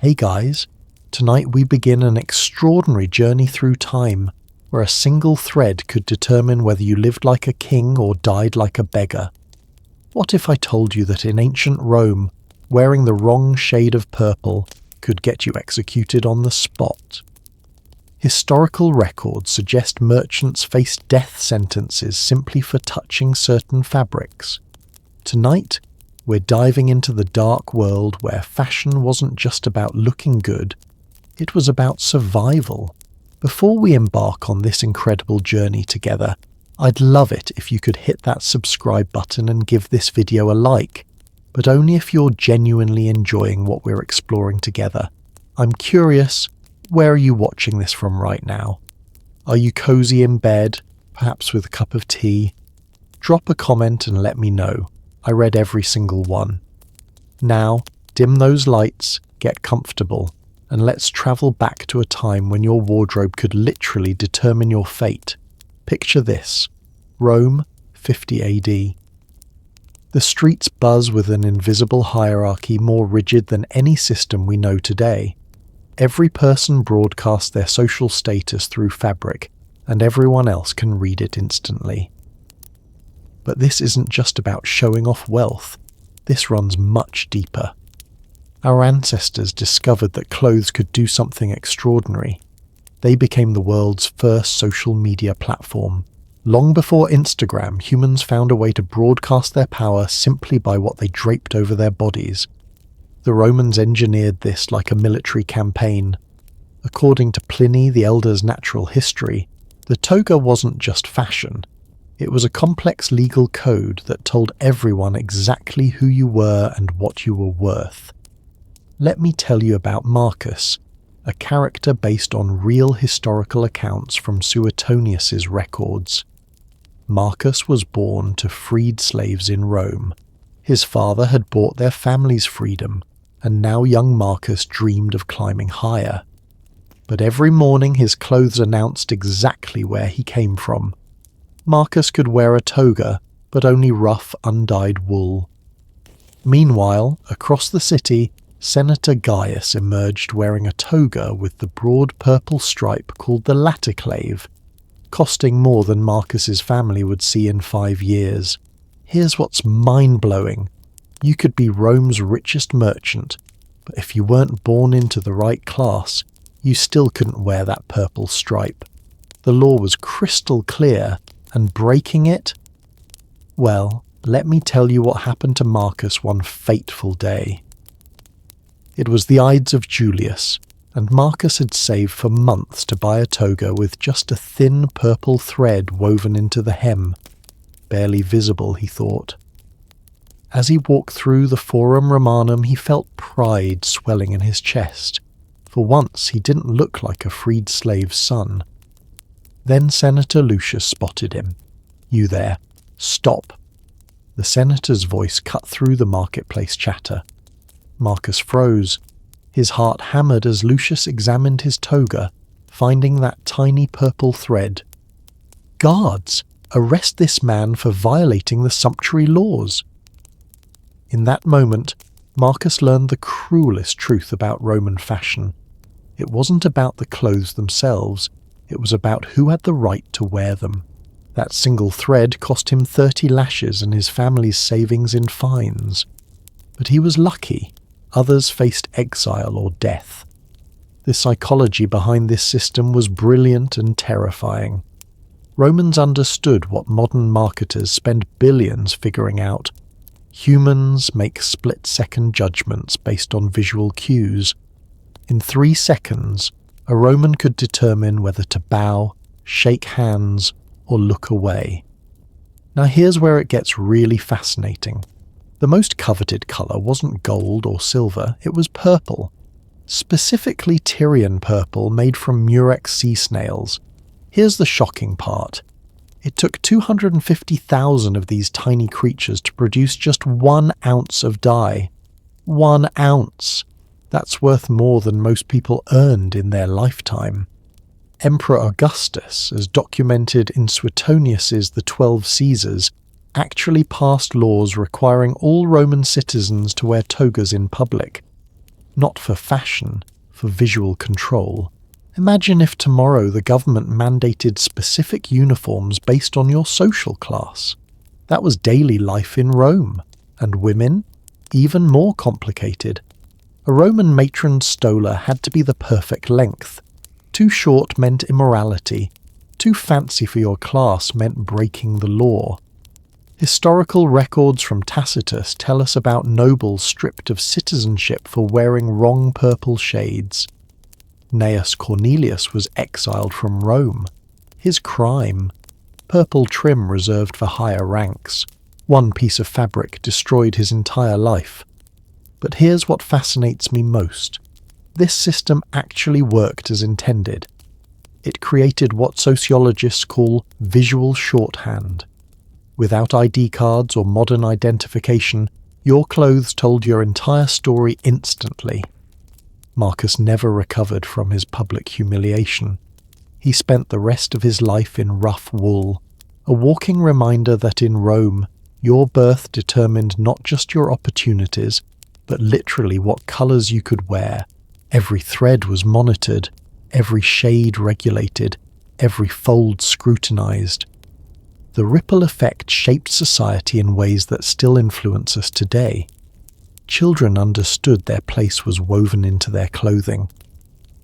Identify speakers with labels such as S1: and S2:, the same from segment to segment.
S1: Hey guys, tonight we begin an extraordinary journey through time, where a single thread could determine whether you lived like a king or died like a beggar. What if I told you that in ancient Rome, wearing the wrong shade of purple could get you executed on the spot? Historical records suggest merchants faced death sentences simply for touching certain fabrics. Tonight, we're diving into the dark world where fashion wasn't just about looking good, it was about survival. Before we embark on this incredible journey together, I'd love it if you could hit that subscribe button and give this video a like, but only if you're genuinely enjoying what we're exploring together. I'm curious, where are you watching this from right now? Are you cozy in bed, perhaps with a cup of tea? Drop a comment and let me know. I read every single one. Now, dim those lights, get comfortable, and let's travel back to a time when your wardrobe could literally determine your fate. Picture this: Rome, 50 AD. The streets buzz with an invisible hierarchy more rigid than any system we know today. Every person broadcasts their social status through fabric, and everyone else can read it instantly. But this isn't just about showing off wealth. This runs much deeper. Our ancestors discovered that clothes could do something extraordinary. They became the world's first social media platform. Long before Instagram, humans found a way to broadcast their power simply by what they draped over their bodies. The Romans engineered this like a military campaign. According to Pliny the Elder's Natural History, the toga wasn't just fashion. It was a complex legal code that told everyone exactly who you were and what you were worth. Let me tell you about Marcus, a character based on real historical accounts from Suetonius's records. Marcus was born to freed slaves in Rome. His father had bought their family's freedom, and now young Marcus dreamed of climbing higher. But every morning his clothes announced exactly where he came from. Marcus could wear a toga, but only rough, undyed wool. Meanwhile, across the city, Senator Gaius emerged wearing a toga with the broad purple stripe called the laticlave, costing more than Marcus's family would see in 5 years. Here's what's mind-blowing. You could be Rome's richest merchant, but if you weren't born into the right class, you still couldn't wear that purple stripe. The law was crystal clear, and breaking it? Well, let me tell you what happened to Marcus one fateful day. It was the Ides of Julius, and Marcus had saved for months to buy a toga with just a thin purple thread woven into the hem. Barely visible, he thought. As he walked through the Forum Romanum, he felt pride swelling in his chest. For once, he didn't look like a freed slave's son. Then Senator Lucius spotted him. "You there. Stop." The senator's voice cut through the marketplace chatter. Marcus froze. His heart hammered as Lucius examined his toga, finding that tiny purple thread. "Guards! Arrest this man for violating the sumptuary laws." In that moment, Marcus learned the cruelest truth about Roman fashion. It wasn't about the clothes themselves, it was about who had the right to wear them. That single thread cost him 30 lashes and his family's savings in fines. But he was lucky. Others faced exile or death. The psychology behind this system was brilliant and terrifying. Romans understood what modern marketers spend billions figuring out. Humans make split-second judgments based on visual cues. In 3 seconds, a Roman could determine whether to bow, shake hands, or look away. Now here's where it gets really fascinating. The most coveted colour wasn't gold or silver, it was purple. Specifically Tyrion purple made from murex sea snails. Here's the shocking part. It took 250,000 of these tiny creatures to produce just 1 ounce of dye. 1 ounce! That's worth more than most people earned in their lifetime. Emperor Augustus, as documented in Suetonius's The 12 Caesars, actually passed laws requiring all Roman citizens to wear togas in public. not for fashion, for visual control. Imagine if tomorrow the government mandated specific uniforms based on your social class. That was daily life in Rome. And women? Even more complicated. A Roman matron's stola had to be the perfect length. Too short meant immorality. Too fancy for your class meant breaking the law. Historical records from Tacitus tell us about nobles stripped of citizenship for wearing wrong purple shades. Gnaeus Cornelius was exiled from Rome. His crime? Purple trim reserved for higher ranks. One piece of fabric destroyed his entire life. But here's what fascinates me most. This system actually worked as intended. It created what sociologists call visual shorthand. Without ID cards or modern identification, your clothes told your entire story instantly. Marcus never recovered from his public humiliation. He spent the rest of his life in rough wool, a walking reminder that in Rome, your birth determined not just your opportunities, but literally what colours you could wear. Every thread was monitored, every shade regulated, every fold scrutinised. The ripple effect shaped society in ways that still influence us today. Children understood their place was woven into their clothing.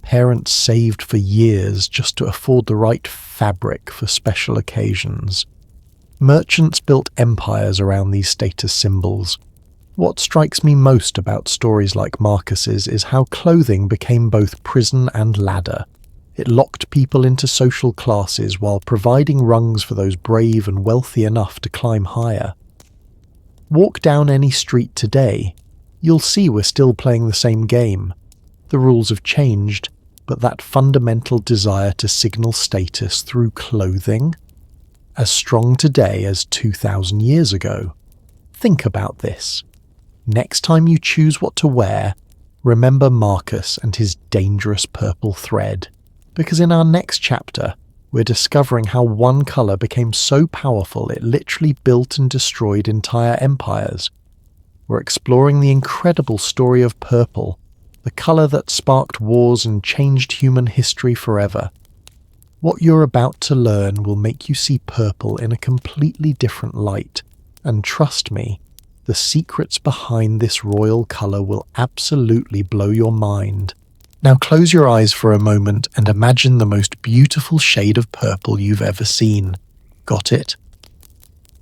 S1: Parents saved for years just to afford the right fabric for special occasions. Merchants built empires around these status symbols. What strikes me most about stories like Marcus's is how clothing became both prison and ladder. It locked people into social classes while providing rungs for those brave and wealthy enough to climb higher. Walk down any street today, you'll see we're still playing the same game. The rules have changed, but that fundamental desire to signal status through clothing? As strong today as 2,000 years ago. Think about this. Next time you choose what to wear, remember Marcus and his dangerous purple thread. Because in our next chapter, we're discovering how one colour became so powerful it literally built and destroyed entire empires. We're exploring the incredible story of purple, the colour that sparked wars and changed human history forever. What you're about to learn will make you see purple in a completely different light, and trust me, the secrets behind this royal colour will absolutely blow your mind. Now close your eyes for a moment and imagine the most beautiful shade of purple you've ever seen. Got it?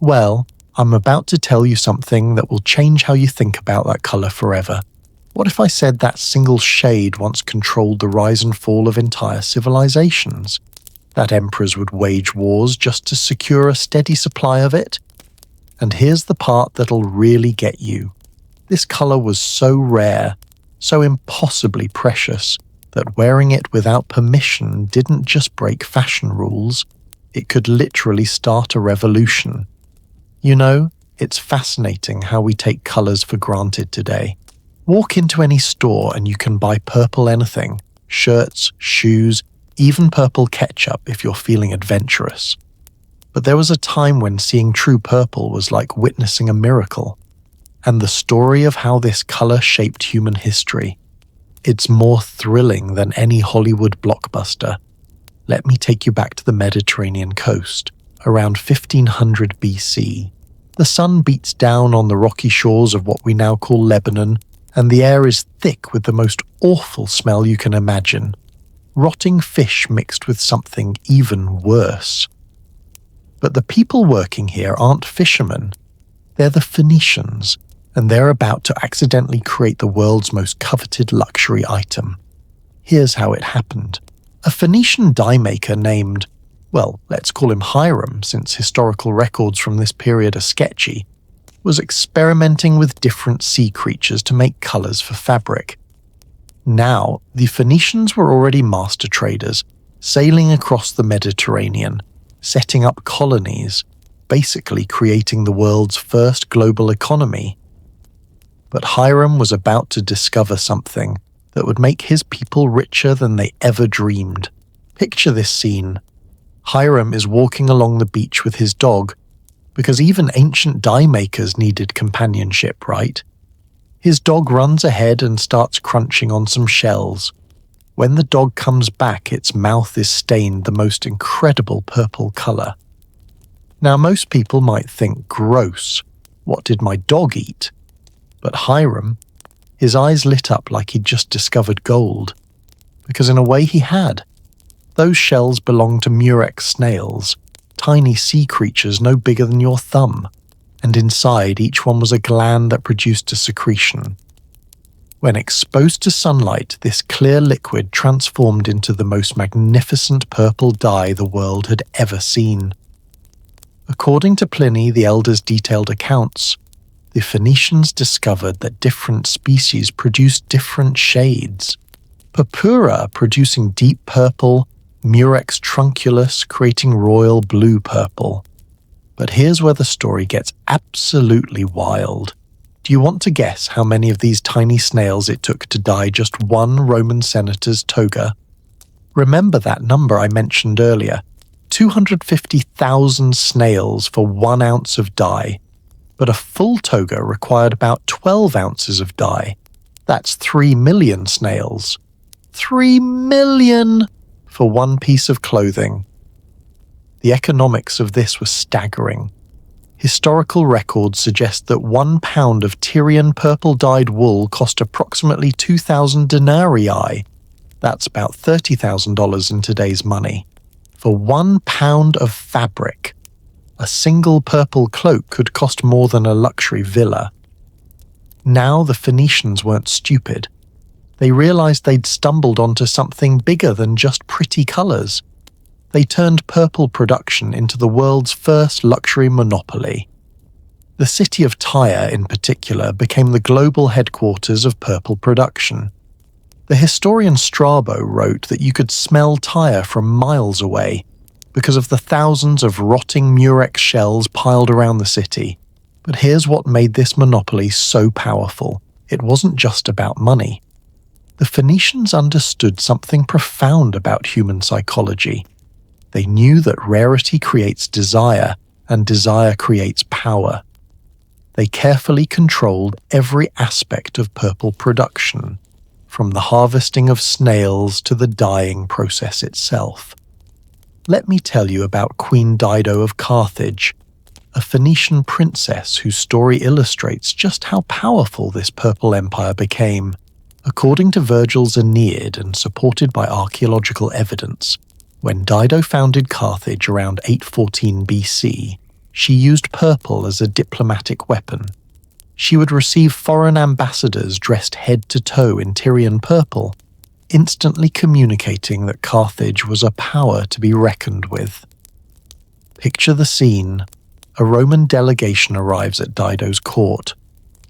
S1: Well, I'm about to tell you something that will change how you think about that colour forever. What if I said that single shade once controlled the rise and fall of entire civilizations? That emperors would wage wars just to secure a steady supply of it? And here's the part that'll really get you. This colour was so rare, so impossibly precious, that wearing it without permission didn't just break fashion rules, it could literally start a revolution. You know, it's fascinating how we take colours for granted today. Walk into any store and you can buy purple anything, shirts, shoes, even purple ketchup if you're feeling adventurous. But there was a time when seeing true purple was like witnessing a miracle. And the story of how this colour shaped human history, it's more thrilling than any Hollywood blockbuster. Let me take you back to the Mediterranean coast. Around 1500 BC, the sun beats down on the rocky shores of what we now call Lebanon, and the air is thick with the most awful smell you can imagine. Rotting fish mixed with something even worse. But the people working here aren't fishermen. They're the Phoenicians, and they're about to accidentally create the world's most coveted luxury item. Here's how it happened. A Phoenician dye maker named, well, let's call him Hiram since historical records from this period are sketchy, was experimenting with different sea creatures to make colours for fabric. Now, the Phoenicians were already master traders, sailing across the Mediterranean, setting up colonies, basically creating the world's first global economy. But Hiram was about to discover something that would make his people richer than they ever dreamed. Picture this scene. Hiram is walking along the beach with his dog, because even ancient dye makers needed companionship, right? His dog runs ahead and starts crunching on some shells. When the dog comes back, its mouth is stained the most incredible purple colour. Now most people might think, gross, what did my dog eat? But Hiram, his eyes lit up like he'd just discovered gold. Because in a way he had. Those shells belonged to murex snails, tiny sea creatures no bigger than your thumb, and inside each one was a gland that produced a secretion. When exposed to sunlight, this clear liquid transformed into the most magnificent purple dye the world had ever seen. According to Pliny the Elder's detailed accounts, the Phoenicians discovered that different species produced different shades. Purpura producing deep purple, Murex trunculus creating royal blue purple. But here's where the story gets absolutely wild. Do you want to guess how many of these tiny snails it took to dye just one Roman senator's toga? Remember that number I mentioned earlier, 250,000 snails for 1 ounce of dye, but a full toga required about 12 ounces of dye. That's 3 million snails. 3 million for one piece of clothing. The economics of this was staggering. Historical records suggest that 1 pound of Tyrion purple-dyed wool cost approximately 2,000 denarii. That's about $30,000 in today's money. For 1 pound of fabric, a single purple cloak could cost more than a luxury villa. Now the Phoenicians weren't stupid. They realized they'd stumbled onto something bigger than just pretty colors. They turned purple production into the world's first luxury monopoly. The city of Tyre, in particular, became the global headquarters of purple production. The historian Strabo wrote that you could smell Tyre from miles away because of the thousands of rotting murex shells piled around the city. But here's what made this monopoly so powerful. It wasn't just about money. The Phoenicians understood something profound about human psychology. They knew that rarity creates desire, and desire creates power. They carefully controlled every aspect of purple production, from the harvesting of snails to the dyeing process itself. Let me tell you about Queen Dido of Carthage, a Phoenician princess whose story illustrates just how powerful this purple empire became. According to Virgil's Aeneid and supported by archaeological evidence, when Dido founded Carthage around 814 BC, she used purple as a diplomatic weapon. She would receive foreign ambassadors dressed head to toe in Tyrion purple, instantly communicating that Carthage was a power to be reckoned with. Picture the scene. A Roman delegation arrives at Dido's court.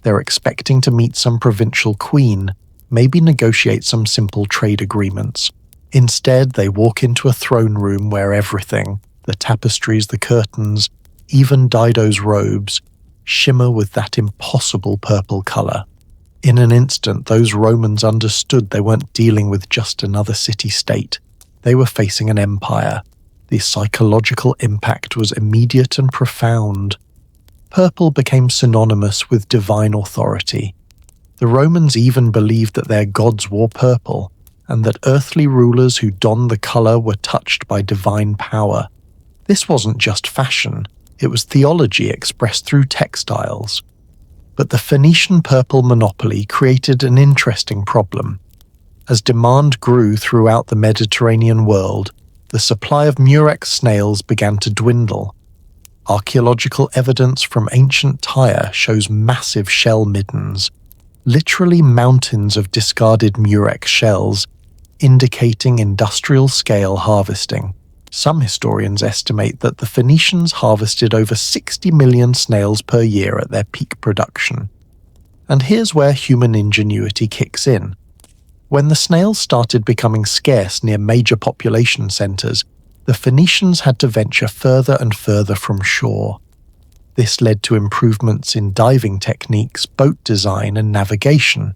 S1: They're expecting to meet some provincial queen, maybe negotiate some simple trade agreements. Instead, they walk into a throne room where everything, the tapestries, the curtains, even Dido's robes, shimmer with that impossible purple colour. In an instant, those Romans understood they weren't dealing with just another city-state. They were facing an empire. The psychological impact was immediate and profound. Purple became synonymous with divine authority. The Romans even believed that their gods wore purple, and that earthly rulers who donned the colour were touched by divine power. This wasn't just fashion, it was theology expressed through textiles. But the Phoenician purple monopoly created an interesting problem. As demand grew throughout the Mediterranean world, the supply of murex snails began to dwindle. Archaeological evidence from ancient Tyre shows massive shell middens, literally mountains of discarded murex shells, indicating industrial-scale harvesting. Some historians estimate that the Phoenicians harvested over 60 million snails per year at their peak production. And here's where human ingenuity kicks in. When the snails started becoming scarce near major population centres, the Phoenicians had to venture further and further from shore. This led to improvements in diving techniques, boat design, and navigation.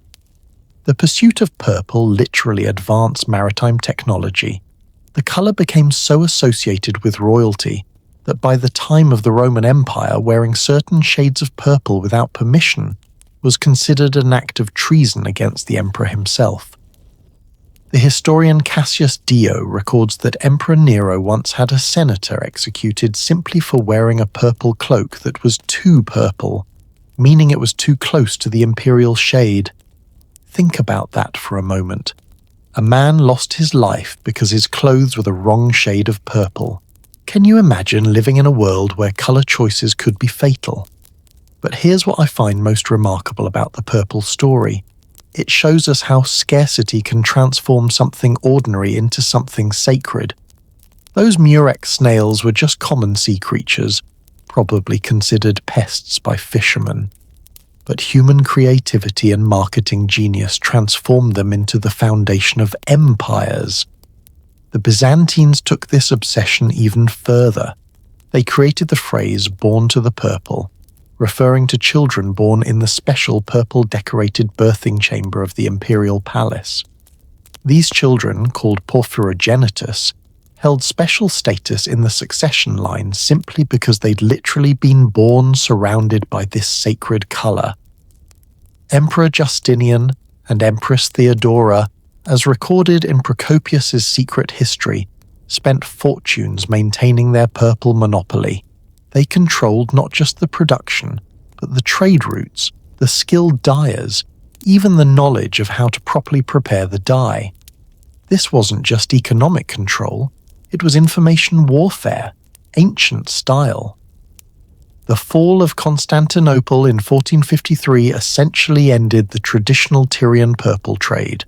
S1: The pursuit of purple literally advanced maritime technology. The colour became so associated with royalty that by the time of the Roman Empire, wearing certain shades of purple without permission was considered an act of treason against the emperor himself. The historian Cassius Dio records that Emperor Nero once had a senator executed simply for wearing a purple cloak that was too purple, meaning it was too close to the imperial shade. Think about that for a moment. A man lost his life because his clothes were the wrong shade of purple. Can you imagine living in a world where colour choices could be fatal? But here's what I find most remarkable about the purple story. It shows us how scarcity can transform something ordinary into something sacred. Those murex snails were just common sea creatures, probably considered pests by fishermen. But human creativity and marketing genius transformed them into the foundation of empires. The Byzantines took this obsession even further. They created the phrase "born to the purple," referring to children born in the special purple-decorated birthing chamber of the imperial palace. These children, called porphyrogenitus, held special status in the succession line simply because they'd literally been born surrounded by this sacred colour. Emperor Justinian and Empress Theodora, as recorded in Procopius's secret history, spent fortunes maintaining their purple monopoly. They controlled not just the production, but the trade routes, the skilled dyers, even the knowledge of how to properly prepare the dye. This wasn't just economic control, it was information warfare, ancient style. The fall of Constantinople in 1453 essentially ended the traditional Tyrion purple trade.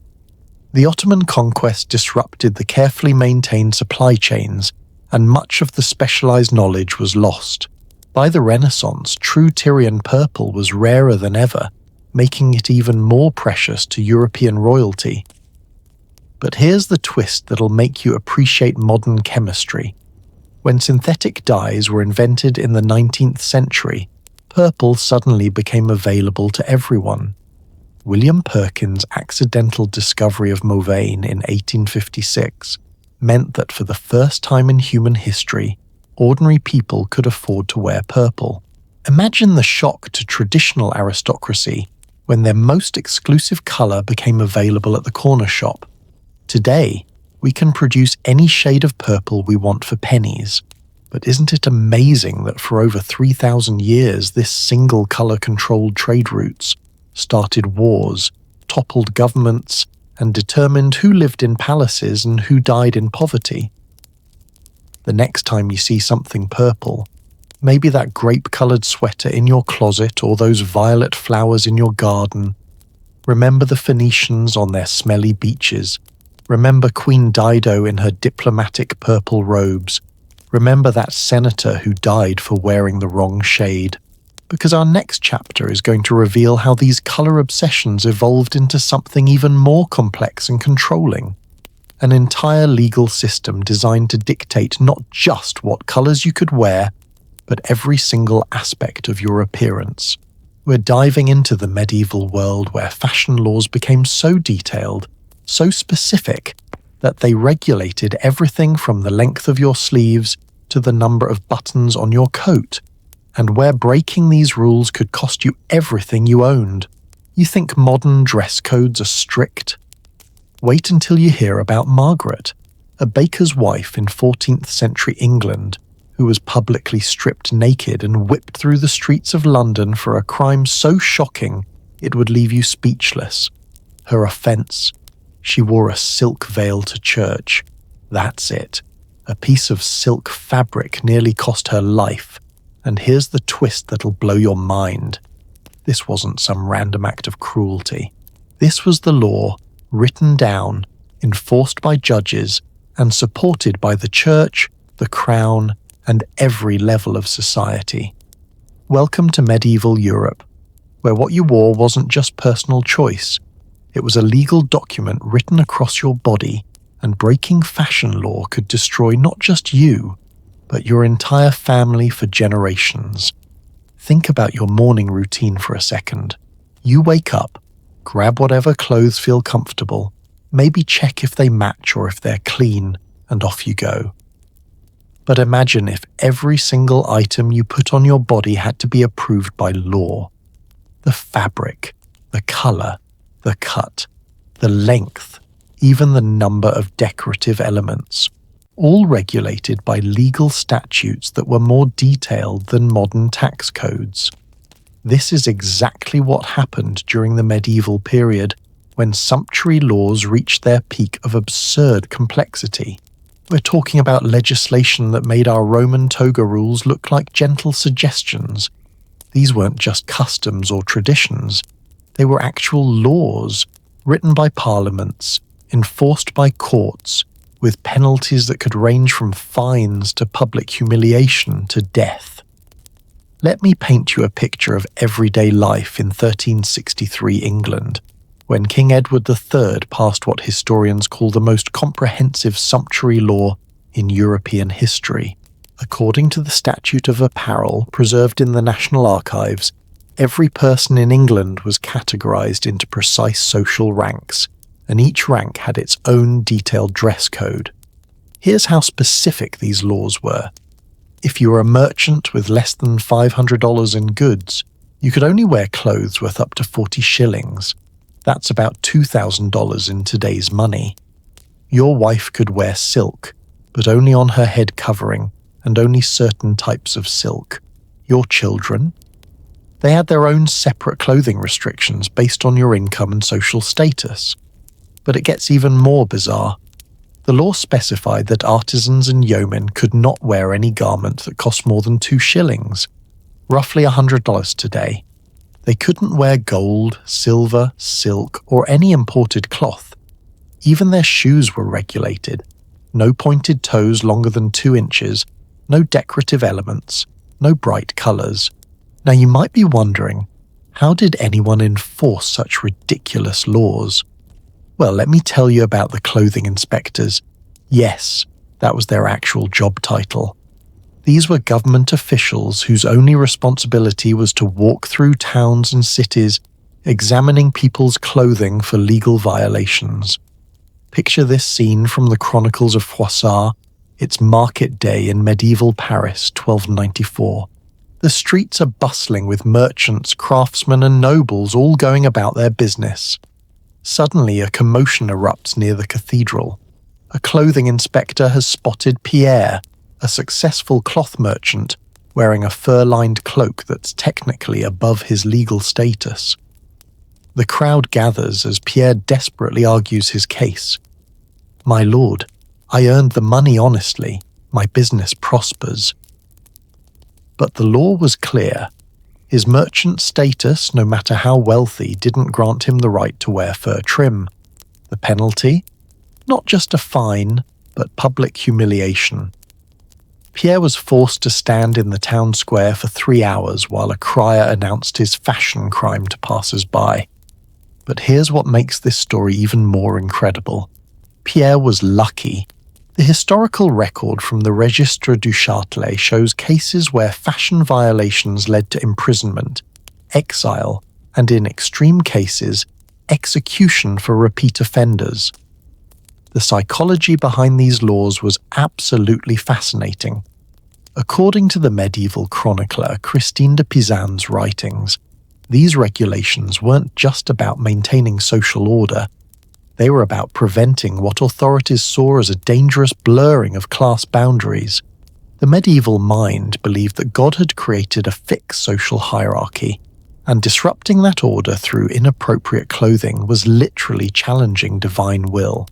S1: The Ottoman conquest disrupted the carefully maintained supply chains, and much of the specialized knowledge was lost. By the Renaissance, true Tyrian purple was rarer than ever, making it even more precious to European royalty. But here's the twist that'll make you appreciate modern chemistry. When synthetic dyes were invented in the 19th century, purple suddenly became available to everyone. William Perkins' accidental discovery of Mauveine in 1856 meant that for the first time in human history, ordinary people could afford to wear purple. Imagine the shock to traditional aristocracy when their most exclusive colour became available at the corner shop. Today, we can produce any shade of purple we want for pennies. But isn't it amazing that for over 3,000 years this single colour-controlled trade routes started wars, toppled governments, and determined who lived in palaces and who died in poverty? The next time you see something purple, maybe that grape-coloured sweater in your closet or those violet flowers in your garden, remember the Phoenicians on their smelly beaches. Remember Queen Dido in her diplomatic purple robes. Remember that senator who died for wearing the wrong shade. Because our next chapter is going to reveal how these colour obsessions evolved into something even more complex and controlling. An entire legal system designed to dictate not just what colours you could wear, but every single aspect of your appearance. We're diving into the medieval world where fashion laws became so detailed, so specific, that they regulated everything from the length of your sleeves to the number of buttons on your coat, and where breaking these rules could cost you everything you owned. You think modern dress codes are strict? Wait until you hear about Margaret, a baker's wife in 14th century England, who was publicly stripped naked and whipped through the streets of London for a crime so shocking it would leave you speechless. Her offence: she wore a silk veil to church. That's it. A piece of silk fabric nearly cost her life. And here's the twist that'll blow your mind. This wasn't some random act of cruelty. This was the law, written down, enforced by judges, and supported by the church, the crown, and every level of society. Welcome to medieval Europe, where what you wore wasn't just personal choice. It was a legal document written across your body, and breaking fashion law could destroy not just you, but your entire family for generations. Think about your morning routine for a second. You wake up, grab whatever clothes feel comfortable, maybe check if they match or if they're clean, and off you go. But imagine if every single item you put on your body had to be approved by law. The fabric, the colour, the cut, the length, even the number of decorative elements, all regulated by legal statutes that were more detailed than modern tax codes. This is exactly what happened during the medieval period, when sumptuary laws reached their peak of absurd complexity. We're talking about legislation that made our Roman toga rules look like gentle suggestions. These weren't just customs or traditions. They were actual laws, written by parliaments, enforced by courts, with penalties that could range from fines to public humiliation to death. Let me paint you a picture of everyday life in 1363 England, when King Edward III passed what historians call the most comprehensive sumptuary law in European history. According to the Statute of Apparel, preserved in the National Archives, every person in England was categorised into precise social ranks, and each rank had its own detailed dress code. Here's how specific these laws were. If you were a merchant with less than $500 in goods, you could only wear clothes worth up to 40 shillings. That's about $2,000 in today's money. Your wife could wear silk, but only on her head covering, and only certain types of silk. Your children? They had their own separate clothing restrictions based on your income and social status. But it gets even more bizarre. The law specified that artisans and yeomen could not wear any garment that cost more than 2 shillings, roughly $100 today. They couldn't wear gold, silver, silk, or any imported cloth. Even their shoes were regulated. No pointed toes longer than 2 inches, no decorative elements, no bright colours. Now you might be wondering, how did anyone enforce such ridiculous laws? Well, let me tell you about the clothing inspectors. Yes, that was their actual job title. These were government officials whose only responsibility was to walk through towns and cities, examining people's clothing for legal violations. Picture this scene from the Chronicles of Froissart. It's market day in medieval Paris, 1294. The streets are bustling with merchants, craftsmen, and nobles all going about their business. Suddenly, a commotion erupts near the cathedral. A clothing inspector has spotted Pierre, a successful cloth merchant, wearing a fur-lined cloak that's technically above his legal status. The crowd gathers as Pierre desperately argues his case. "My lord, I earned the money honestly. My business prospers." But the law was clear. His merchant status, no matter how wealthy, didn't grant him the right to wear fur trim. The penalty? Not just a fine, but public humiliation. Pierre was forced to stand in the town square for 3 hours while a crier announced his fashion crime to passers-by. But here's what makes this story even more incredible. Pierre was lucky. The historical record from the Registre du Châtelet shows cases where fashion violations led to imprisonment, exile, and in extreme cases, execution for repeat offenders. The psychology behind these laws was absolutely fascinating. According to the medieval chronicler Christine de Pizan's writings, these regulations weren't just about maintaining social order. They were about preventing what authorities saw as a dangerous blurring of class boundaries. The medieval mind believed that God had created a fixed social hierarchy, and disrupting that order through inappropriate clothing was literally challenging divine will.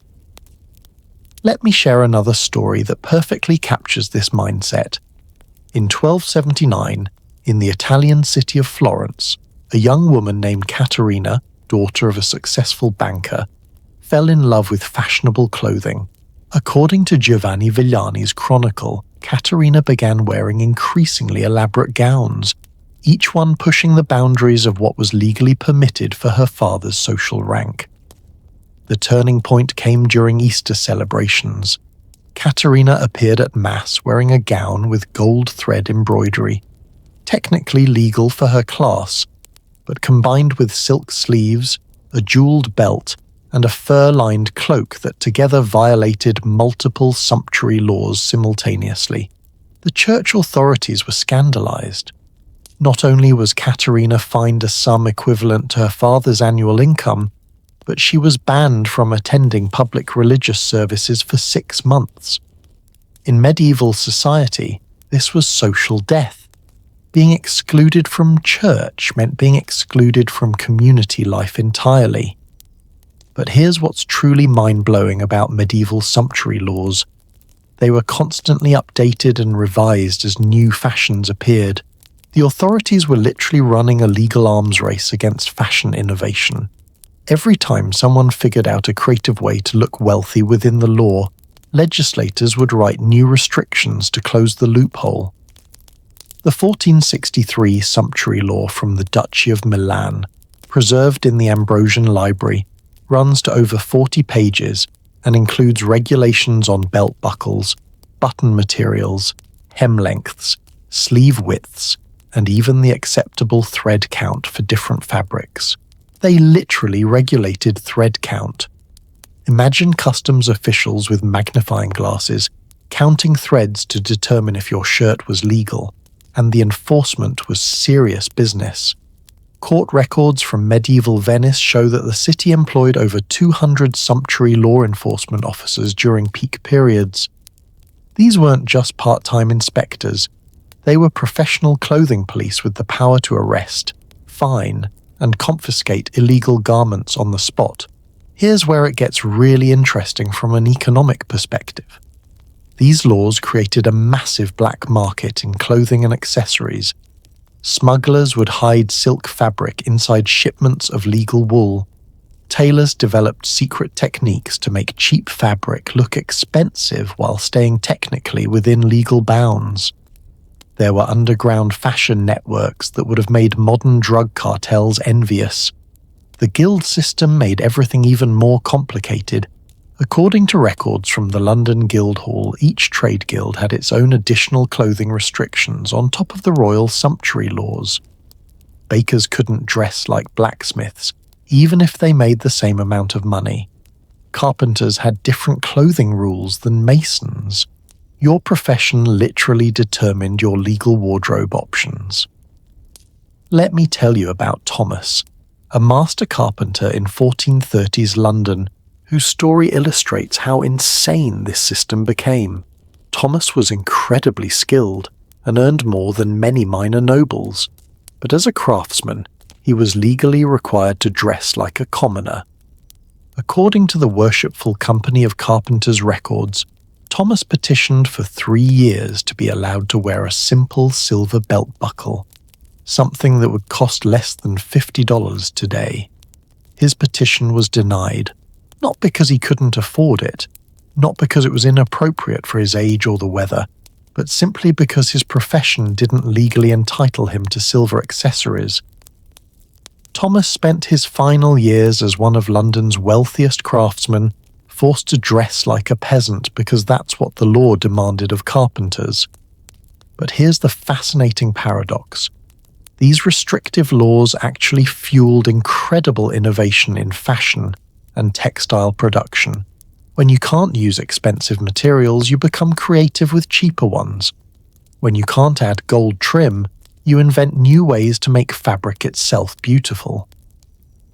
S1: Let me share another story that perfectly captures this mindset. In 1279, in the Italian city of Florence, a young woman named Caterina, daughter of a successful banker, fell in love with fashionable clothing. According to Giovanni Villani's chronicle, Caterina began wearing increasingly elaborate gowns, each one pushing the boundaries of what was legally permitted for her father's social rank. The turning point came during Easter celebrations. Caterina appeared at Mass wearing a gown with gold thread embroidery, technically legal for her class, but combined with silk sleeves, a jeweled belt, and a fur-lined cloak that together violated multiple sumptuary laws simultaneously. The church authorities were scandalized. Not only was Caterina fined a sum equivalent to her father's annual income, but she was banned from attending public religious services for 6 months. In medieval society, this was social death. Being excluded from church meant being excluded from community life entirely. But here's what's truly mind-blowing about medieval sumptuary laws. They were constantly updated and revised as new fashions appeared. The authorities were literally running a legal arms race against fashion innovation. Every time someone figured out a creative way to look wealthy within the law, legislators would write new restrictions to close the loophole. The 1463 sumptuary law from the Duchy of Milan, preserved in the Ambrosian Library, runs to over 40 pages and includes regulations on belt buckles, button materials, hem lengths, sleeve widths, and even the acceptable thread count for different fabrics. They literally regulated thread count. Imagine customs officials with magnifying glasses counting threads to determine if your shirt was legal, and the enforcement was serious business. Court records from medieval Venice show that the city employed over 200 sumptuary law enforcement officers during peak periods. These weren't just part-time inspectors. They were professional clothing police with the power to arrest, fine, and confiscate illegal garments on the spot. Here's where it gets really interesting from an economic perspective. These laws created a massive black market in clothing and accessories. Smugglers would hide silk fabric inside shipments of legal wool. Tailors developed secret techniques to make cheap fabric look expensive while staying technically within legal bounds. There were underground fashion networks that would have made modern drug cartels envious. The guild system made everything even more complicated. According to records from the London Guildhall, each trade guild had its own additional clothing restrictions on top of the royal sumptuary laws. Bakers couldn't dress like blacksmiths, even if they made the same amount of money. Carpenters had different clothing rules than masons. Your profession literally determined your legal wardrobe options. Let me tell you about Thomas, a master carpenter in 1430s London, whose story illustrates how insane this system became. Thomas was incredibly skilled and earned more than many minor nobles, but as a craftsman, he was legally required to dress like a commoner. According to the Worshipful Company of Carpenters records, Thomas petitioned for 3 years to be allowed to wear a simple silver belt buckle, something that would cost less than $50 today. His petition was denied, not because he couldn't afford it, not because it was inappropriate for his age or the weather, but simply because his profession didn't legally entitle him to silver accessories. Thomas spent his final years as one of London's wealthiest craftsmen, forced to dress like a peasant because that's what the law demanded of carpenters. But here's the fascinating paradox. These restrictive laws actually fueled incredible innovation in fashion and textile production. When you can't use expensive materials, you become creative with cheaper ones. When you can't add gold trim, you invent new ways to make fabric itself beautiful.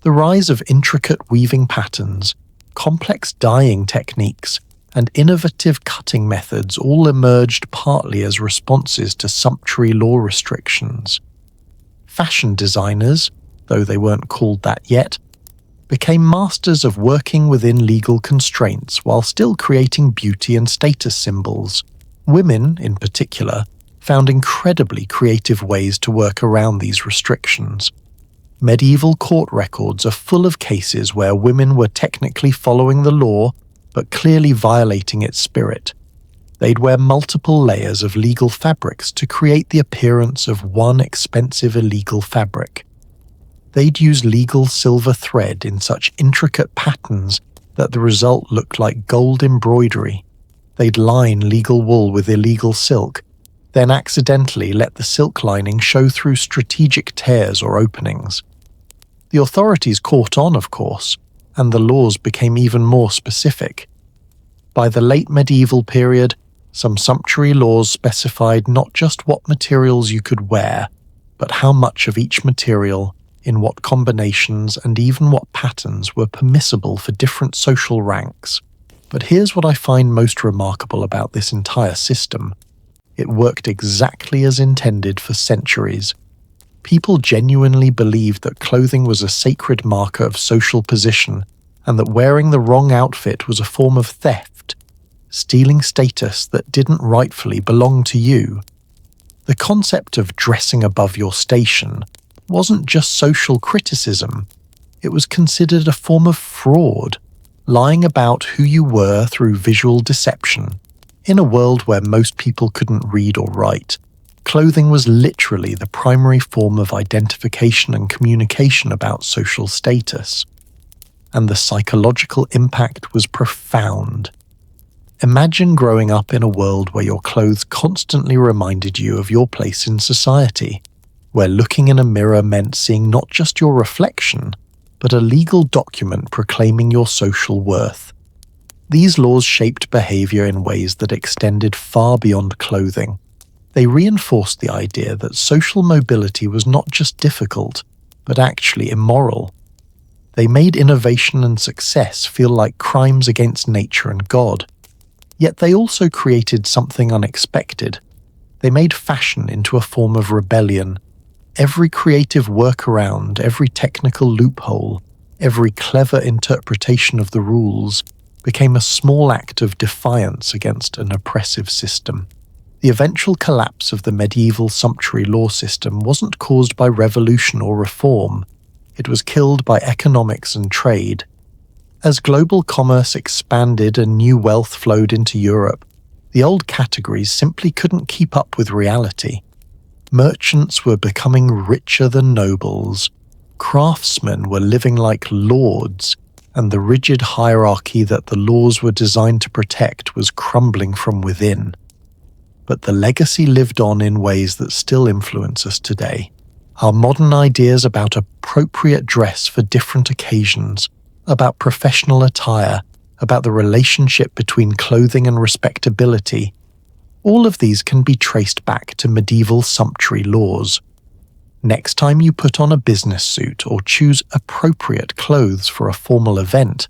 S1: The rise of intricate weaving patterns, complex dyeing techniques, and innovative cutting methods all emerged partly as responses to sumptuary law restrictions. Fashion designers, though they weren't called that yet, became masters of working within legal constraints while still creating beauty and status symbols. Women, in particular, found incredibly creative ways to work around these restrictions. Medieval court records are full of cases where women were technically following the law, but clearly violating its spirit. They'd wear multiple layers of legal fabrics to create the appearance of one expensive illegal fabric. They'd use legal silver thread in such intricate patterns that the result looked like gold embroidery. They'd line legal wool with illegal silk, then accidentally let the silk lining show through strategic tears or openings. The authorities caught on, of course, and the laws became even more specific. By the late medieval period, some sumptuary laws specified not just what materials you could wear, but how much of each material, in what combinations, and even what patterns were permissible for different social ranks. But here's what I find most remarkable about this entire system. It worked exactly as intended for centuries. People genuinely believed that clothing was a sacred marker of social position, and that wearing the wrong outfit was a form of theft, stealing status that didn't rightfully belong to you. The concept of dressing above your station wasn't just social criticism, it was considered a form of fraud, lying about who you were through visual deception. In a world where most people couldn't read or write, clothing was literally the primary form of identification and communication about social status. And the psychological impact was profound. Imagine growing up in a world where your clothes constantly reminded you of your place in society, where looking in a mirror meant seeing not just your reflection, but a legal document proclaiming your social worth. These laws shaped behavior in ways that extended far beyond clothing. They reinforced the idea that social mobility was not just difficult, but actually immoral. They made innovation and success feel like crimes against nature and God. Yet they also created something unexpected. They made fashion into a form of rebellion. Every creative workaround, every technical loophole, every clever interpretation of the rules became a small act of defiance against an oppressive system. The eventual collapse of the medieval sumptuary law system wasn't caused by revolution or reform. It was killed by economics and trade. As global commerce expanded and new wealth flowed into Europe, the old categories simply couldn't keep up with reality. Merchants were becoming richer than nobles, craftsmen were living like lords, and the rigid hierarchy that the laws were designed to protect was crumbling from within. But the legacy lived on in ways that still influence us today. Our modern ideas about appropriate dress for different occasions, about professional attire, about the relationship between clothing and respectability, all of these can be traced back to medieval sumptuary laws. Next time you put on a business suit or choose appropriate clothes for a formal event,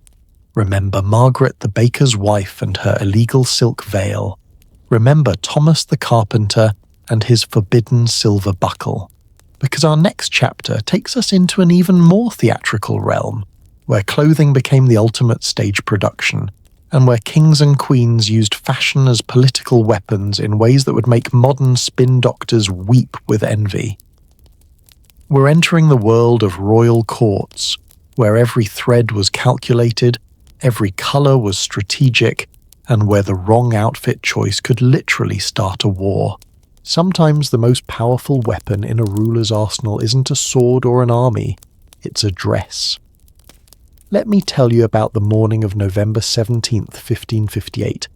S1: remember Margaret the baker's wife and her illegal silk veil. Remember Thomas the carpenter and his forbidden silver buckle. Because our next chapter takes us into an even more theatrical realm, where clothing became the ultimate stage production, and where kings and queens used fashion as political weapons in ways that would make modern spin doctors weep with envy. We're entering the world of royal courts, where every thread was calculated, every colour was strategic, and where the wrong outfit choice could literally start a war. Sometimes the most powerful weapon in a ruler's arsenal isn't a sword or an army, it's a dress. Let me tell you about the morning of November 17th, 1558,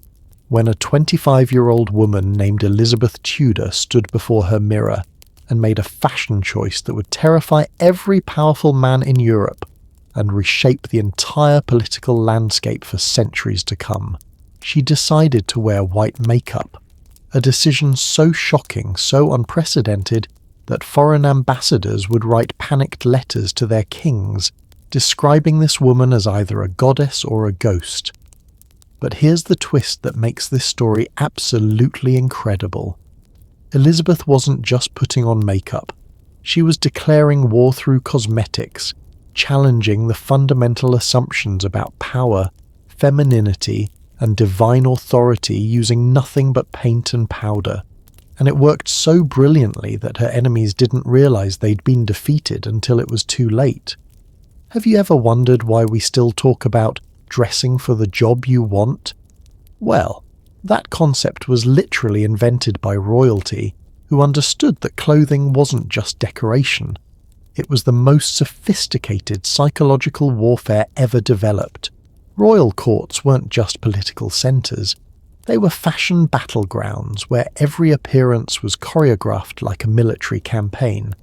S1: when a 25-year-old woman named Elizabeth Tudor stood before her mirror and made a fashion choice that would terrify every powerful man in Europe and reshape the entire political landscape for centuries to come. She decided to wear white makeup, a decision so shocking, so unprecedented, that foreign ambassadors would write panicked letters to their kings, describing this woman as either a goddess or a ghost. But here's the twist that makes this story absolutely incredible. Elizabeth wasn't just putting on makeup. She was declaring war through cosmetics, challenging the fundamental assumptions about power, femininity, and divine authority using nothing but paint and powder. And it worked so brilliantly that her enemies didn't realize they'd been defeated until it was too late. Have you ever wondered why we still talk about dressing for the job you want? Well, that concept was literally invented by royalty, who understood that clothing wasn't just decoration. It was the most sophisticated psychological warfare ever developed. Royal courts weren't just political centres. They were fashion battlegrounds where every appearance was choreographed like a military campaign.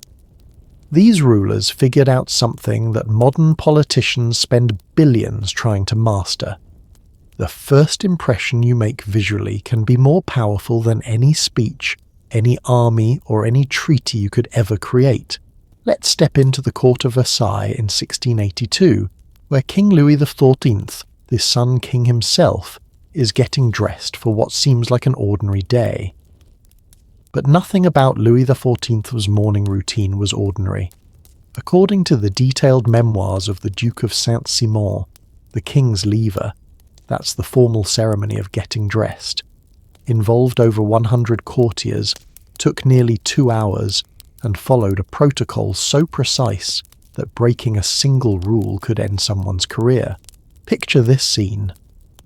S1: These rulers figured out something that modern politicians spend billions trying to master. The first impression you make visually can be more powerful than any speech, any army or any treaty you could ever create. Let's step into the court of Versailles in 1682, where King Louis XIV, the Sun King himself, is getting dressed for what seems like an ordinary day. But nothing about Louis XIV's morning routine was ordinary. According to the detailed memoirs of the Duke of Saint-Simon, the king's lever, that's the formal ceremony of getting dressed, involved over 100 courtiers, took nearly 2 hours, and followed a protocol so precise that breaking a single rule could end someone's career. Picture this scene.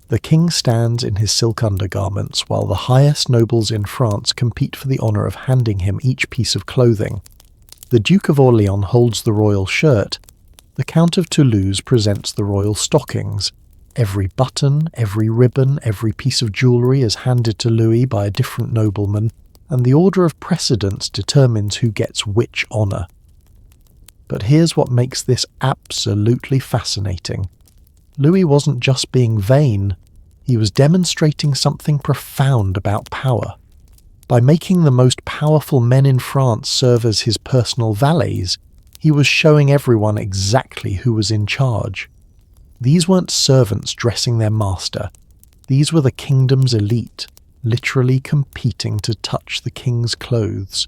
S1: The king stands in his silk undergarments while the highest nobles in France compete for the honour of handing him each piece of clothing. The Duke of Orleans holds the royal shirt. The Count of Toulouse presents the royal stockings. Every button, every ribbon, every piece of jewellery is handed to Louis by a different nobleman, and the order of precedence determines who gets which honour. But here's what makes this absolutely fascinating. Louis wasn't just being vain, he was demonstrating something profound about power. By making the most powerful men in France serve as his personal valets, he was showing everyone exactly who was in charge. These weren't servants dressing their master, these were the kingdom's elite, literally competing to touch the king's clothes,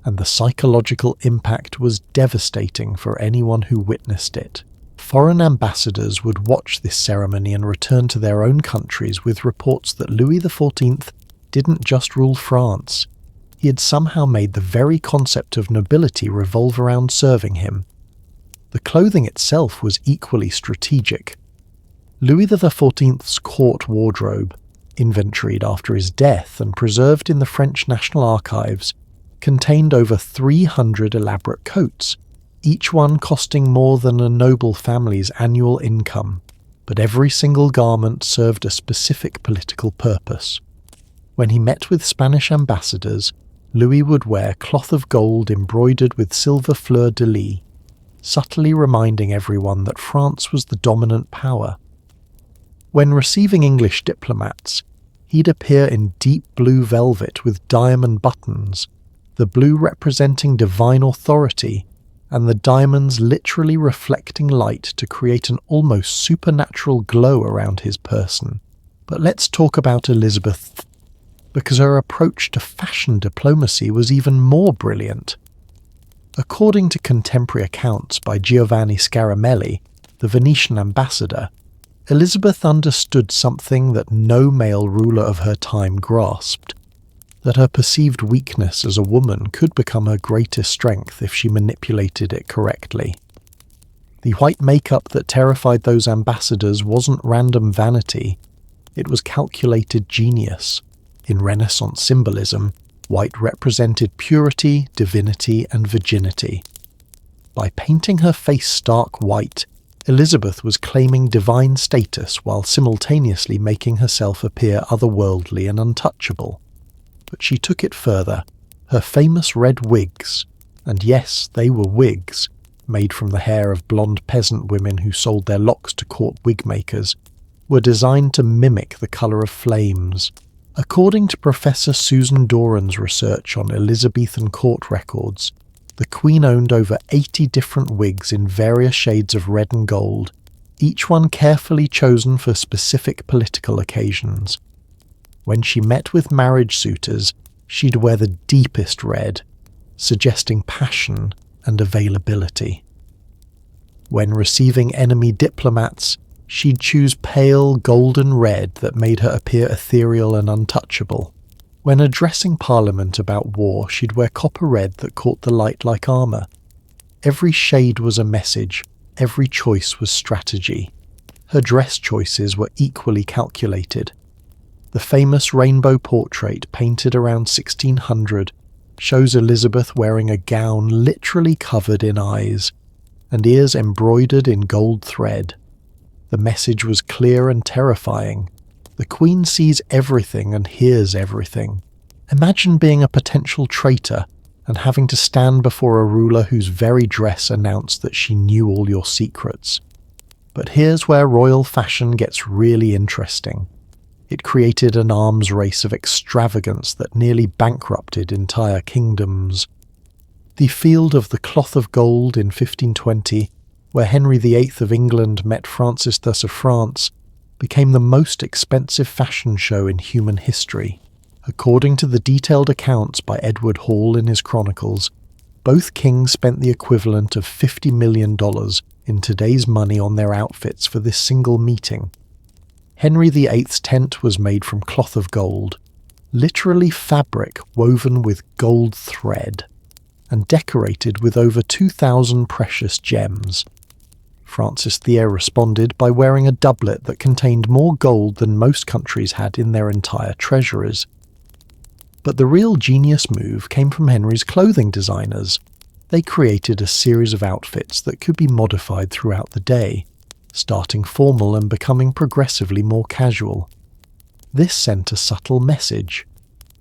S1: and the psychological impact was devastating for anyone who witnessed it. Foreign ambassadors would watch this ceremony and return to their own countries with reports that Louis XIV didn't just rule France. He had somehow made the very concept of nobility revolve around serving him. The clothing itself was equally strategic. Louis XIV's court wardrobe, inventoried after his death and preserved in the French National Archives, contained over 300 elaborate coats, each one costing more than a noble family's annual income, but every single garment served a specific political purpose. When he met with Spanish ambassadors, Louis would wear cloth of gold embroidered with silver fleur-de-lis, subtly reminding everyone that France was the dominant power. When receiving English diplomats, he'd appear in deep blue velvet with diamond buttons, the blue representing divine authority, and the diamonds literally reflecting light to create an almost supernatural glow around his person. But let's talk about Elizabeth, because her approach to fashion diplomacy was even more brilliant. According to contemporary accounts by Giovanni Scaramelli, the Venetian ambassador, Elizabeth understood something that no male ruler of her time grasped, that her perceived weakness as a woman could become her greatest strength if she manipulated it correctly. The white makeup that terrified those ambassadors wasn't random vanity, it was calculated genius. In Renaissance symbolism, white represented purity, divinity, and virginity. By painting her face stark white, Elizabeth was claiming divine status while simultaneously making herself appear otherworldly and untouchable. But she took it further. Her famous red wigs, and yes, they were wigs, made from the hair of blonde peasant women who sold their locks to court wig makers, were designed to mimic the colour of flames. According to Professor Susan Doran's research on Elizabethan court records, the Queen owned over 80 different wigs in various shades of red and gold, each one carefully chosen for specific political occasions. When she met with marriage suitors, she'd wear the deepest red, suggesting passion and availability. When receiving enemy diplomats, she'd choose pale golden red that made her appear ethereal and untouchable. When addressing Parliament about war, she'd wear copper red that caught the light like armour. Every shade was a message, every choice was strategy. Her dress choices were equally calculated. The famous rainbow portrait, painted around 1600, shows Elizabeth wearing a gown literally covered in eyes, and ears embroidered in gold thread. The message was clear and terrifying. The Queen sees everything and hears everything. Imagine being a potential traitor and having to stand before a ruler whose very dress announced that she knew all your secrets. But here's where royal fashion gets really interesting. It created an arms race of extravagance that nearly bankrupted entire kingdoms. The Field of the Cloth of Gold in 1520, where Henry VIII of England met Francis thus of France, became the most expensive fashion show in human history. According to the detailed accounts by Edward Hall in his chronicles, both kings spent the equivalent of $50 million in today's money on their outfits for this single meeting. Henry VIII's tent was made from cloth of gold, literally fabric woven with gold thread, and decorated with over 2,000 precious gems. Francis VIII responded by wearing a doublet that contained more gold than most countries had in their entire treasuries. But the real genius move came from Henry's clothing designers. They created a series of outfits that could be modified throughout the day, starting formal and becoming progressively more casual. This sent a subtle message.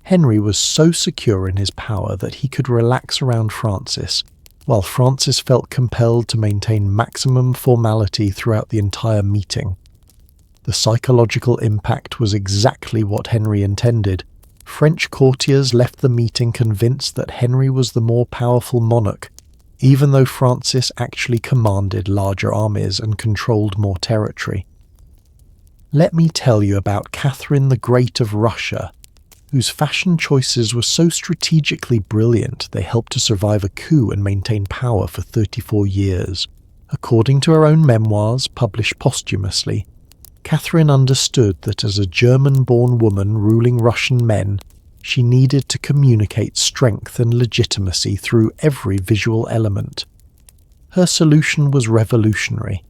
S1: Henry was so secure in his power that he could relax around Francis, while Francis felt compelled to maintain maximum formality throughout the entire meeting. The psychological impact was exactly what Henry intended. French courtiers left the meeting convinced that Henry was the more powerful monarch, even though Francis actually commanded larger armies and controlled more territory. Let me tell you about Catherine the Great of Russia, whose fashion choices were so strategically brilliant they helped to survive a coup and maintain power for 34 years. According to her own memoirs, published posthumously, Catherine understood that as a German-born woman ruling Russian men, she needed to communicate strength and legitimacy through every visual element. Her solution was revolutionary.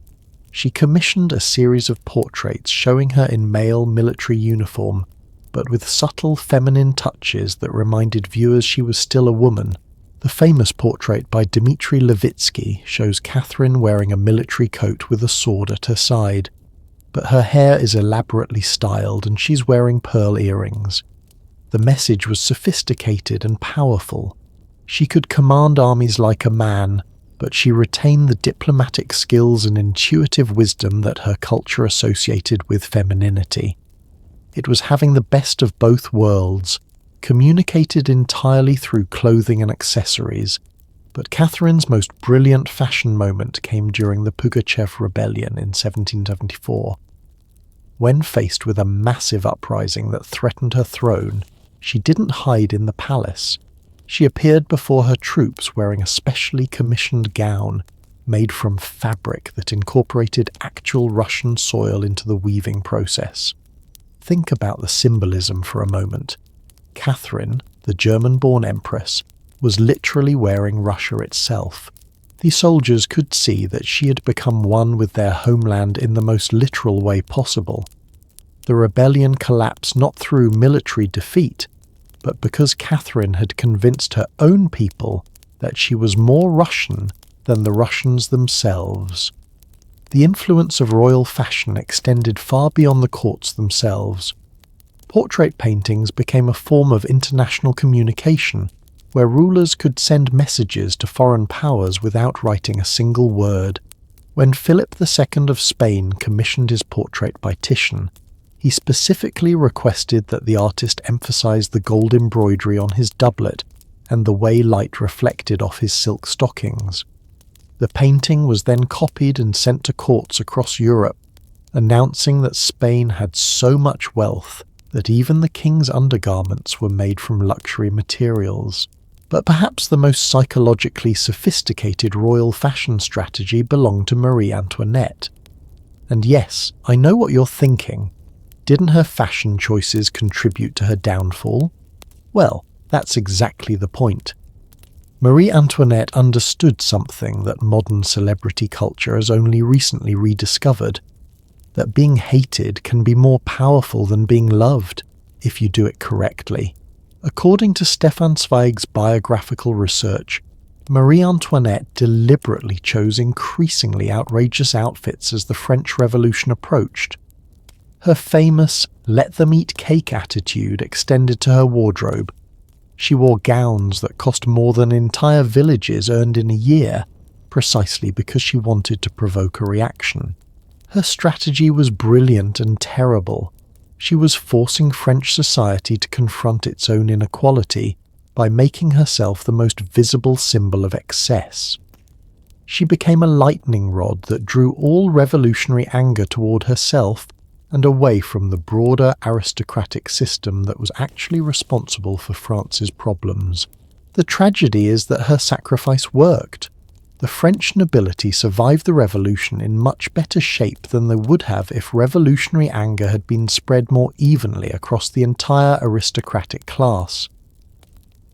S1: She commissioned a series of portraits showing her in male military uniform, but with subtle feminine touches that reminded viewers she was still a woman. The famous portrait by Dmitry Levitsky shows Catherine wearing a military coat with a sword at her side, but her hair is elaborately styled and she's wearing pearl earrings. The message was sophisticated and powerful. She could command armies like a man, but she retained the diplomatic skills and intuitive wisdom that her culture associated with femininity. It was having the best of both worlds, communicated entirely through clothing and accessories. But Catherine's most brilliant fashion moment came during the Pugachev Rebellion in 1774. When faced with a massive uprising that threatened her throne, she didn't hide in the palace. She appeared before her troops wearing a specially commissioned gown made from fabric that incorporated actual Russian soil into the weaving process. Think about the symbolism for a moment. Catherine, the German-born empress, was literally wearing Russia itself. The soldiers could see that she had become one with their homeland in the most literal way possible. The rebellion collapsed not through military defeat, but because Catherine had convinced her own people that she was more Russian than the Russians themselves. The influence of royal fashion extended far beyond the courts themselves. Portrait paintings became a form of international communication, where rulers could send messages to foreign powers without writing a single word. When Philip II of Spain commissioned his portrait by Titian, he specifically requested that the artist emphasize the gold embroidery on his doublet and the way light reflected off his silk stockings. The painting was then copied and sent to courts across Europe, announcing that Spain had so much wealth that even the king's undergarments were made from luxury materials. But perhaps the most psychologically sophisticated royal fashion strategy belonged to Marie Antoinette. And yes, I know what you're thinking. Didn't her fashion choices contribute to her downfall? Well, that's exactly the point. Marie Antoinette understood something that modern celebrity culture has only recently rediscovered, that being hated can be more powerful than being loved, if you do it correctly. According to Stefan Zweig's biographical research, Marie Antoinette deliberately chose increasingly outrageous outfits as the French Revolution approached. Her famous "let them eat cake" attitude extended to her wardrobe. She wore gowns that cost more than entire villages earned in a year, precisely because she wanted to provoke a reaction. Her strategy was brilliant and terrible. She was forcing French society to confront its own inequality by making herself the most visible symbol of excess. She became a lightning rod that drew all revolutionary anger toward herself and away from the broader aristocratic system that was actually responsible for France's problems. The tragedy is that her sacrifice worked. The French nobility survived the revolution in much better shape than they would have if revolutionary anger had been spread more evenly across the entire aristocratic class.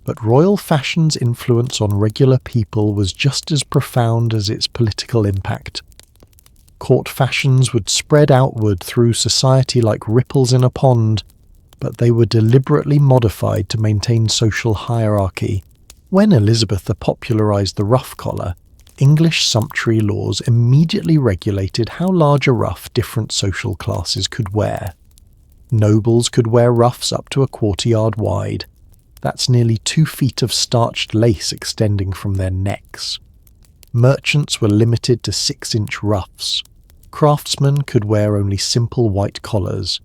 S1: But royal fashion's influence on regular people was just as profound as its political impact. Court fashions would spread outward through society like ripples in a pond, but they were deliberately modified to maintain social hierarchy. When Elizabeth popularized the ruff collar, English sumptuary laws immediately regulated how large a ruff different social classes could wear. Nobles could wear ruffs up to a quarter-yard wide. That's nearly 2 feet of starched lace extending from their necks. Merchants were limited to 6-inch ruffs. Craftsmen could wear only simple white collars.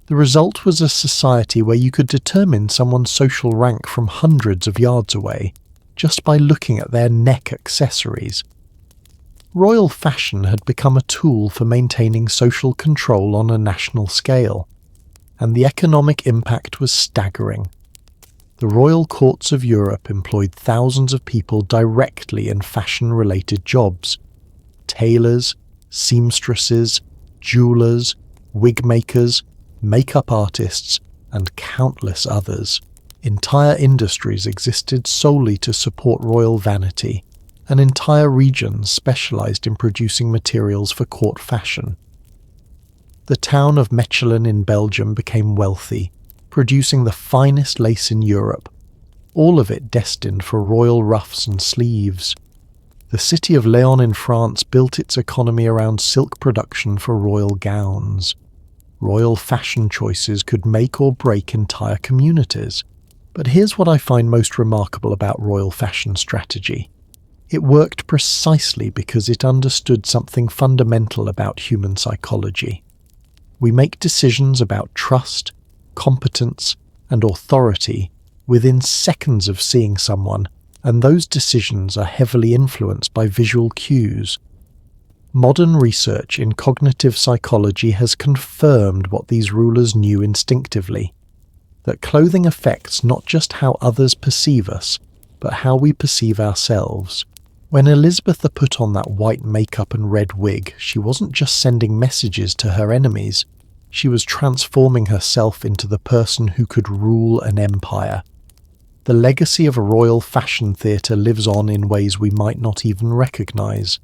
S1: The result was a society where you could determine someone's social rank from hundreds of yards away, just by looking at their neck accessories. Royal fashion had become a tool for maintaining social control on a national scale, and the economic impact was staggering. The royal courts of Europe employed thousands of people directly in fashion-related jobs. Tailors, seamstresses, jewelers, wig makers, makeup artists, and countless others. Entire industries existed solely to support royal vanity, and entire regions specialized in producing materials for court fashion. The town of Mechelen in Belgium became wealthy, producing the finest lace in Europe, all of it destined for royal ruffs and sleeves. The city of Lyon in France built its economy around silk production for royal gowns. Royal fashion choices could make or break entire communities. But here's what I find most remarkable about royal fashion strategy. It worked precisely because it understood something fundamental about human psychology. We make decisions about trust, competence, and authority within seconds of seeing someone, and those decisions are heavily influenced by visual cues. Modern research in cognitive psychology has confirmed what these rulers knew instinctively, that clothing affects not just how others perceive us, but how we perceive ourselves. When Elizabeth put on that white makeup and red wig, she wasn't just sending messages to her enemies, she was transforming herself into the person who could rule an empire. The legacy of a royal fashion theatre lives on in ways we might not even recognize.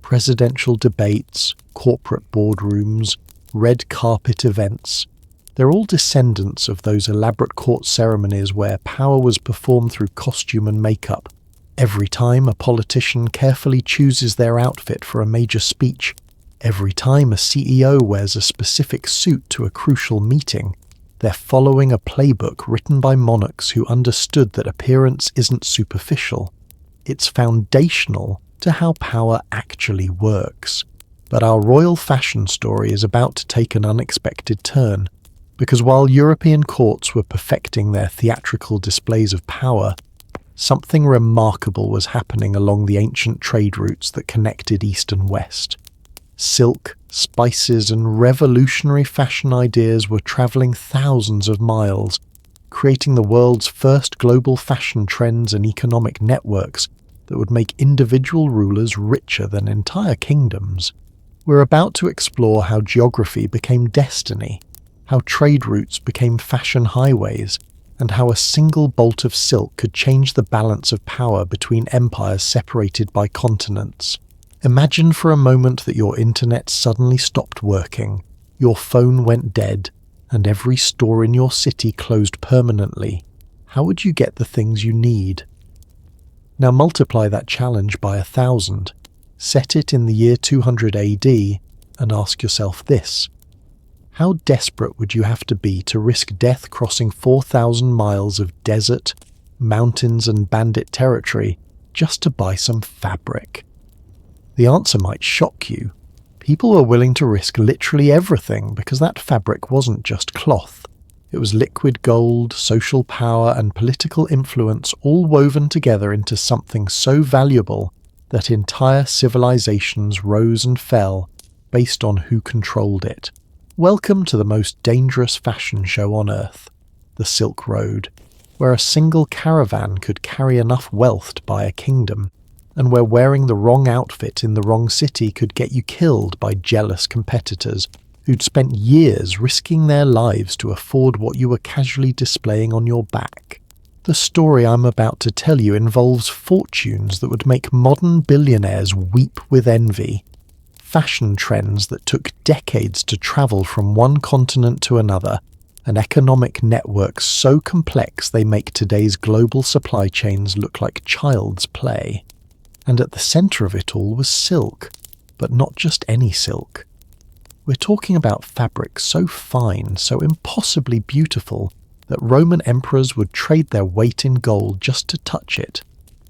S1: Presidential debates, corporate boardrooms, red carpet events, they're all descendants of those elaborate court ceremonies where power was performed through costume and makeup. Every time a politician carefully chooses their outfit for a major speech, every time a CEO wears a specific suit to a crucial meeting, they're following a playbook written by monarchs who understood that appearance isn't superficial. It's foundational to how power actually works. But our royal fashion story is about to take an unexpected turn, because while European courts were perfecting their theatrical displays of power, something remarkable was happening along the ancient trade routes that connected East and West. Silk, spices, and revolutionary fashion ideas were traveling thousands of miles, creating the world's first global fashion trends and economic networks that would make individual rulers richer than entire kingdoms. We're about to explore how geography became destiny, how trade routes became fashion highways, and how a single bolt of silk could change the balance of power between empires separated by continents. Imagine for a moment that your internet suddenly stopped working, your phone went dead, and every store in your city closed permanently. How would you get the things you need? Now multiply that challenge by 1,000, set it in the year 200 AD, and ask yourself this. How desperate would you have to be to risk death crossing 4,000 miles of desert, mountains, and bandit territory just to buy some fabric? The answer might shock you. People were willing to risk literally everything because that fabric wasn't just cloth. It was liquid gold, social power, and political influence all woven together into something so valuable that entire civilizations rose and fell based on who controlled it. Welcome to the most dangerous fashion show on earth, the Silk Road, where a single caravan could carry enough wealth to buy a kingdom, and where wearing the wrong outfit in the wrong city could get you killed by jealous competitors who'd spent years risking their lives to afford what you were casually displaying on your back. The story I'm about to tell you involves fortunes that would make modern billionaires weep with envy, fashion trends that took decades to travel from one continent to another, and economic networks so complex they make today's global supply chains look like child's play. And at the centre of it all was silk, but not just any silk. We're talking about fabric so fine, so impossibly beautiful, that Roman emperors would trade their weight in gold just to touch it.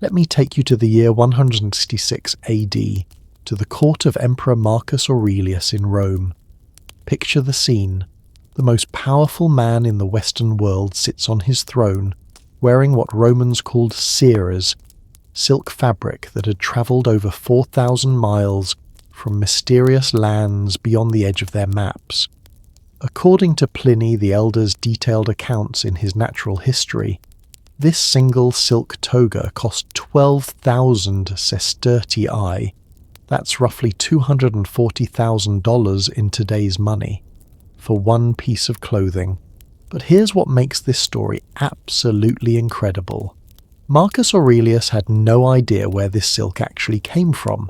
S1: Let me take you to the year 166 AD, to the court of Emperor Marcus Aurelius in Rome. Picture the scene. The most powerful man in the Western world sits on his throne, wearing what Romans called cirrus, silk fabric that had travelled over 4,000 miles from mysterious lands beyond the edge of their maps. According to Pliny the Elder's detailed accounts in his Natural History, this single silk toga cost 12,000 sestertii. That's roughly $240,000 in today's money, for one piece of clothing. But here's what makes this story absolutely incredible. Marcus Aurelius had no idea where this silk actually came from.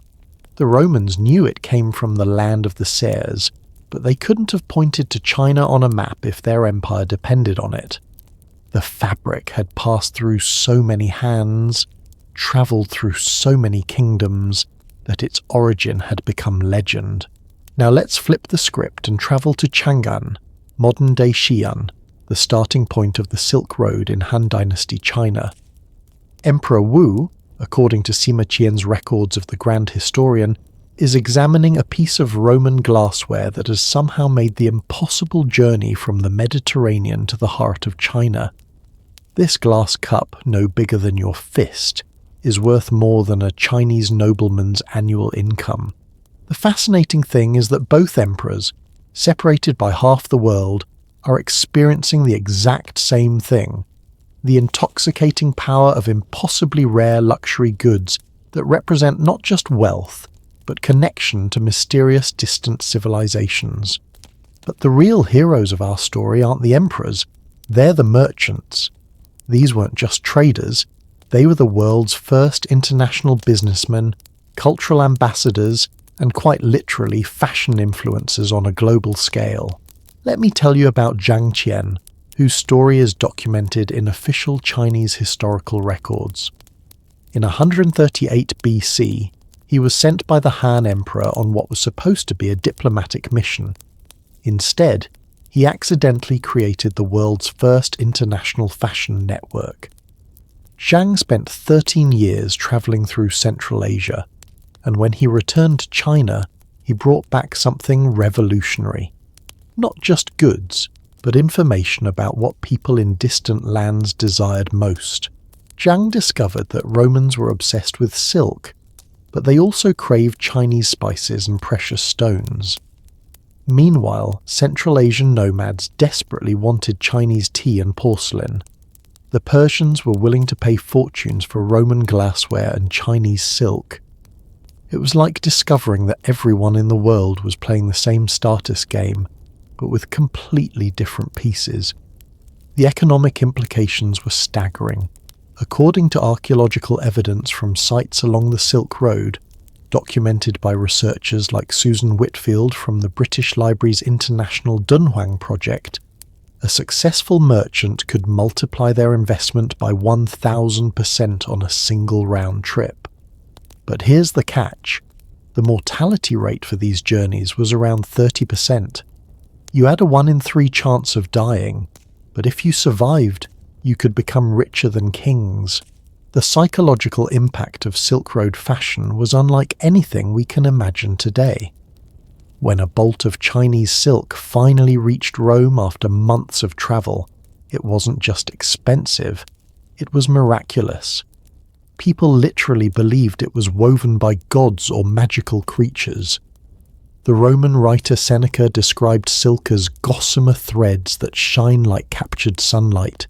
S1: The Romans knew it came from the land of the Seres, but they couldn't have pointed to China on a map if their empire depended on it. The fabric had passed through so many hands, travelled through so many kingdoms, that its origin had become legend. Now let's flip the script and travel to Chang'an, modern-day Xi'an, the starting point of the Silk Road in Han Dynasty China. Emperor Wu, according to Sima Qian's records of the Grand Historian, is examining a piece of Roman glassware that has somehow made the impossible journey from the Mediterranean to the heart of China. This glass cup, no bigger than your fist, is worth more than a Chinese nobleman's annual income. The fascinating thing is that both emperors, separated by half the world, are experiencing the exact same thing: the intoxicating power of impossibly rare luxury goods that represent not just wealth, but connection to mysterious distant civilizations. But the real heroes of our story aren't the emperors, they're the merchants. These weren't just traders, they were the world's first international businessmen, cultural ambassadors, and quite literally fashion influencers on a global scale. Let me tell you about Zhang Qian, whose story is documented in official Chinese historical records. In 138 BC, he was sent by the Han Emperor on what was supposed to be a diplomatic mission. Instead, he accidentally created the world's first international fashion network. Zhang spent 13 years travelling through Central Asia, and when he returned to China, he brought back something revolutionary. Not just goods, but information about what people in distant lands desired most. Zhang discovered that Romans were obsessed with silk, but they also craved Chinese spices and precious stones. Meanwhile, Central Asian nomads desperately wanted Chinese tea and porcelain. The Persians were willing to pay fortunes for Roman glassware and Chinese silk. It was like discovering that everyone in the world was playing the same status game, but with completely different pieces. The economic implications were staggering. According to archaeological evidence from sites along the Silk Road, documented by researchers like Susan Whitfield from the British Library's International Dunhuang Project, a successful merchant could multiply their investment by 1,000% on a single round trip. But here's the catch. The mortality rate for these journeys was around 30%. You had a 1 in 3 chance of dying, but if you survived, you could become richer than kings. The psychological impact of Silk Road fashion was unlike anything we can imagine today. When a bolt of Chinese silk finally reached Rome after months of travel, it wasn't just expensive, it was miraculous. People literally believed it was woven by gods or magical creatures. The Roman writer Seneca described silk as gossamer threads that shine like captured sunlight.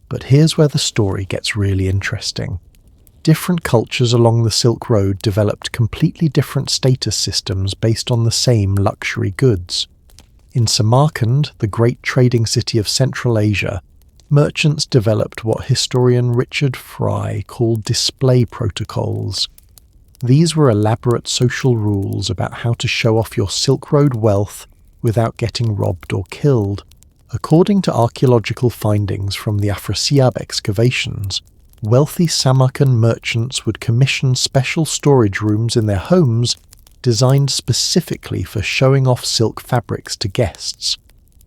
S1: But here's where the story gets really interesting. Different cultures along the Silk Road developed completely different status systems based on the same luxury goods. In Samarkand, the great trading city of Central Asia, merchants developed what historian Richard Fry called display protocols. These were elaborate social rules about how to show off your Silk Road wealth without getting robbed or killed. According to archaeological findings from the Afrasiab excavations, wealthy Samarkand merchants would commission special storage rooms in their homes designed specifically for showing off silk fabrics to guests,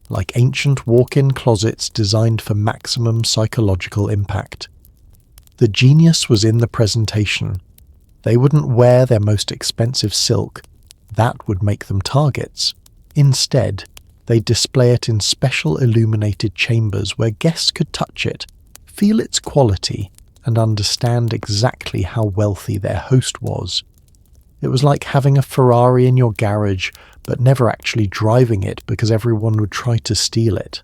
S1: like ancient walk-in closets designed for maximum psychological impact. The genius was in the presentation. They wouldn't wear their most expensive silk. That would make them targets. Instead, they'd display it in special illuminated chambers where guests could touch it, feel its quality, and understand exactly how wealthy their host was. It was like having a Ferrari in your garage, but never actually driving it because everyone would try to steal it.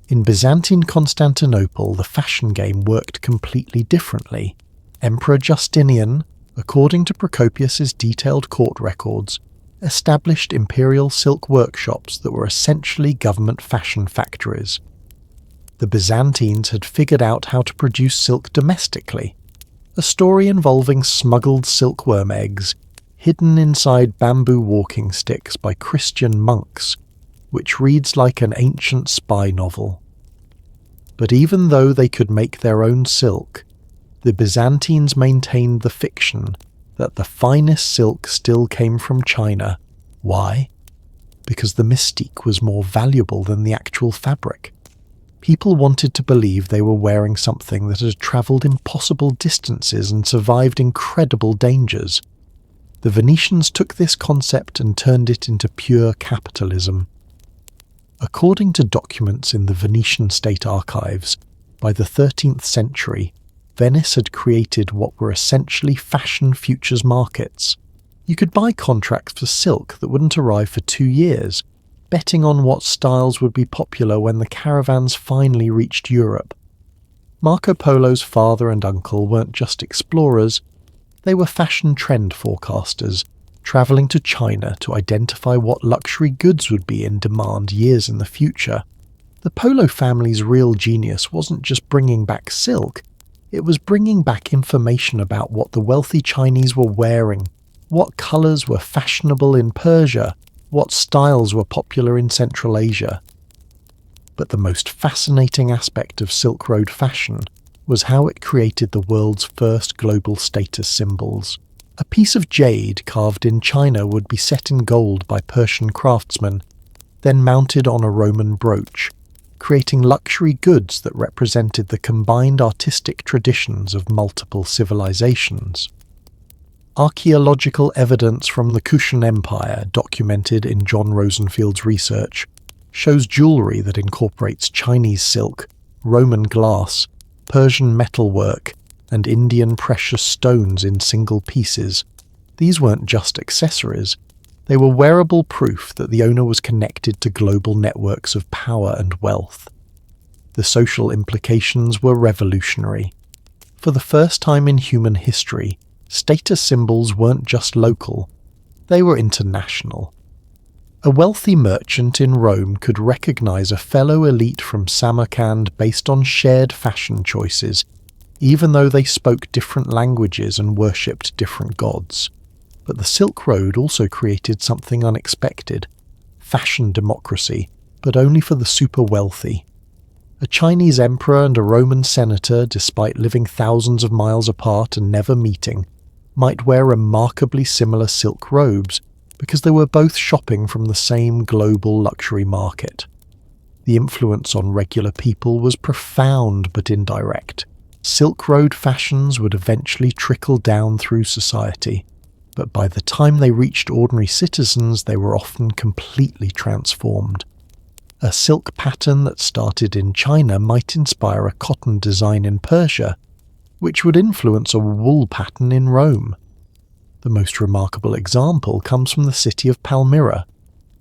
S1: In Byzantine Constantinople, the fashion game worked completely differently. Emperor Justinian, according to Procopius's detailed court records, established imperial silk workshops that were essentially government fashion factories. The Byzantines had figured out how to produce silk domestically, a story involving smuggled silkworm eggs hidden inside bamboo walking sticks by Christian monks, which reads like an ancient spy novel. But even though they could make their own silk, the Byzantines maintained the fiction that the finest silk still came from China. Why? Because the mystique was more valuable than the actual fabric. People wanted to believe they were wearing something that had travelled impossible distances and survived incredible dangers. The Venetians took this concept and turned it into pure capitalism. According to documents in the Venetian state archives, by the 13th century, Venice had created what were essentially fashion futures markets. You could buy contracts for silk that wouldn't arrive for 2 years, betting on what styles would be popular when the caravans finally reached Europe. Marco Polo's father and uncle weren't just explorers, they were fashion trend forecasters, travelling to China to identify what luxury goods would be in demand years in the future. The Polo family's real genius wasn't just bringing back silk, it was bringing back information about what the wealthy Chinese were wearing, what colours were fashionable in Persia, what styles were popular in Central Asia. But the most fascinating aspect of Silk Road fashion was how it created the world's first global status symbols. A piece of jade carved in China would be set in gold by Persian craftsmen, then mounted on a Roman brooch, creating luxury goods that represented the combined artistic traditions of multiple civilizations. Archaeological evidence from the Kushan Empire, documented in John Rosenfield's research, shows jewellery that incorporates Chinese silk, Roman glass, Persian metalwork, and Indian precious stones in single pieces. These weren't just accessories, they were wearable proof that the owner was connected to global networks of power and wealth. The social implications were revolutionary. For the first time in human history, status symbols weren't just local, they were international. A wealthy merchant in Rome could recognize a fellow elite from Samarkand based on shared fashion choices, even though they spoke different languages and worshipped different gods. But the Silk Road also created something unexpected: fashion democracy, but only for the super wealthy. A Chinese emperor and a Roman senator, despite living thousands of miles apart and never meeting, might wear remarkably similar silk robes because they were both shopping from the same global luxury market. The influence on regular people was profound but indirect. Silk Road fashions would eventually trickle down through society. but by the time they reached ordinary citizens, they were often completely transformed. A silk pattern that started in China might inspire a cotton design in Persia, which would influence a wool pattern in Rome. The most remarkable example comes from the city of Palmyra,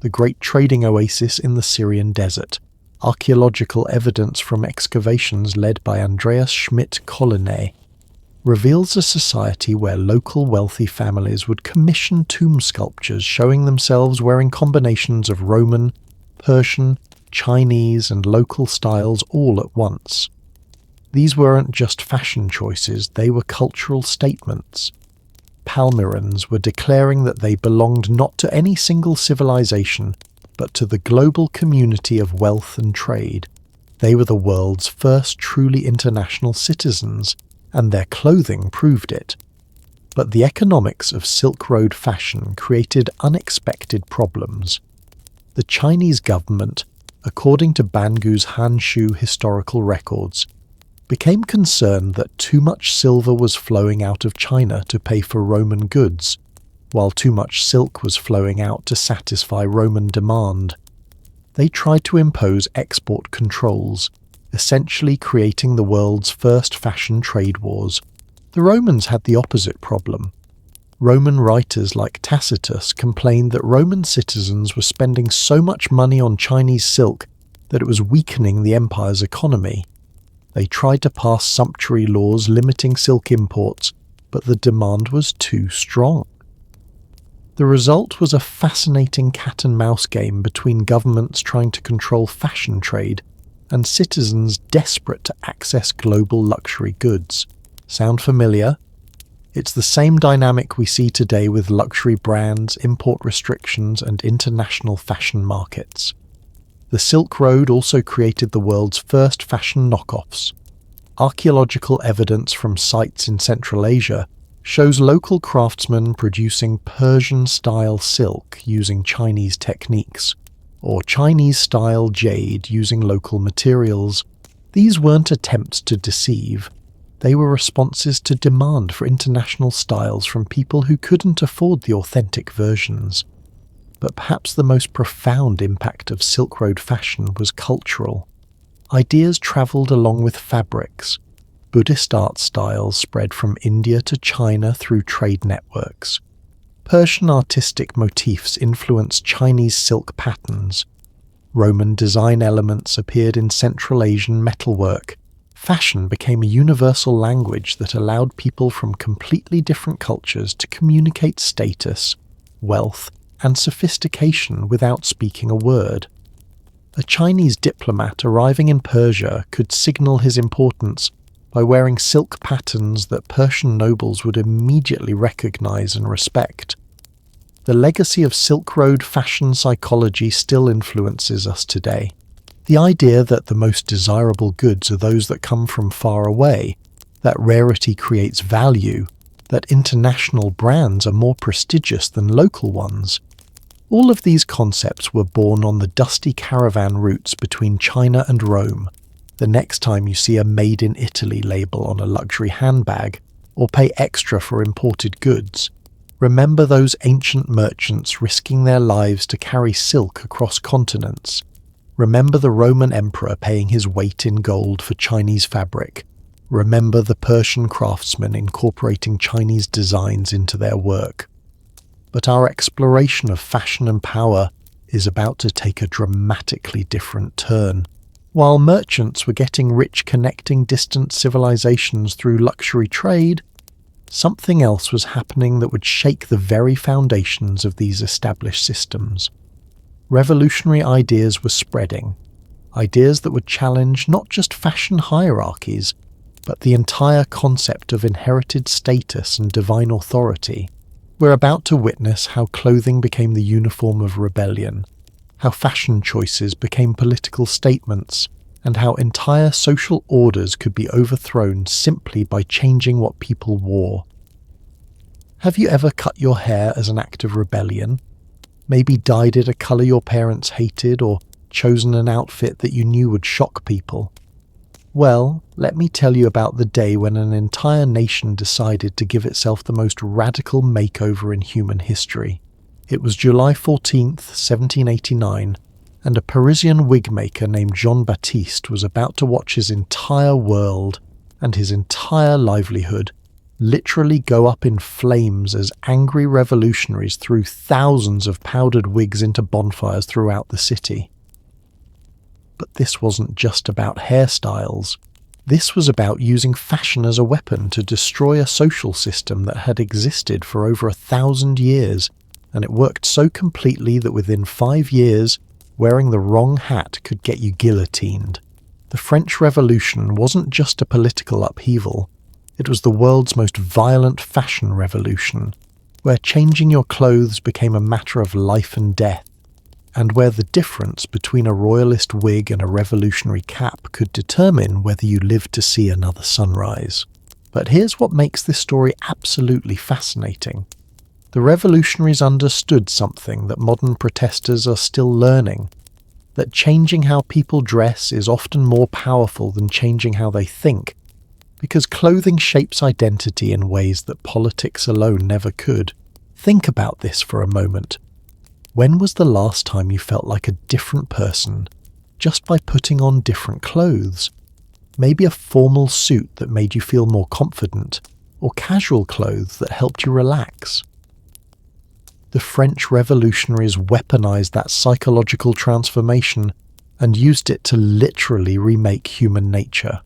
S1: the great trading oasis in the Syrian desert. Archaeological evidence from excavations led by Andreas Schmidt-Collinet reveals a society where local wealthy families would commission tomb sculptures showing themselves wearing combinations of Roman, Persian, Chinese and local styles all at once. These weren't just fashion choices, they were cultural statements. Palmyrans were declaring that they belonged not to any single civilization, but to the global community of wealth and trade. They were the world's first truly international citizens, and their clothing proved it. But the economics of Silk Road fashion created unexpected problems. The Chinese government, according to Bangu's Hanshu historical records, became concerned that too much silver was flowing out of China to pay for Roman goods, while too much silk was flowing out to satisfy Roman demand. They tried to impose export controls, essentially creating the world's first fashion trade wars. The Romans had the opposite problem. Roman writers like Tacitus complained that Roman citizens were spending so much money on Chinese silk that it was weakening the empire's economy. They tried to pass sumptuary laws limiting silk imports, but the demand was too strong. The result was a fascinating cat-and-mouse game between governments trying to control fashion trade and citizens desperate to access global luxury goods. Sound familiar? It's the same dynamic we see today with luxury brands, import restrictions, and international fashion markets. The Silk Road also created the world's first fashion knockoffs. Archaeological evidence from sites in Central Asia shows local craftsmen producing Persian-style silk using Chinese techniques, or Chinese-style jade using local materials. These weren't attempts to deceive. They were responses to demand for international styles from people who couldn't afford the authentic versions. But perhaps the most profound impact of Silk Road fashion was cultural. Ideas travelled along with fabrics. Buddhist art styles spread from India to China through trade networks. Persian artistic motifs influenced Chinese silk patterns. Roman design elements appeared in Central Asian metalwork. Fashion became a universal language that allowed people from completely different cultures to communicate status, wealth, and sophistication without speaking a word. A Chinese diplomat arriving in Persia could signal his importance by wearing silk patterns that Persian nobles would immediately recognize and respect. The legacy of Silk Road fashion psychology still influences us today. The idea that the most desirable goods are those that come from far away, that rarity creates value, that international brands are more prestigious than local ones. All of these concepts were born on the dusty caravan routes between China and Rome. The next time you see a Made in Italy label on a luxury handbag, or pay extra for imported goods, remember those ancient merchants risking their lives to carry silk across continents. Remember the Roman emperor paying his weight in gold for Chinese fabric. Remember the Persian craftsmen incorporating Chinese designs into their work. But our exploration of fashion and power is about to take a dramatically different turn. While merchants were getting rich connecting distant civilizations through luxury trade, something else was happening that would shake the very foundations of these established systems. Revolutionary ideas were spreading, ideas that would challenge not just fashion hierarchies, but the entire concept of inherited status and divine authority. We're about to witness how clothing became the uniform of rebellion, how fashion choices became political statements, and how entire social orders could be overthrown simply by changing what people wore. Have you ever cut your hair as an act of rebellion? Maybe dyed it a colour your parents hated, or chosen an outfit that you knew would shock people? Well, let me tell you about the day when an entire nation decided to give itself the most radical makeover in human history. It was July 14th, 1789, and a Parisian wig-maker named Jean-Baptiste was about to watch his entire world and his entire livelihood literally go up in flames as angry revolutionaries threw thousands of powdered wigs into bonfires throughout the city. But this wasn't just about hairstyles. This was about using fashion as a weapon to destroy a social system that had existed for over 1,000 years, and it worked so completely that within 5 years, wearing the wrong hat could get you guillotined. The French Revolution wasn't just a political upheaval, it was the world's most violent fashion revolution, where changing your clothes became a matter of life and death, and where the difference between a royalist wig and a revolutionary cap could determine whether you lived to see another sunrise. But here's what makes this story absolutely fascinating. The revolutionaries understood something that modern protesters are still learning, that changing how people dress is often more powerful than changing how they think, because clothing shapes identity in ways that politics alone never could. Think about this for a moment. When was the last time you felt like a different person just by putting on different clothes? Maybe a formal suit that made you feel more confident, or casual clothes that helped you relax. The French revolutionaries weaponized that psychological transformation and used it to literally remake human nature.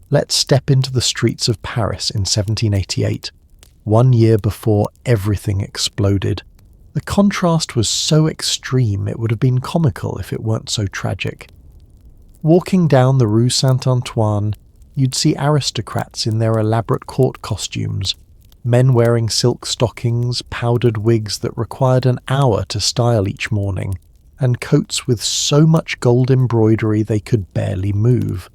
S1: Let's step into the streets of Paris in 1788, 1 year before everything exploded. The contrast was so extreme it would have been comical if it weren't so tragic. Walking down the Rue Saint-Antoine, you'd see aristocrats in their elaborate court costumes, men wearing silk stockings, powdered wigs that required an hour to style each morning, and coats with so much gold embroidery they could barely move.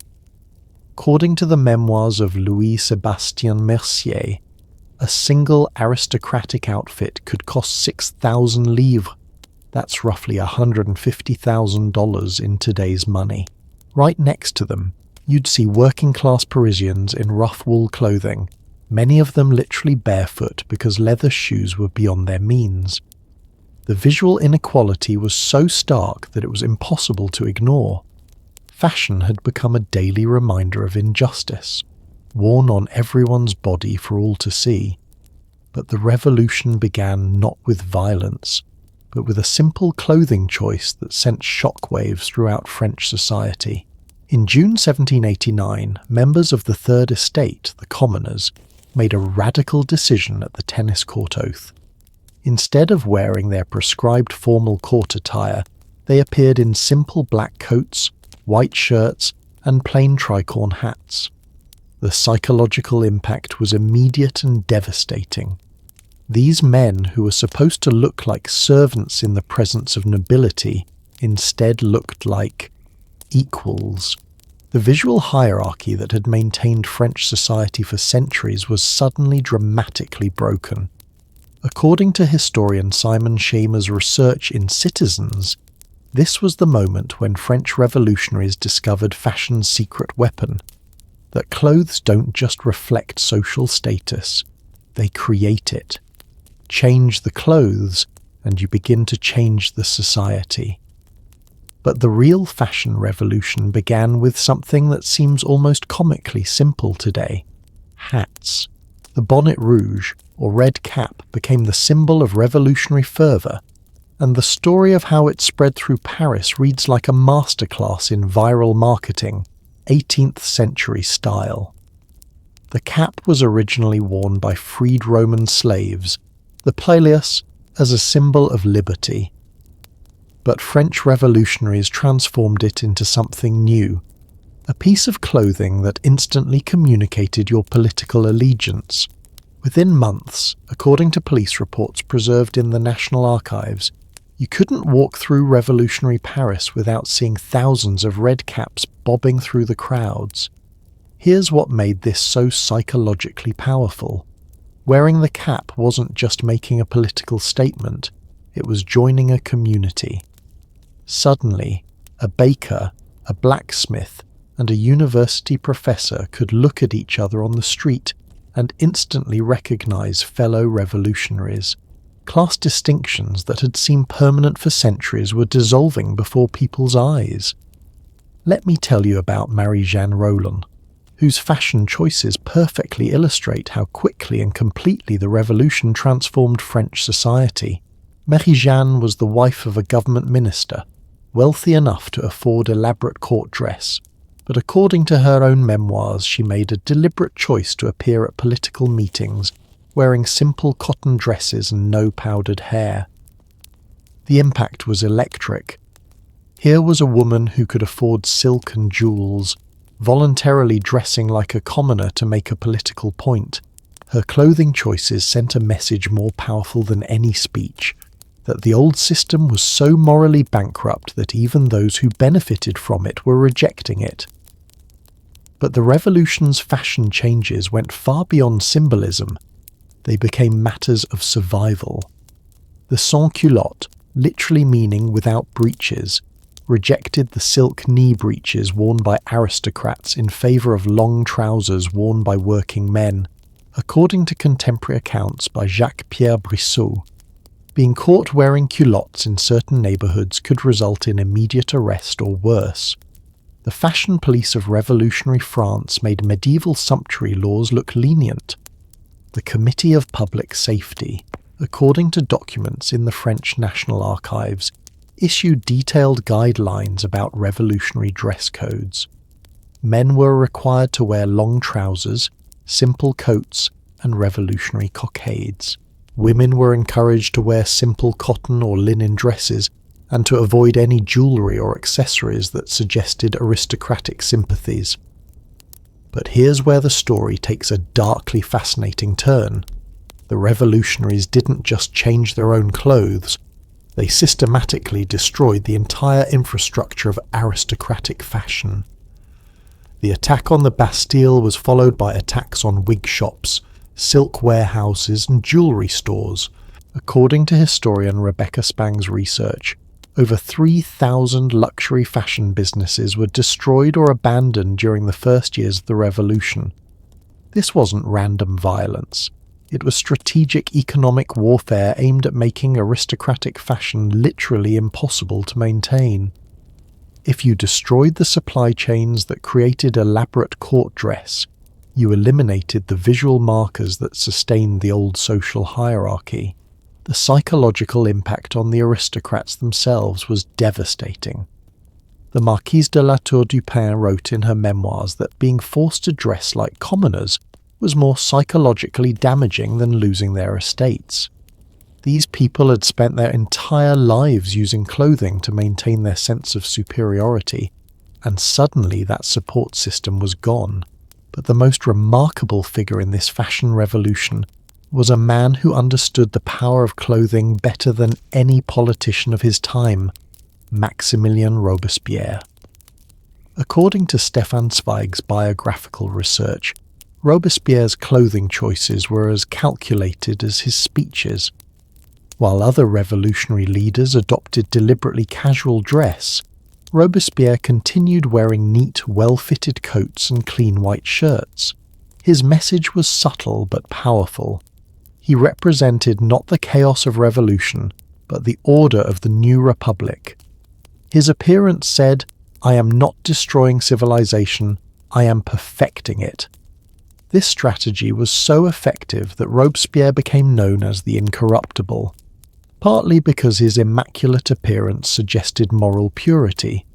S1: According to the memoirs of Louis-Sébastien Mercier, a single aristocratic outfit could cost 6,000 livres. That's roughly $150,000 in today's money. Right next to them, you'd see working-class Parisians in rough wool clothing, many of them literally barefoot because leather shoes were beyond their means. The visual inequality was so stark that it was impossible to ignore. Fashion had become a daily reminder of injustice, worn on everyone's body for all to see. But the revolution began not with violence, but with a simple clothing choice that sent shockwaves throughout French society. In June 1789, members of the Third Estate, the commoners, made a radical decision at the tennis court oath. Instead of wearing their prescribed formal court attire, they appeared in simple black coats, white shirts, and plain tricorn hats. The psychological impact was immediate and devastating. These men, who were supposed to look like servants in the presence of nobility, instead looked like equals. The visual hierarchy that had maintained French society for centuries was suddenly dramatically broken. According to historian Simon Schemer's research in Citizens, this was the moment when French revolutionaries discovered fashion's secret weapon, that clothes don't just reflect social status, they create it. Change the clothes, and you begin to change the society. But the real fashion revolution began with something that seems almost comically simple today: hats. The bonnet rouge, or red cap, became the symbol of revolutionary fervour, and the story of how it spread through Paris reads like a masterclass in viral marketing, 18th century style. The cap was originally worn by freed Roman slaves, the pallius as a symbol of liberty. But French revolutionaries transformed it into something new, a piece of clothing that instantly communicated your political allegiance. Within months, according to police reports preserved in the National Archives, you couldn't walk through revolutionary Paris without seeing thousands of red caps bobbing through the crowds. Here's what made this so psychologically powerful. Wearing the cap wasn't just making a political statement, it was joining a community. Suddenly, a baker, a blacksmith, and a university professor could look at each other on the street and instantly recognize fellow revolutionaries. Class distinctions that had seemed permanent for centuries were dissolving before people's eyes. Let me tell you about Marie-Jeanne Roland, whose fashion choices perfectly illustrate how quickly and completely the revolution transformed French society. Marie-Jeanne was the wife of a government minister, wealthy enough to afford elaborate court dress, but according to her own memoirs, she made a deliberate choice to appear at political meetings wearing simple cotton dresses and no powdered hair. The impact was electric. Here was a woman who could afford silk and jewels, voluntarily dressing like a commoner to make a political point. Her clothing choices sent a message more powerful than any speech, that the old system was so morally bankrupt that even those who benefited from it were rejecting it. But the revolution's fashion changes went far beyond symbolism. They became matters of survival. The sans-culotte, literally meaning without breeches, rejected the silk knee breeches worn by aristocrats in favour of long trousers worn by working men. According to contemporary accounts by Jacques-Pierre Brissot, being caught wearing culottes in certain neighbourhoods could result in immediate arrest or worse. The fashion police of revolutionary France made medieval sumptuary laws look lenient. The Committee of Public Safety, according to documents in the French National Archives, issued detailed guidelines about revolutionary dress codes. Men were required to wear long trousers, simple coats, and revolutionary cockades. Women were encouraged to wear simple cotton or linen dresses and to avoid any jewellery or accessories that suggested aristocratic sympathies. But here's where the story takes a darkly fascinating turn. The revolutionaries didn't just change their own clothes, they systematically destroyed the entire infrastructure of aristocratic fashion. The attack on the Bastille was followed by attacks on wig shops, silk warehouses and jewellery stores. According to historian Rebecca Spang's research, over 3,000 luxury fashion businesses were destroyed or abandoned during the first years of the revolution. This wasn't random violence. It was strategic economic warfare aimed at making aristocratic fashion literally impossible to maintain. If you destroyed the supply chains that created elaborate court dress, you eliminated the visual markers that sustained the old social hierarchy. The psychological impact on the aristocrats themselves was devastating. The Marquise de la Tour du Pin wrote in her memoirs that being forced to dress like commoners was more psychologically damaging than losing their estates. These people had spent their entire lives using clothing to maintain their sense of superiority, and suddenly that support system was gone. But the most remarkable figure in this fashion revolution was a man who understood the power of clothing better than any politician of his time, Maximilien Robespierre. According to Stefan Zweig's biographical research, Robespierre's clothing choices were as calculated as his speeches. While other revolutionary leaders adopted deliberately casual dress, Robespierre continued wearing neat, well-fitted coats and clean white shirts. His message was subtle but powerful. He represented not the chaos of revolution, but the order of the new republic. His appearance said, "I am not destroying civilization, I am perfecting it." This strategy was so effective that Robespierre became known as the Incorruptible, partly because his immaculate appearance suggested moral purity.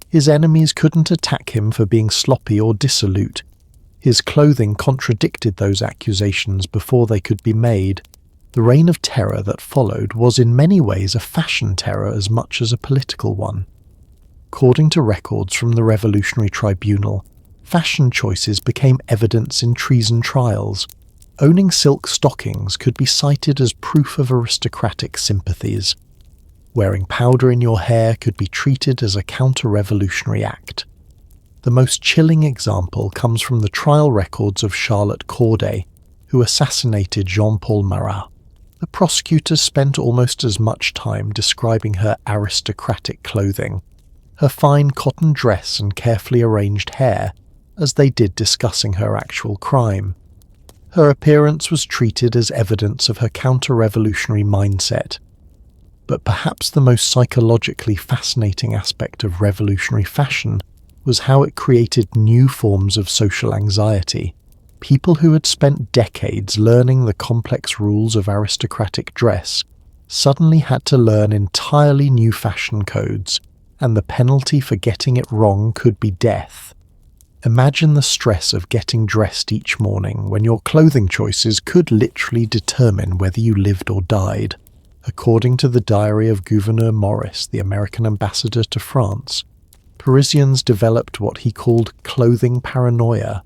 S1: His enemies couldn't attack him for being sloppy or dissolute. His clothing contradicted those accusations before they could be made. The reign of terror that followed was in many ways a fashion terror as much as a political one. According to records from the Revolutionary Tribunal, fashion choices became evidence in treason trials. Owning silk stockings could be cited as proof of aristocratic sympathies. Wearing powder in your hair could be treated as a counter-revolutionary act. The most chilling example comes from the trial records of Charlotte Corday, who assassinated Jean-Paul Marat. The prosecutors spent almost as much time describing her aristocratic clothing. her fine cotton dress and carefully arranged hair, as they did discussing her actual crime. Her appearance was treated as evidence of her counter-revolutionary mindset. But perhaps the most psychologically fascinating aspect of revolutionary fashion was how it created new forms of social anxiety. People who had spent decades learning the complex rules of aristocratic dress suddenly had to learn entirely new fashion codes, and the penalty for getting it wrong could be death. Imagine the stress of getting dressed each morning when your clothing choices could literally determine whether you lived or died. According to the diary of Gouverneur Maurice, the American ambassador to France, Parisians developed what he called clothing paranoia,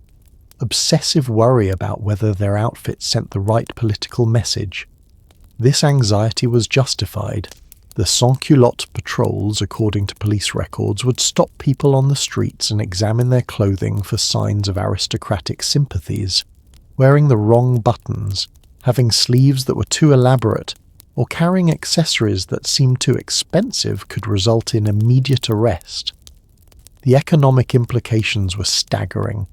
S1: obsessive worry about whether their outfits sent the right political message. This anxiety was justified. The sans-culotte patrols, according to police records, would stop people on the streets and examine their clothing for signs of aristocratic sympathies. Wearing the wrong buttons, having sleeves that were too elaborate, or carrying accessories that seemed too expensive could result in immediate arrest. The economic implications were staggering.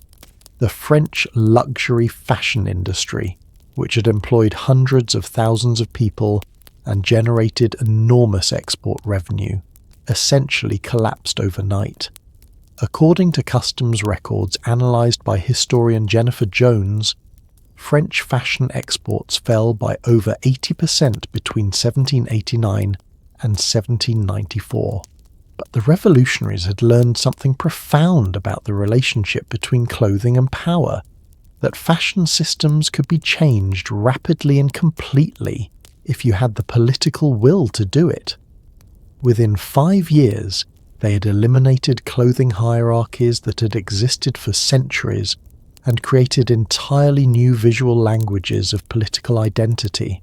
S1: The French luxury fashion industry, which had employed hundreds of thousands of people and generated enormous export revenue, essentially collapsed overnight. According to customs records analysed by historian Jennifer Jones, French fashion exports fell by over 80% between 1789 and 1794. But the revolutionaries had learned something profound about the relationship between clothing and power, that fashion systems could be changed rapidly and completely if you had the political will to do it. Within 5 years, they had eliminated clothing hierarchies that had existed for centuries and created entirely new visual languages of political identity.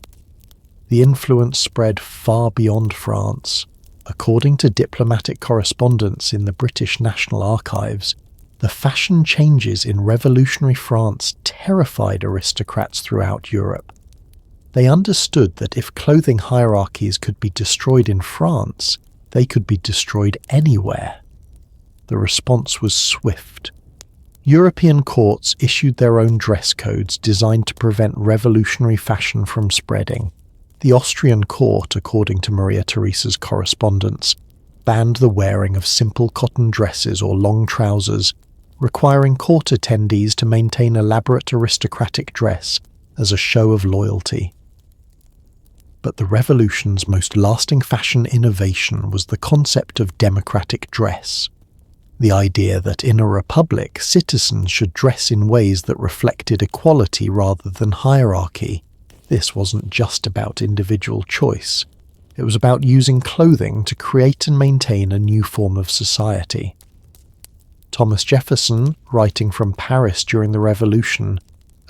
S1: The influence spread far beyond France. According to diplomatic correspondence in the British National Archives, the fashion changes in revolutionary France terrified aristocrats throughout Europe. They understood that if clothing hierarchies could be destroyed in France, they could be destroyed anywhere. The response was swift. European courts issued their own dress codes designed to prevent revolutionary fashion from spreading. The Austrian court, according to Maria Theresa's correspondence, banned the wearing of simple cotton dresses or long trousers, requiring court attendees to maintain elaborate aristocratic dress as a show of loyalty. But the revolution's most lasting fashion innovation was the concept of democratic dress. The idea that in a republic, citizens should dress in ways that reflected equality rather than hierarchy. This wasn't just about individual choice. It was about using clothing to create and maintain a new form of society. Thomas Jefferson, writing from Paris during the Revolution,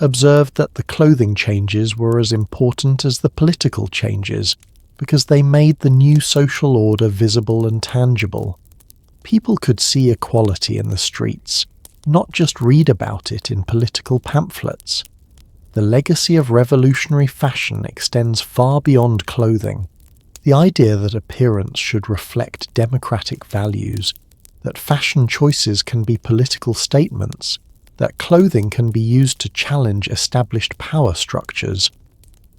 S1: observed that the clothing changes were as important as the political changes because they made the new social order visible and tangible. People could see equality in the streets, not just read about it in political pamphlets. The legacy of revolutionary fashion extends far beyond clothing. The idea that appearance should reflect democratic values, that fashion choices can be political statements, that clothing can be used to challenge established power structures.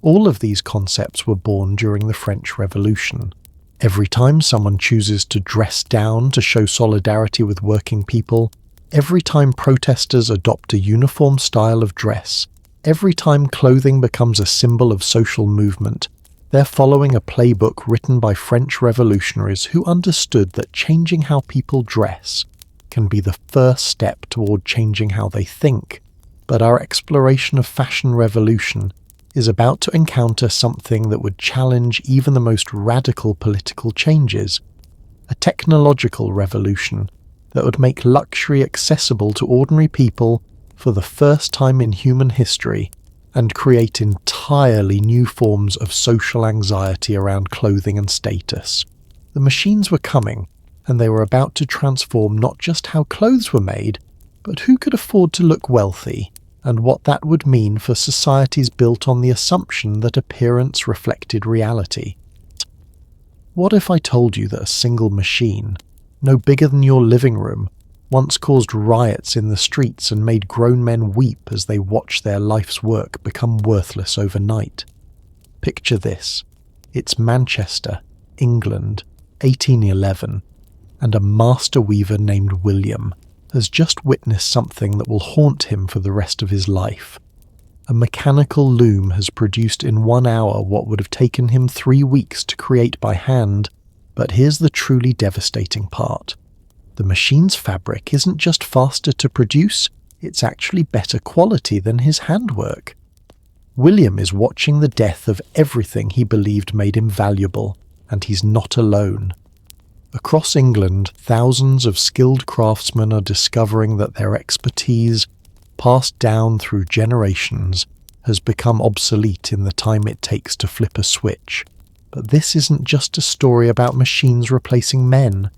S1: All of these concepts were born during the French Revolution. Every time someone chooses to dress down to show solidarity with working people, every time protesters adopt a uniform style of dress, every time clothing becomes a symbol of social movement, they're following a playbook written by French revolutionaries who understood that changing how people dress can be the first step toward changing how they think. But our exploration of fashion revolution is about to encounter something that would challenge even the most radical political changes, a technological revolution that would make luxury accessible to ordinary people for the first time in human history and create entirely new forms of social anxiety around clothing and status. The machines were coming, and they were about to transform not just how clothes were made, but who could afford to look wealthy, and what that would mean for societies built on the assumption that appearance reflected reality. What if I told you that a single machine, no bigger than your living room, once caused riots in the streets and made grown men weep as they watched their life's work become worthless overnight. Picture this. It's Manchester, England, 1811, and a master weaver named William has just witnessed something that will haunt him for the rest of his life. A mechanical loom has produced in 1 hour what would have taken him 3 weeks to create by hand, but here's the truly devastating part. The machine's fabric isn't just faster to produce, it's actually better quality than his handwork. William is watching the death of everything he believed made him valuable, and he's not alone. Across England, thousands of skilled craftsmen are discovering that their expertise, passed down through generations, has become obsolete in the time it takes to flip a switch. But this isn't just a story about machines replacing men.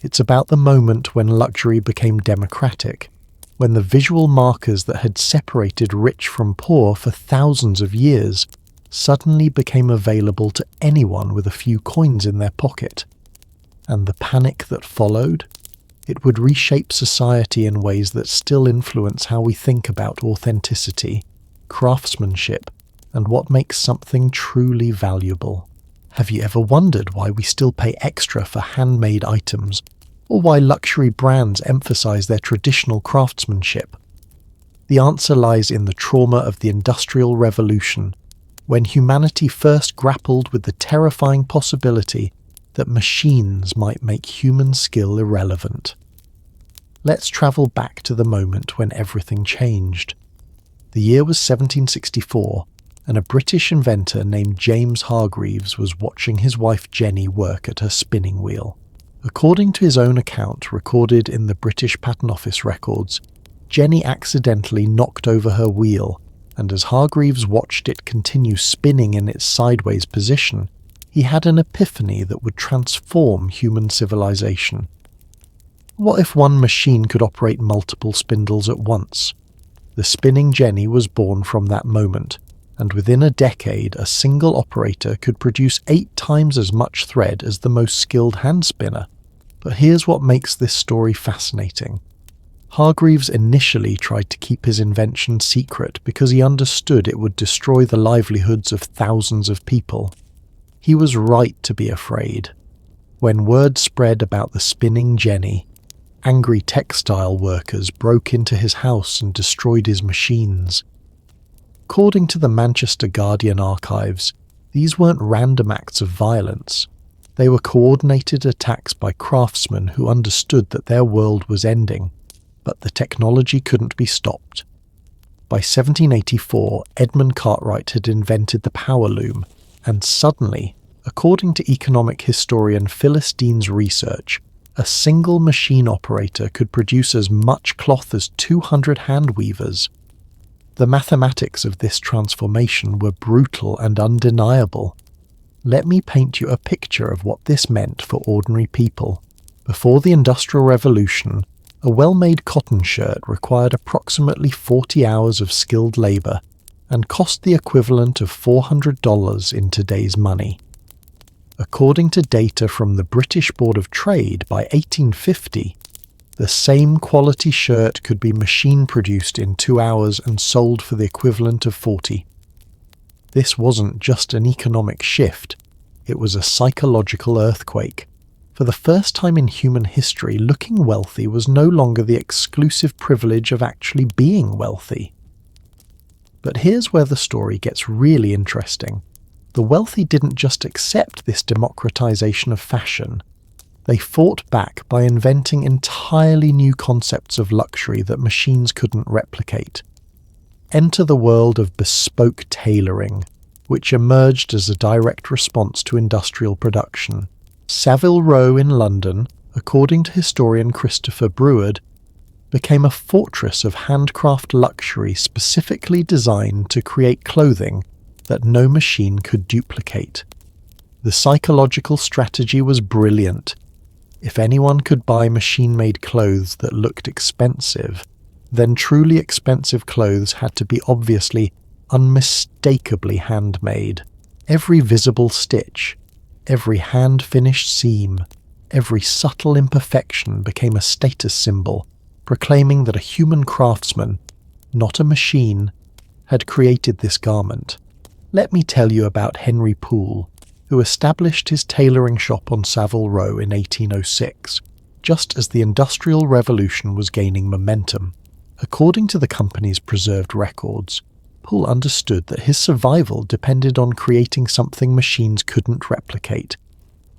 S1: It's about the moment when luxury became democratic, when the visual markers that had separated rich from poor for thousands of years suddenly became available to anyone with a few coins in their pocket. And the panic that followed? It would reshape society in ways that still influence how we think about authenticity, craftsmanship, and what makes something truly valuable. Have you ever wondered why we still pay extra for handmade items, or why luxury brands emphasize their traditional craftsmanship? The answer lies in the trauma of the Industrial Revolution, when humanity first grappled with the terrifying possibility that machines might make human skill irrelevant. Let's travel back to the moment when everything changed. The year was 1764, and a British inventor named James Hargreaves was watching his wife Jenny work at her spinning wheel. According to his own account recorded in the British Patent Office records, Jenny accidentally knocked over her wheel, and as Hargreaves watched it continue spinning in its sideways position, he had an epiphany that would transform human civilization. What if one machine could operate multiple spindles at once? The spinning jenny was born from that moment, and within a decade a single operator could produce 8 times as much thread as the most skilled hand spinner. But here's what makes this story fascinating. Hargreaves initially tried to keep his invention secret because he understood it would destroy the livelihoods of thousands of people. He was right to be afraid. When word spread about the spinning jenny, angry textile workers broke into his house and destroyed his machines. According to the Manchester Guardian archives, these weren't random acts of violence. They were coordinated attacks by craftsmen who understood that their world was ending, but the technology couldn't be stopped. By 1784, Edmund Cartwright had invented the power loom, and suddenly, according to economic historian Phyllis Dean's research, a single machine operator could produce as much cloth as 200 hand weavers. The mathematics of this transformation were brutal and undeniable. Let me paint you a picture of what this meant for ordinary people. Before the Industrial Revolution, a well-made cotton shirt required approximately 40 hours of skilled labor and cost the equivalent of $400 in today's money. According to data from the British Board of Trade, by 1850, the same quality shirt could be machine-produced in 2 hours and sold for the equivalent of 40. This wasn't just an economic shift, it was a psychological earthquake. For the first time in human history, looking wealthy was no longer the exclusive privilege of actually being wealthy. But here's where the story gets really interesting. The wealthy didn't just accept this democratization of fashion. They fought back by inventing entirely new concepts of luxury that machines couldn't replicate. Enter the world of bespoke tailoring, which emerged as a direct response to industrial production. Savile Row in London, according to historian Christopher Breward, became a fortress of handcraft luxury specifically designed to create clothing that no machine could duplicate. The psychological strategy was brilliant. If anyone could buy machine-made clothes that looked expensive, then truly expensive clothes had to be obviously, unmistakably handmade. Every visible stitch, every hand-finished seam, Every subtle imperfection became a status symbol, proclaiming that a human craftsman, not a machine, had created this garment. Let me tell you about Henry Poole, who established his tailoring shop on Savile Row in 1806, just as the Industrial Revolution was gaining momentum. According to the company's preserved records, Poole understood that his survival depended on creating something machines couldn't replicate.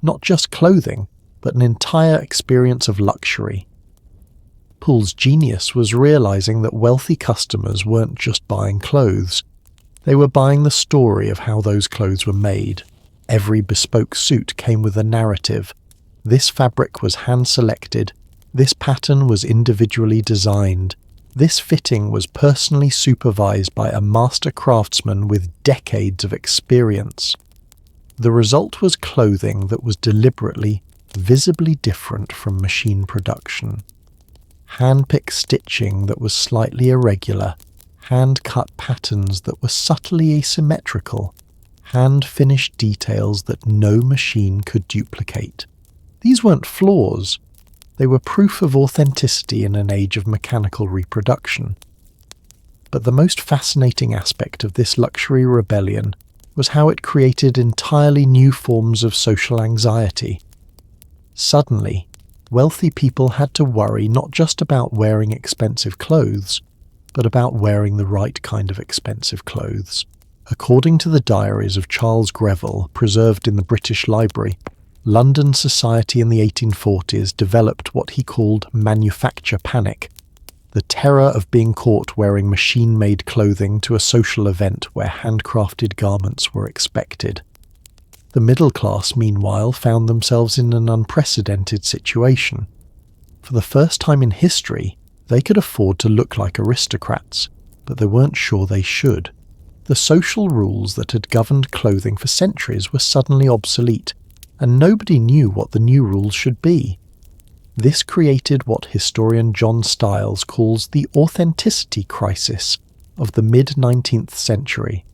S1: Not just clothing, but an entire experience of luxury. Poole's genius was realizing that wealthy customers weren't just buying clothes. They were buying the story of how those clothes were made. Every bespoke suit came with a narrative. This fabric was hand-selected. This pattern was individually designed. This fitting was personally supervised by a master craftsman with decades of experience. The result was clothing that was deliberately, visibly different from machine production. Hand-picked stitching that was slightly irregular, hand-cut patterns that were subtly asymmetrical, hand-finished details that no machine could duplicate. These weren't flaws. They were proof of authenticity in an age of mechanical reproduction. But the most fascinating aspect of this luxury rebellion was how it created entirely new forms of social anxiety. Suddenly, wealthy people had to worry not just about wearing expensive clothes, but about wearing the right kind of expensive clothes. According to the diaries of Charles Greville, preserved in the British Library, London society in the 1840s developed what he called manufacture panic, the terror of being caught wearing machine-made clothing to a social event where handcrafted garments were expected. The middle class, meanwhile, found themselves in an unprecedented situation. For the first time in history, they could afford to look like aristocrats, but they weren't sure they should. The social rules that had governed clothing for centuries were suddenly obsolete, and nobody knew what the new rules should be. This created what historian John Styles calls the authenticity crisis of the mid-19th century.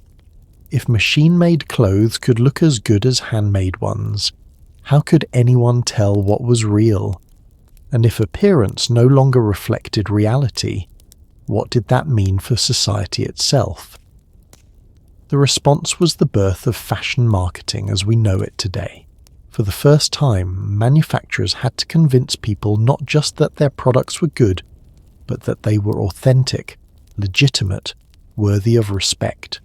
S1: If machine-made clothes could look as good as handmade ones, how could anyone tell what was real? And if appearance no longer reflected reality, what did that mean for society itself? The response was the birth of fashion marketing as we know it today. For the first time, manufacturers had to convince people not just that their products were good, but that they were authentic, legitimate, worthy of respect.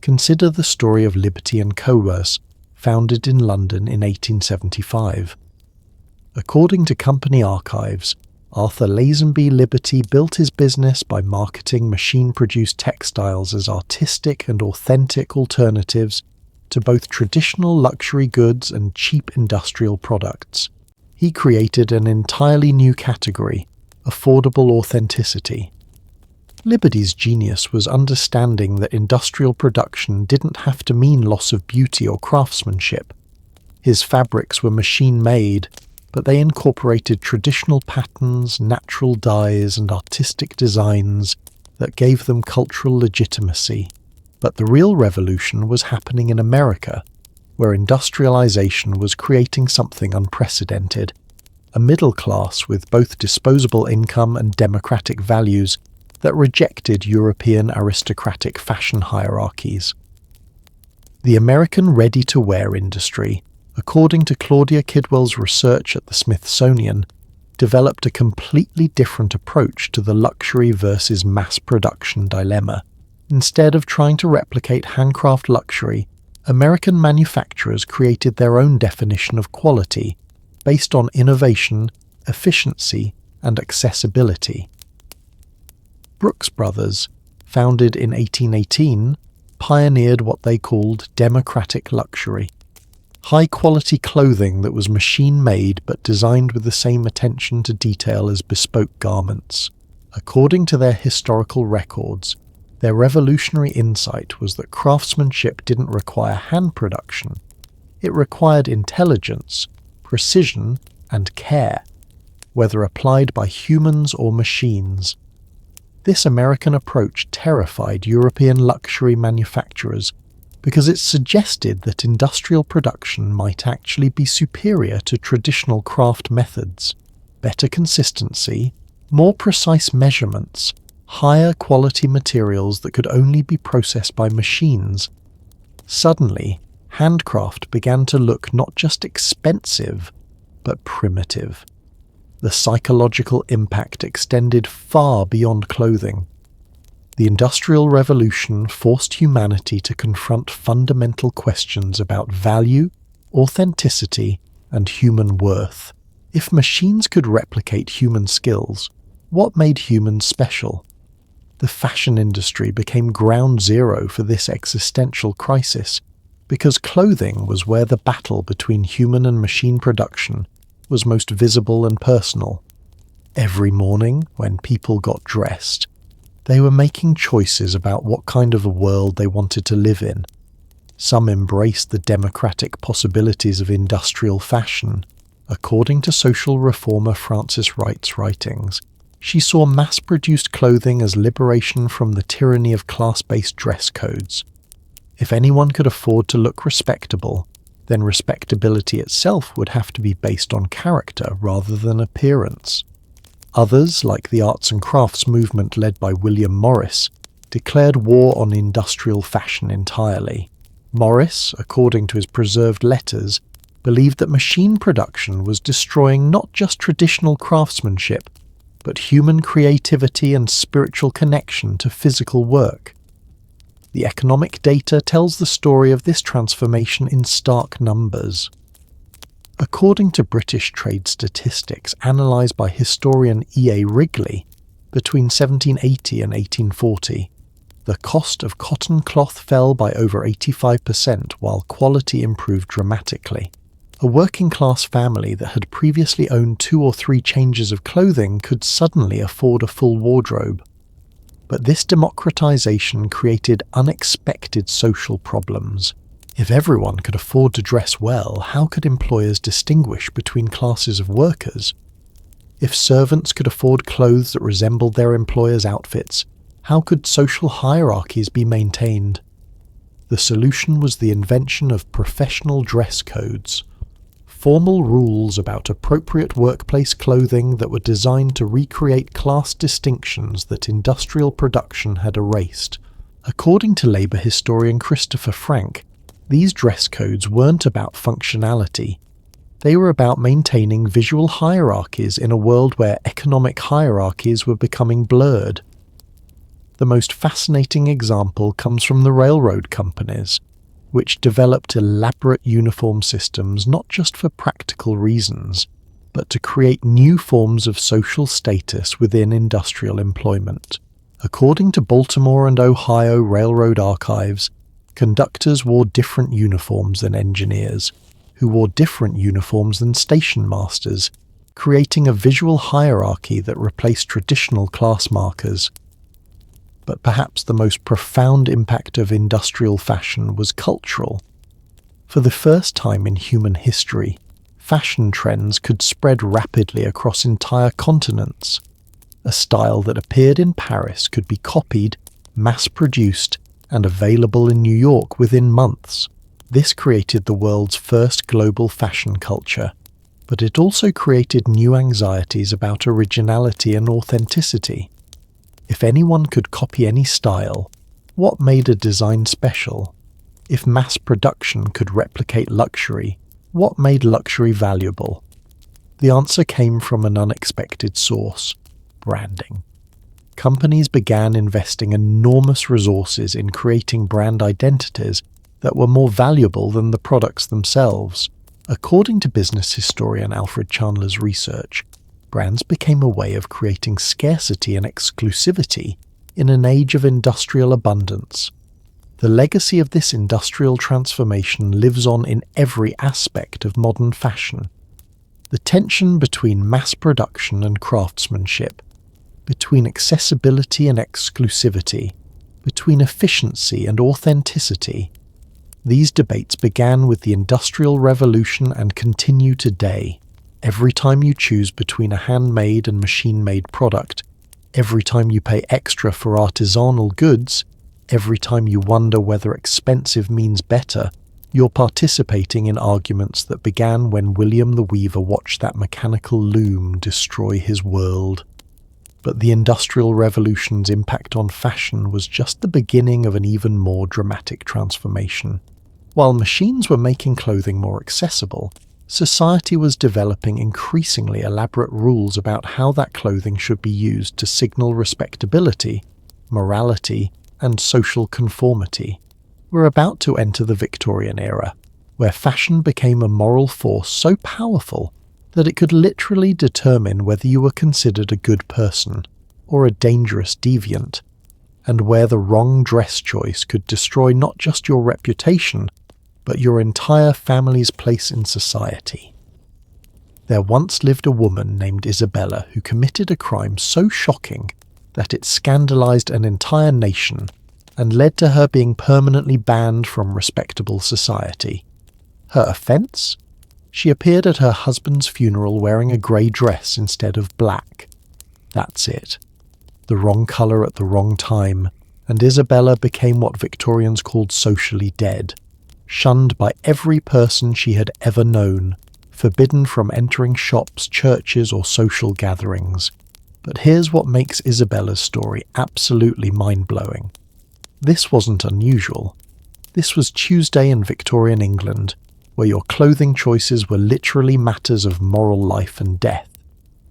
S1: Consider the story of Liberty & Coworth, founded in London in 1875. According to company archives, Arthur Lazenby Liberty built his business by marketing machine-produced textiles as artistic and authentic alternatives to both traditional luxury goods and cheap industrial products. He created an entirely new category, affordable authenticity. Liberty's genius was understanding that industrial production didn't have to mean loss of beauty or craftsmanship. His fabrics were machine-made, but they incorporated traditional patterns, natural dyes, and artistic designs that gave them cultural legitimacy. But the real revolution was happening in America, where industrialization was creating something unprecedented. A middle class with both disposable income and democratic values that rejected European aristocratic fashion hierarchies. The American ready-to-wear industry, according to Claudia Kidwell's research at the Smithsonian, developed a completely different approach to the luxury versus mass production dilemma. Instead of trying to replicate handcraft luxury, American manufacturers created their own definition of quality, based on innovation, efficiency, and accessibility. Brooks Brothers, founded in 1818, pioneered what they called democratic luxury. High-quality clothing that was machine-made but designed with the same attention to detail as bespoke garments. According to their historical records, their revolutionary insight was that craftsmanship didn't require hand production. It required intelligence, precision, and care, whether applied by humans or machines. This American approach terrified European luxury manufacturers, because it suggested that industrial production might actually be superior to traditional craft methods. Better consistency, more precise measurements, higher quality materials that could only be processed by machines. Suddenly, handcraft began to look not just expensive, but primitive. The psychological impact extended far beyond clothing. The Industrial Revolution forced humanity to confront fundamental questions about value, authenticity, and human worth. If machines could replicate human skills, what made humans special? The fashion industry became ground zero for this existential crisis, because clothing was where the battle between human and machine production was most visible and personal. Every morning, when people got dressed, they were making choices about what kind of a world they wanted to live in. Some embraced the democratic possibilities of industrial fashion. According to social reformer Frances Wright's writings, she saw mass-produced clothing as liberation from the tyranny of class-based dress codes. If anyone could afford to look respectable, then respectability itself would have to be based on character rather than appearance. Others, like the arts and crafts movement led by William Morris, declared war on industrial fashion entirely. Morris, according to his preserved letters, believed that machine production was destroying not just traditional craftsmanship, but human creativity and spiritual connection to physical work. The economic data tells the story of this transformation in stark numbers. According to British trade statistics analysed by historian E.A. Wrigley, between 1780 and 1840, the cost of cotton cloth fell by over 85% while quality improved dramatically. A working-class family that had previously owned 2 or 3 changes of clothing could suddenly afford a full wardrobe. But this democratization created unexpected social problems. If everyone could afford to dress well, how could employers distinguish between classes of workers? If servants could afford clothes that resembled their employers' outfits, how could social hierarchies be maintained? The solution was the invention of professional dress codes. Formal rules about appropriate workplace clothing that were designed to recreate class distinctions that industrial production had erased. According to labour historian Christopher Frank, these dress codes weren't about functionality. They were about maintaining visual hierarchies in a world where economic hierarchies were becoming blurred. The most fascinating example comes from the railroad companies, which developed elaborate uniform systems not just for practical reasons, but to create new forms of social status within industrial employment. According to Baltimore and Ohio railroad archives, conductors wore different uniforms than engineers, who wore different uniforms than station masters, creating a visual hierarchy that replaced traditional class markers. But perhaps the most profound impact of industrial fashion was cultural. For the first time in human history, fashion trends could spread rapidly across entire continents. A style that appeared in Paris could be copied, mass-produced, and available in New York within months. This created the world's first global fashion culture, but it also created new anxieties about originality and authenticity. If anyone could copy any style, what made a design special? If mass production could replicate luxury, what made luxury valuable? The answer came from an unexpected source: branding. Companies began investing enormous resources in creating brand identities that were more valuable than the products themselves. According to business historian Alfred Chandler's research, brands became a way of creating scarcity and exclusivity in an age of industrial abundance. The legacy of this industrial transformation lives on in every aspect of modern fashion. The tension between mass production and craftsmanship, between accessibility and exclusivity, between efficiency and authenticity. These debates began with the Industrial Revolution and continue today. Every time you choose between a handmade and machine-made product, every time you pay extra for artisanal goods, every time you wonder whether expensive means better, you're participating in arguments that began when William the Weaver watched that mechanical loom destroy his world. But the Industrial Revolution's impact on fashion was just the beginning of an even more dramatic transformation. While machines were making clothing more accessible, society was developing increasingly elaborate rules about how that clothing should be used to signal respectability, morality, and social conformity. We're about to enter the Victorian era, where fashion became a moral force so powerful that it could literally determine whether you were considered a good person or a dangerous deviant, and where the wrong dress choice could destroy not just your reputation, but your entire family's place in society. There once lived a woman named Isabella who committed a crime so shocking that it scandalized an entire nation and led to her being permanently banned from respectable society. Her offense? She appeared at her husband's funeral wearing a grey dress instead of black. That's it. The wrong colour at the wrong time, and Isabella became what Victorians called socially dead, shunned by every person she had ever known, forbidden from entering shops, churches, or social gatherings. But here's what makes Isabella's story absolutely mind-blowing. This wasn't unusual. This was Tuesday in Victorian England, where your clothing choices were literally matters of moral life and death,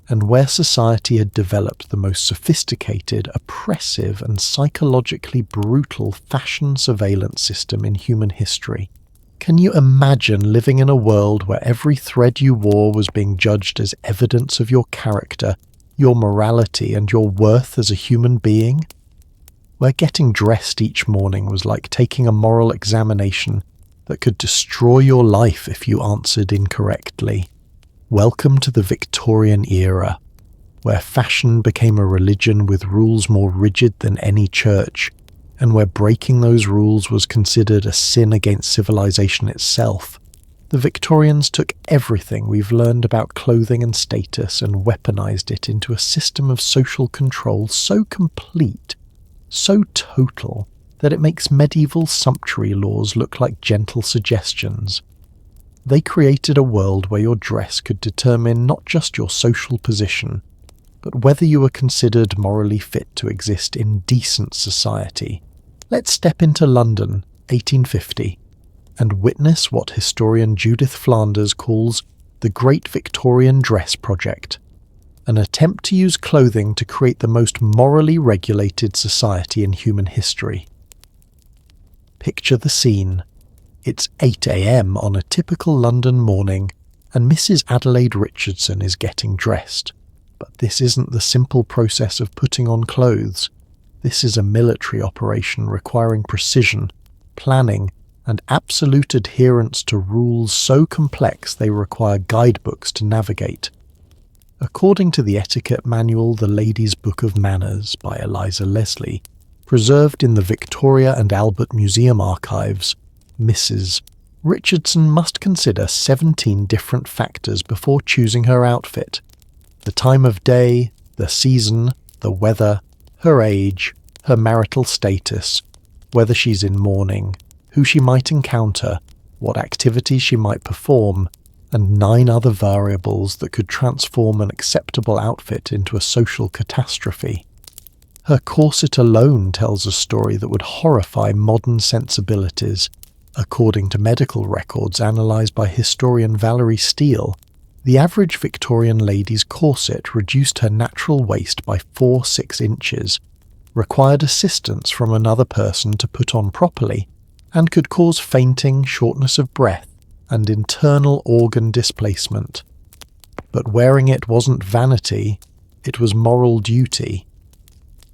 S1: and where society had developed the most sophisticated, oppressive, and psychologically brutal fashion surveillance system in human history. Can you imagine living in a world where every thread you wore was being judged as evidence of your character, your morality, and your worth as a human being? Where getting dressed each morning was like taking a moral examination that could destroy your life if you answered incorrectly. Welcome to the Victorian era, where fashion became a religion with rules more rigid than any church, and where breaking those rules was considered a sin against civilization itself. The Victorians took everything we've learned about clothing and status and weaponized it into a system of social control so complete, so total, that it makes medieval sumptuary laws look like gentle suggestions. They created a world where your dress could determine not just your social position, but whether you were considered morally fit to exist in decent society. Let's step into London, 1850, and witness what historian Judith Flanders calls the Great Victorian Dress Project, an attempt to use clothing to create the most morally regulated society in human history. Picture the scene. It's 8 a.m. on a typical London morning, and Mrs. Adelaide Richardson is getting dressed. But this isn't the simple process of putting on clothes. This is a military operation requiring precision, planning, and absolute adherence to rules so complex they require guidebooks to navigate. According to the etiquette manual The Lady's Book of Manners by Eliza Leslie, preserved in the Victoria and Albert Museum archives, Mrs. Richardson must consider 17 different factors before choosing her outfit: the time of day, the season, the weather, her age, her marital status, whether she's in mourning, who she might encounter, what activities she might perform, and 9 other variables that could transform an acceptable outfit into a social catastrophe. Her corset alone tells a story that would horrify modern sensibilities. According to medical records analysed by historian Valerie Steele, the average Victorian lady's corset reduced her natural waist by 4-6 inches, required assistance from another person to put on properly, and could cause fainting, shortness of breath, and internal organ displacement. But wearing it wasn't vanity, it was moral duty.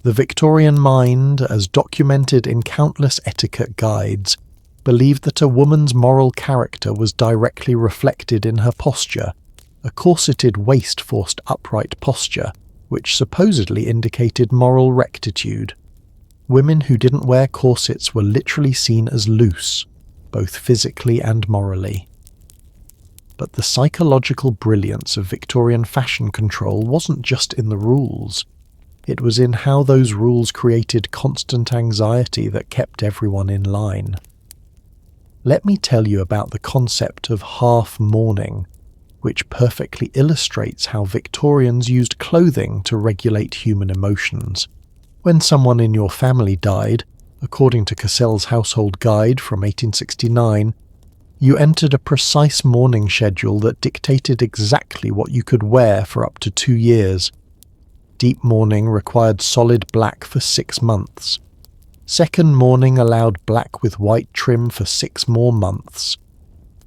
S1: The Victorian mind, as documented in countless etiquette guides, believed that a woman's moral character was directly reflected in her posture. A corseted waist forced upright posture, which supposedly indicated moral rectitude. Women who didn't wear corsets were literally seen as loose, both physically and morally. But the psychological brilliance of Victorian fashion control wasn't just in the rules. It was in how those rules created constant anxiety that kept everyone in line. Let me tell you about the concept of half mourning, which perfectly illustrates how Victorians used clothing to regulate human emotions. When someone in your family died, according to Cassell's Household Guide from 1869, you entered a precise mourning schedule that dictated exactly what you could wear for up to 2 years. Deep mourning required solid black for 6 months. Second mourning allowed black with white trim for 6 more months.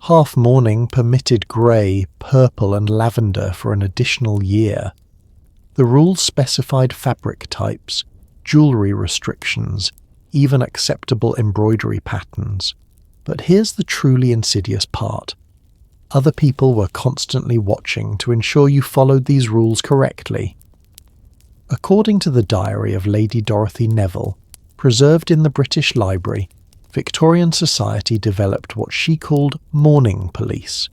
S1: Half mourning permitted grey, purple and lavender for an additional year. The rules specified fabric types, jewellery restrictions, even acceptable embroidery patterns. But here's the truly insidious part. Other people were constantly watching to ensure you followed these rules correctly. According to the diary of Lady Dorothy Neville, preserved in the British Library, Victorian society developed what she called mourning police.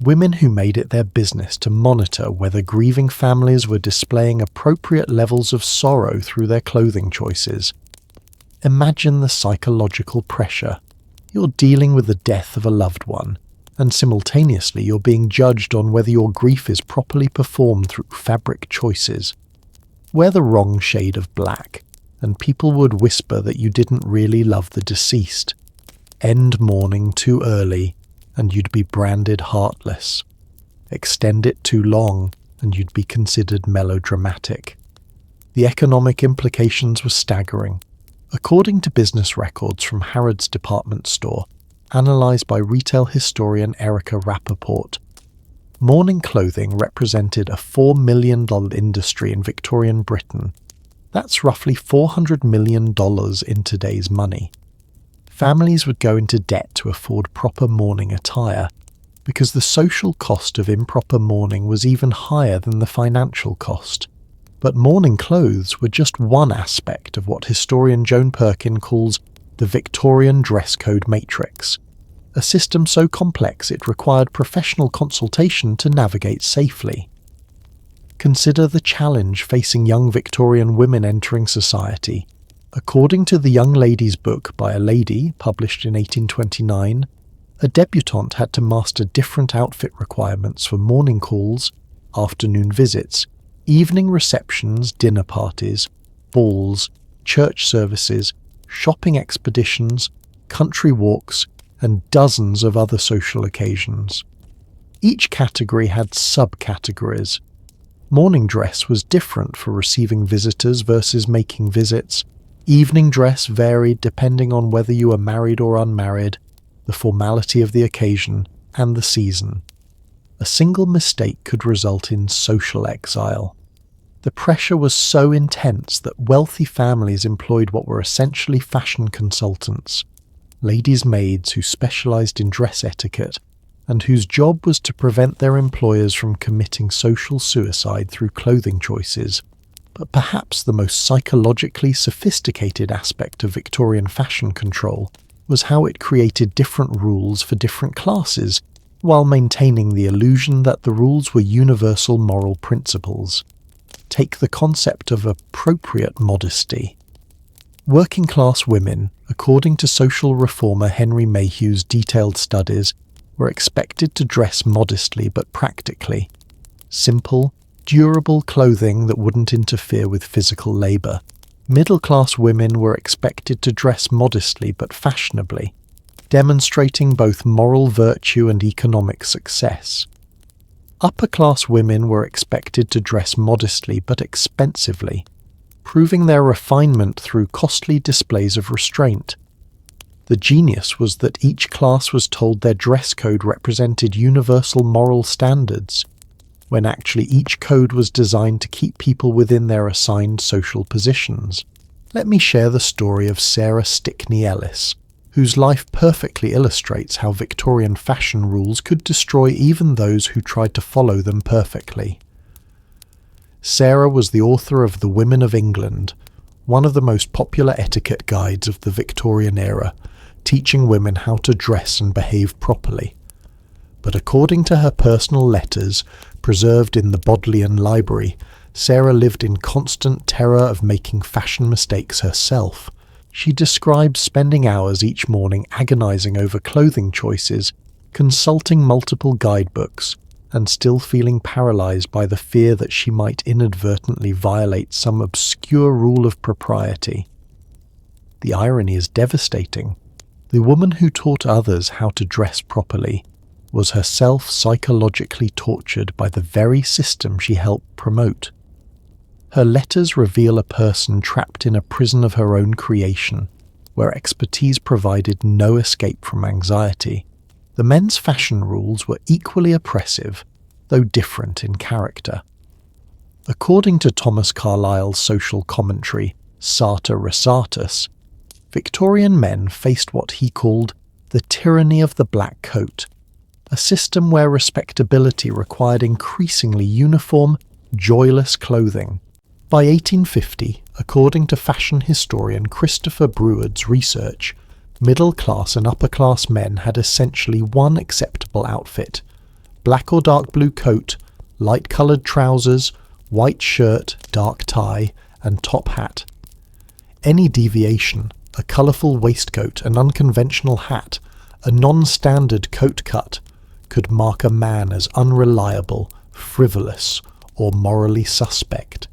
S1: Women who made it their business to monitor whether grieving families were displaying appropriate levels of sorrow through their clothing choices. Imagine the psychological pressure. You're dealing with the death of a loved one, and simultaneously you're being judged on whether your grief is properly performed through fabric choices. Wear the wrong shade of black, and people would whisper that you didn't really love the deceased. End mourning too early, and you'd be branded heartless. Extend it too long, and you'd be considered melodramatic. The economic implications were staggering. According to business records from Harrods department store, analysed by retail historian Erica Rappaport, mourning clothing represented a $4 million industry in Victorian Britain. That's roughly $400 million in today's money. Families would go into debt to afford proper mourning attire, because the social cost of improper mourning was even higher than the financial cost. But mourning clothes were just one aspect of what historian Joan Perkin calls the Victorian dress code matrix, a system so complex it required professional consultation to navigate safely. Consider the challenge facing young Victorian women entering society. According to the Young Lady's Book by a Lady, published in 1829, a debutante had to master different outfit requirements for morning calls, afternoon visits, evening receptions, dinner parties, balls, church services, shopping expeditions, country walks, and dozens of other social occasions. Each category had subcategories. Morning dress was different for receiving visitors versus making visits. Evening dress varied depending on whether you were married or unmarried, the formality of the occasion, and the season. A single mistake could result in social exile. The pressure was so intense that wealthy families employed what were essentially fashion consultants, ladies' maids who specialised in dress etiquette, and whose job was to prevent their employers from committing social suicide through clothing choices. But perhaps the most psychologically sophisticated aspect of Victorian fashion control was how it created different rules for different classes, while maintaining the illusion that the rules were universal moral principles. Take the concept of appropriate modesty. Working-class women, according to social reformer Henry Mayhew's detailed studies, were expected to dress modestly but practically. Simple, durable clothing that wouldn't interfere with physical labour. Middle-class women were expected to dress modestly but fashionably, demonstrating both moral virtue and economic success. Upper-class women were expected to dress modestly but expensively, proving their refinement through costly displays of restraint. The genius was that each class was told their dress code represented universal moral standards, when actually each code was designed to keep people within their assigned social positions. Let me share the story of Sarah Stickney Ellis, whose life perfectly illustrates how Victorian fashion rules could destroy even those who tried to follow them perfectly. Sarah was the author of The Women of England, one of the most popular etiquette guides of the Victorian era, teaching women how to dress and behave properly. But according to her personal letters, preserved in the Bodleian Library, Sarah lived in constant terror of making fashion mistakes herself. She describes spending hours each morning agonizing over clothing choices, consulting multiple guidebooks, and still feeling paralyzed by the fear that she might inadvertently violate some obscure rule of propriety. The irony is devastating. The woman who taught others how to dress properly was herself psychologically tortured by the very system she helped promote. Her letters reveal a person trapped in a prison of her own creation, where expertise provided no escape from anxiety. The men's fashion rules were equally oppressive, though different in character. According to Thomas Carlyle's social commentary, Sartor Resartus, Victorian men faced what he called the tyranny of the black coat, a system where respectability required increasingly uniform, joyless clothing. By 1850, according to fashion historian Christopher Breward's research, middle-class and upper-class men had essentially one acceptable outfit: black or dark blue coat, light-coloured trousers, white shirt, dark tie, and top hat. Any deviation, a colourful waistcoat, an unconventional hat, a non-standard coat cut, could mark a man as unreliable, frivolous, or morally suspect.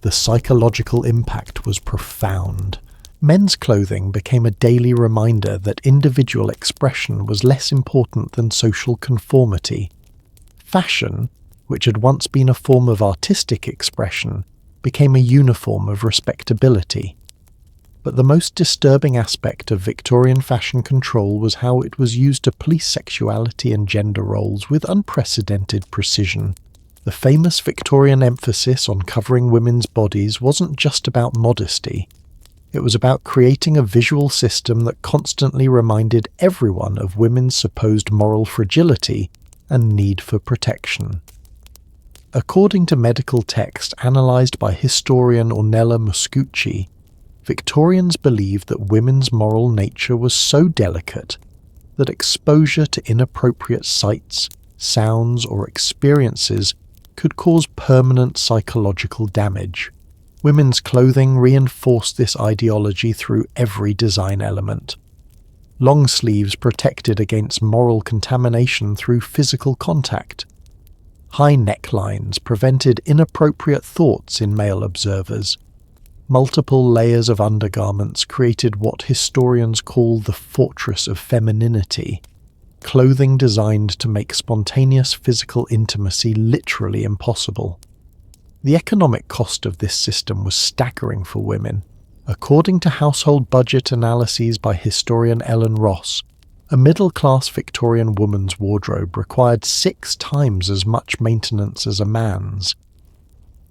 S1: The psychological impact was profound. Men's clothing became a daily reminder that individual expression was less important than social conformity. Fashion, which had once been a form of artistic expression, became a uniform of respectability. But the most disturbing aspect of Victorian fashion control was how it was used to police sexuality and gender roles with unprecedented precision. The famous Victorian emphasis on covering women's bodies wasn't just about modesty. It was about creating a visual system that constantly reminded everyone of women's supposed moral fragility and need for protection. According to medical text analysed by historian Ornella Muscucci, Victorians believed that women's moral nature was so delicate that exposure to inappropriate sights, sounds, or experiences could cause permanent psychological damage. Women's clothing reinforced this ideology through every design element. Long sleeves protected against moral contamination through physical contact. High necklines prevented inappropriate thoughts in male observers. Multiple layers of undergarments created what historians call the fortress of femininity, clothing designed to make spontaneous physical intimacy literally impossible. The economic cost of this system was staggering for women. According to household budget analyses by historian Ellen Ross, a middle-class Victorian woman's wardrobe required 6 times as much maintenance as a man's.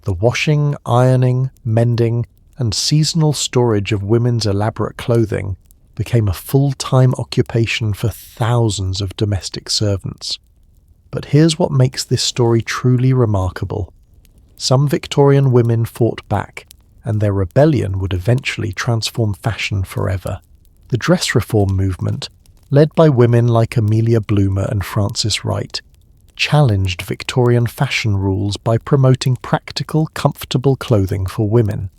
S1: The washing, ironing, mending, and seasonal storage of women's elaborate clothing became a full-time occupation for thousands of domestic servants. But here's what makes this story truly remarkable. Some Victorian women fought back, and their rebellion would eventually transform fashion forever. The dress reform movement, led by women like Amelia Bloomer and Frances Wright, challenged Victorian fashion rules by promoting practical, comfortable clothing for women.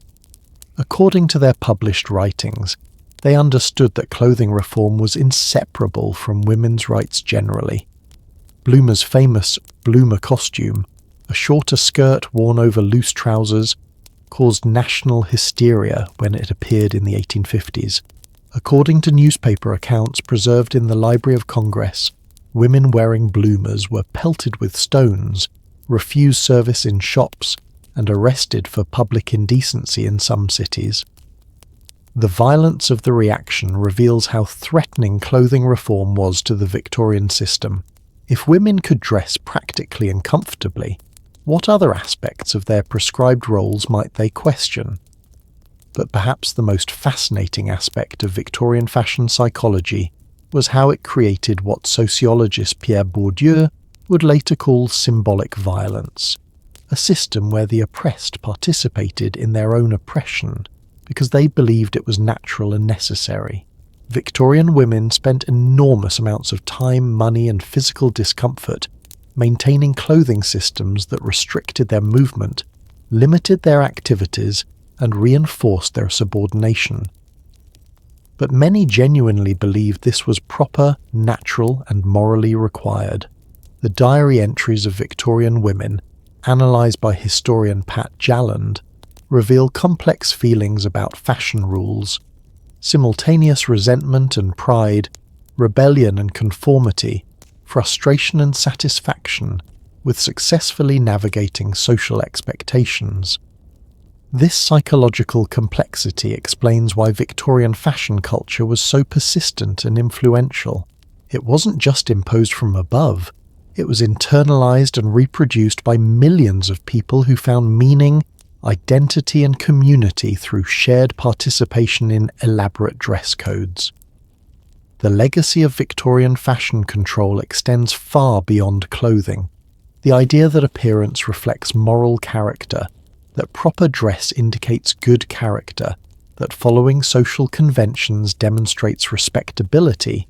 S1: According to their published writings, they understood that clothing reform was inseparable from women's rights generally. Bloomer's famous Bloomer costume, a shorter skirt worn over loose trousers, caused national hysteria when it appeared in the 1850s. According to newspaper accounts preserved in the Library of Congress, women wearing bloomers were pelted with stones, refused service in shops, and arrested for public indecency in some cities. The violence of the reaction reveals how threatening clothing reform was to the Victorian system. If women could dress practically and comfortably, what other aspects of their prescribed roles might they question? But perhaps the most fascinating aspect of Victorian fashion psychology was how it created what sociologist Pierre Bourdieu would later call symbolic violence, a system where the oppressed participated in their own oppression because they believed it was natural and necessary. Victorian women spent enormous amounts of time, money, and physical discomfort maintaining clothing systems that restricted their movement limited their activities, and reinforced their subordination. But many genuinely believed this was proper, natural, and morally required. The diary entries of Victorian women, analysed by historian Pat Jalland, reveal complex feelings about fashion rules, simultaneous resentment and pride, rebellion and conformity, frustration and satisfaction, with successfully navigating social expectations. This psychological complexity explains why Victorian fashion culture was so persistent and influential. It wasn't just imposed from above, it was internalized and reproduced by millions of people who found meaning, identity and community through shared participation in elaborate dress codes. The legacy of Victorian fashion control extends far beyond clothing. The idea that appearance reflects moral character, that proper dress indicates good character, that following social conventions demonstrates respectability,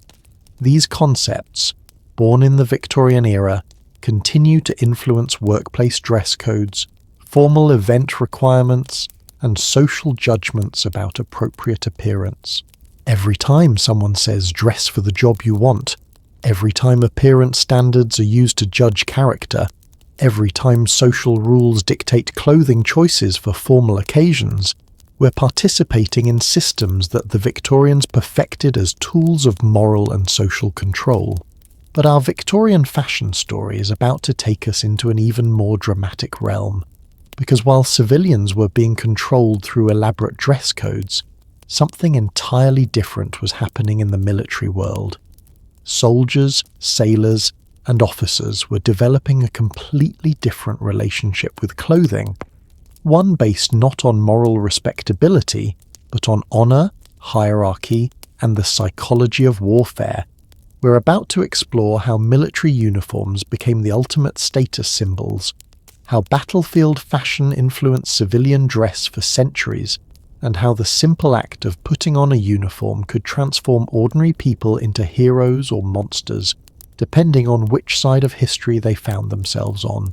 S1: these concepts, born in the Victorian era, continue to influence workplace dress codes, formal event requirements, and social judgments about appropriate appearance. Every time someone says dress for the job you want, every time appearance standards are used to judge character, every time social rules dictate clothing choices for formal occasions, we're participating in systems that the Victorians perfected as tools of moral and social control. But our Victorian fashion story is about to take us into an even more dramatic realm, because while civilians were being controlled through elaborate dress codes, something entirely different was happening in the military world. Soldiers, sailors, and officers were developing a completely different relationship with clothing, one based not on moral respectability, but on honour, hierarchy, and the psychology of warfare. We're about to explore how military uniforms became the ultimate status symbols, how battlefield fashion influenced civilian dress for centuries, and how the simple act of putting on a uniform could transform ordinary people into heroes or monsters, depending on which side of history they found themselves on.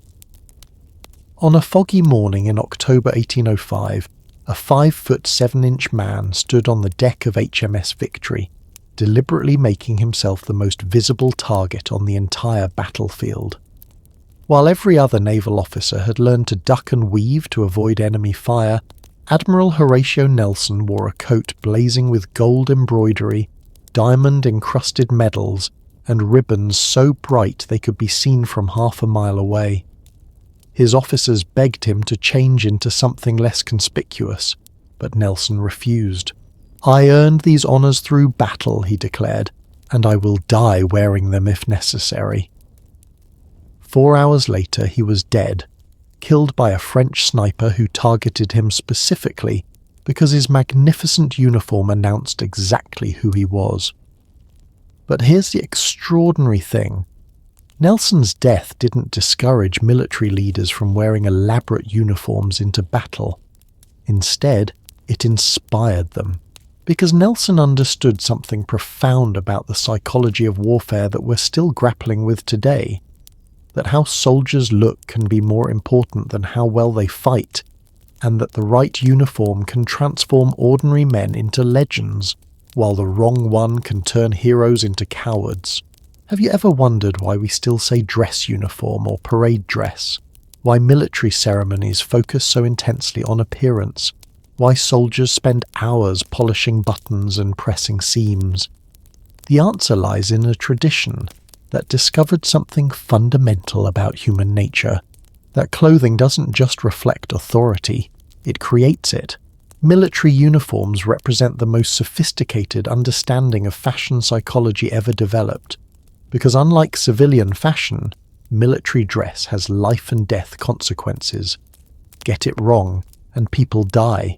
S1: On a foggy morning in October 1805, a 5-foot 7-inch man stood on the deck of HMS Victory, deliberately making himself the most visible target on the entire battlefield. While every other naval officer had learned to duck and weave to avoid enemy fire, Admiral Horatio Nelson wore a coat blazing with gold embroidery, diamond-encrusted medals, and ribbons so bright they could be seen from half a mile away. His officers begged him to change into something less conspicuous, but Nelson refused. "I earned these honours through battle," he declared, "and I will die wearing them if necessary." 4 hours later he was dead, killed by a French sniper who targeted him specifically because his magnificent uniform announced exactly who he was. But here's the extraordinary thing. Nelson's death didn't discourage military leaders from wearing elaborate uniforms into battle. Instead, it inspired them, because Nelson understood something profound about the psychology of warfare that we're still grappling with today, that how soldiers look can be more important than how well they fight, and that the right uniform can transform ordinary men into legends, while the wrong one can turn heroes into cowards. Have you ever wondered why we still say dress uniform or parade dress? Why military ceremonies focus so intensely on appearance? Why soldiers spend hours polishing buttons and pressing seams? The answer lies in a tradition that discovered something fundamental about human nature, that clothing doesn't just reflect authority, it creates it. Military uniforms represent the most sophisticated understanding of fashion psychology ever developed, because unlike civilian fashion, military dress has life and death consequences. Get it wrong, and people die.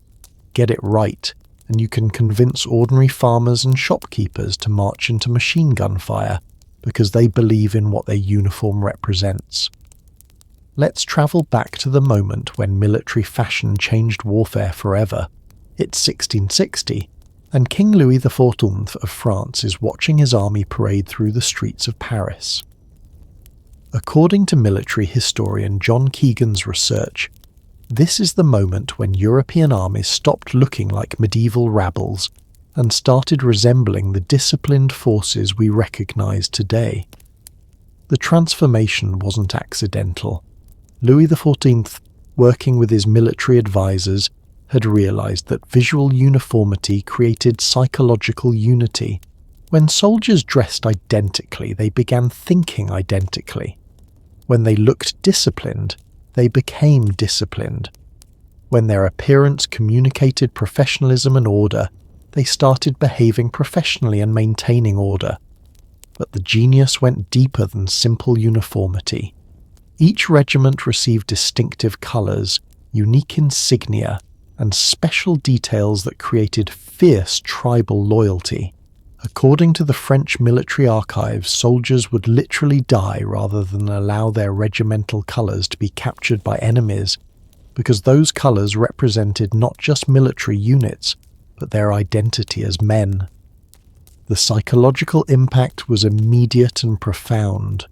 S1: Get it right, and you can convince ordinary farmers and shopkeepers to march into machine gun fire, because they believe in what their uniform represents. Let's travel back to the moment when military fashion changed warfare forever. It's 1660, and King Louis XIV of France is watching his army parade through the streets of Paris. According to military historian John Keegan's research, This is the moment when European armies stopped looking like medieval rabbles and started resembling the disciplined forces we recognize today. The transformation wasn't accidental. Louis XIV, working with his military advisors, had realized that visual uniformity created psychological unity. When soldiers dressed identically, they began thinking identically. When they looked disciplined, they became disciplined. When their appearance communicated professionalism and order, they started behaving professionally and maintaining order. But the genius went deeper than simple uniformity. Each regiment received distinctive colours, unique insignia, and special details that created fierce tribal loyalty. According to the French military archives, soldiers would literally die rather than allow their regimental colours to be captured by enemies, because those colours represented not just military units, but their identity as men. The psychological impact was immediate and profound.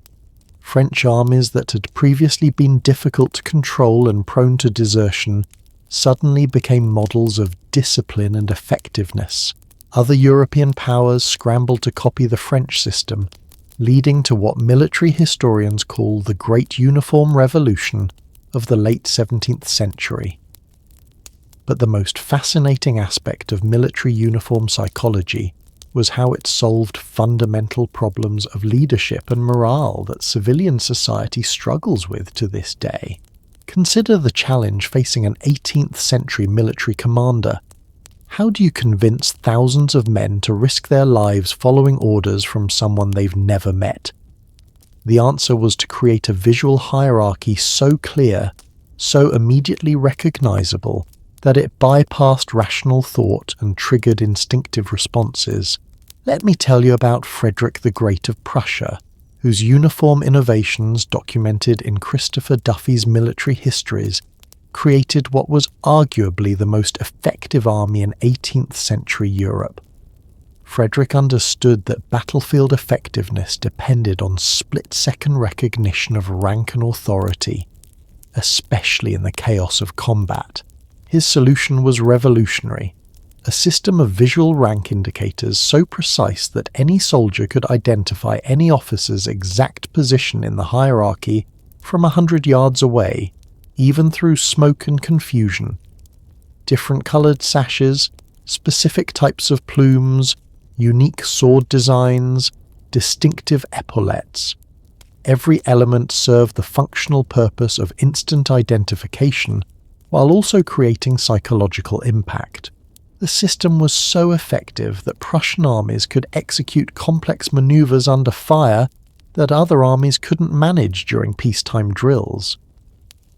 S1: French armies that had previously been difficult to control and prone to desertion suddenly became models of discipline and effectiveness. Other European powers scrambled to copy the French system, leading to what military historians call the Great Uniform Revolution of the late 17th century. But the most fascinating aspect of military uniform psychology was how it solved fundamental problems of leadership and morale that civilian society struggles with to this day. Consider the challenge facing an 18th century military commander. How do you convince thousands of men to risk their lives following orders from someone they've never met? The answer was to create a visual hierarchy so clear, so immediately recognizable, that it bypassed rational thought and triggered instinctive responses. Let me tell you about Frederick the Great of Prussia, whose uniform innovations documented in Christopher Duffy's military histories created what was arguably the most effective army in 18th century Europe. Frederick understood that battlefield effectiveness depended on split-second recognition of rank and authority, especially in the chaos of combat. His solution was revolutionary, a system of visual rank indicators so precise that any soldier could identify any officer's exact position in the hierarchy from 100 yards away, even through smoke and confusion. Different coloured sashes, specific types of plumes, unique sword designs, distinctive epaulettes. Every element served the functional purpose of instant identification while also creating psychological impact. The system was so effective that Prussian armies could execute complex maneuvers under fire that other armies couldn't manage during peacetime drills.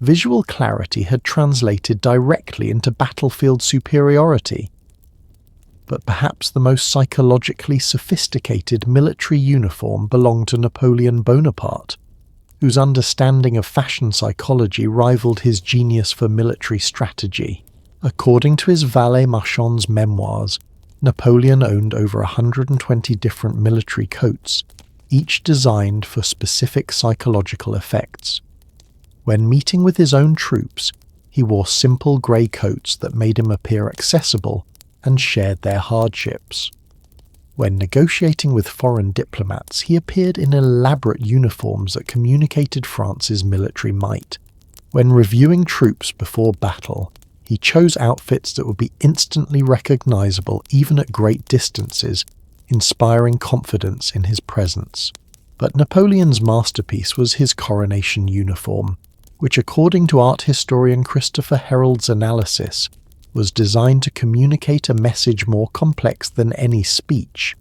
S1: Visual clarity had translated directly into battlefield superiority. But perhaps the most psychologically sophisticated military uniform belonged to Napoleon Bonaparte, whose understanding of fashion psychology rivaled his genius for military strategy. According to his valet Marchand's memoirs, Napoleon owned over 120 different military coats, each designed for specific psychological effects. When meeting with his own troops, he wore simple grey coats that made him appear accessible and shared their hardships. When negotiating with foreign diplomats, he appeared in elaborate uniforms that communicated France's military might. When reviewing troops before battle, he chose outfits that would be instantly recognizable even at great distances, inspiring confidence in his presence. But Napoleon's masterpiece was his coronation uniform, which, according to art historian Christopher Herald's analysis, was designed to communicate a message more complex than any speech,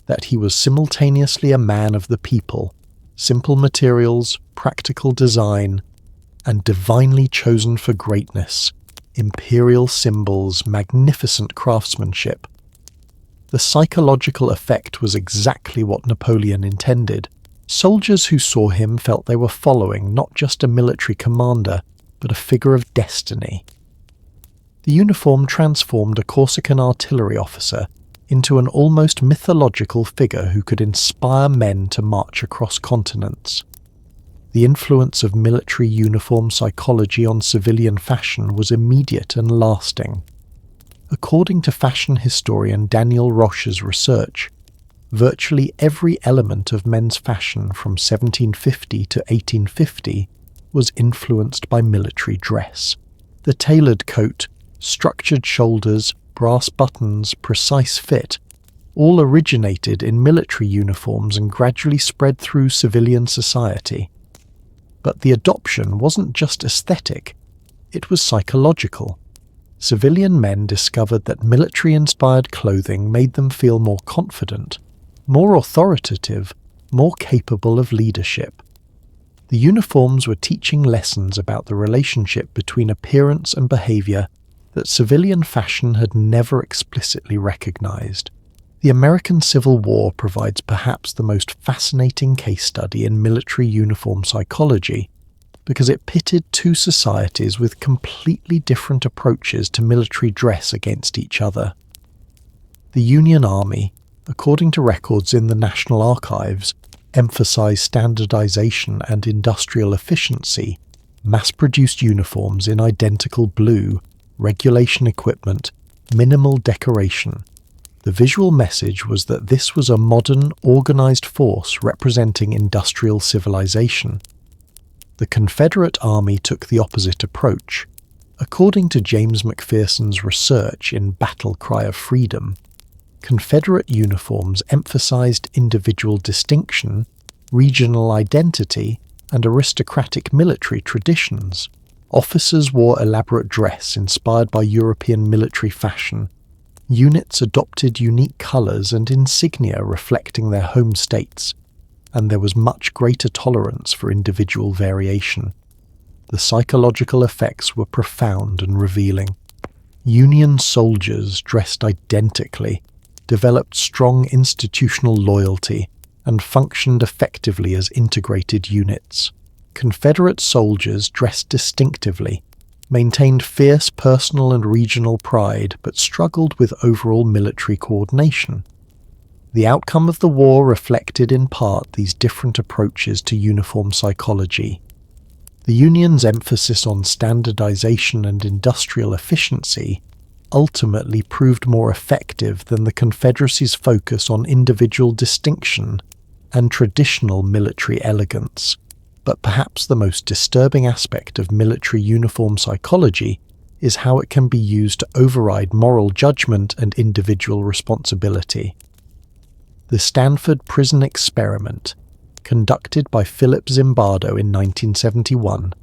S1: that he was simultaneously a man of the people, simple materials, practical design, and divinely chosen for greatness, imperial symbols, magnificent craftsmanship. The psychological effect was exactly what Napoleon intended. Soldiers who saw him felt they were following not just a military commander, but a figure of destiny. The uniform transformed a Corsican artillery officer into an almost mythological figure who could inspire men to march across continents. The influence of military uniform psychology on civilian fashion was immediate and lasting. According to fashion historian Daniel Roche's research, virtually every element of men's fashion from 1750 to 1850 was influenced by military dress. The tailored coat, structured shoulders, brass buttons, precise fit, all originated in military uniforms and gradually spread through civilian society. But the adoption wasn't just aesthetic, it was psychological. Civilian men discovered that military-inspired clothing made them feel more confident, more authoritative, more capable of leadership. The uniforms were teaching lessons about the relationship between appearance and behavior that civilian fashion had never explicitly recognized. The American Civil War provides perhaps the most fascinating case study in military uniform psychology because it pitted two societies with completely different approaches to military dress against each other. The Union Army, according to records in the National Archives, emphasized standardization and industrial efficiency, mass-produced uniforms in identical blue, regulation equipment, minimal decoration. The visual message was that this was a modern, organized force representing industrial civilization. The Confederate Army took the opposite approach. According to James McPherson's research in Battle Cry of Freedom, Confederate uniforms emphasized individual distinction, regional identity, and aristocratic military traditions. Officers wore elaborate dress inspired by European military fashion. Units adopted unique colors and insignia reflecting their home states, and there was much greater tolerance for individual variation. The psychological effects were profound and revealing. Union soldiers, dressed identically, developed strong institutional loyalty and functioned effectively as integrated units. Confederate soldiers, dressed distinctively, maintained fierce personal and regional pride but struggled with overall military coordination. The outcome of the war reflected in part these different approaches to uniform psychology. The Union's emphasis on standardization and industrial efficiency ultimately proved more effective than the Confederacy's focus on individual distinction and traditional military elegance. But perhaps the most disturbing aspect of military uniform psychology is how it can be used to override moral judgment and individual responsibility. The Stanford Prison Experiment, conducted by Philip Zimbardo in 1971,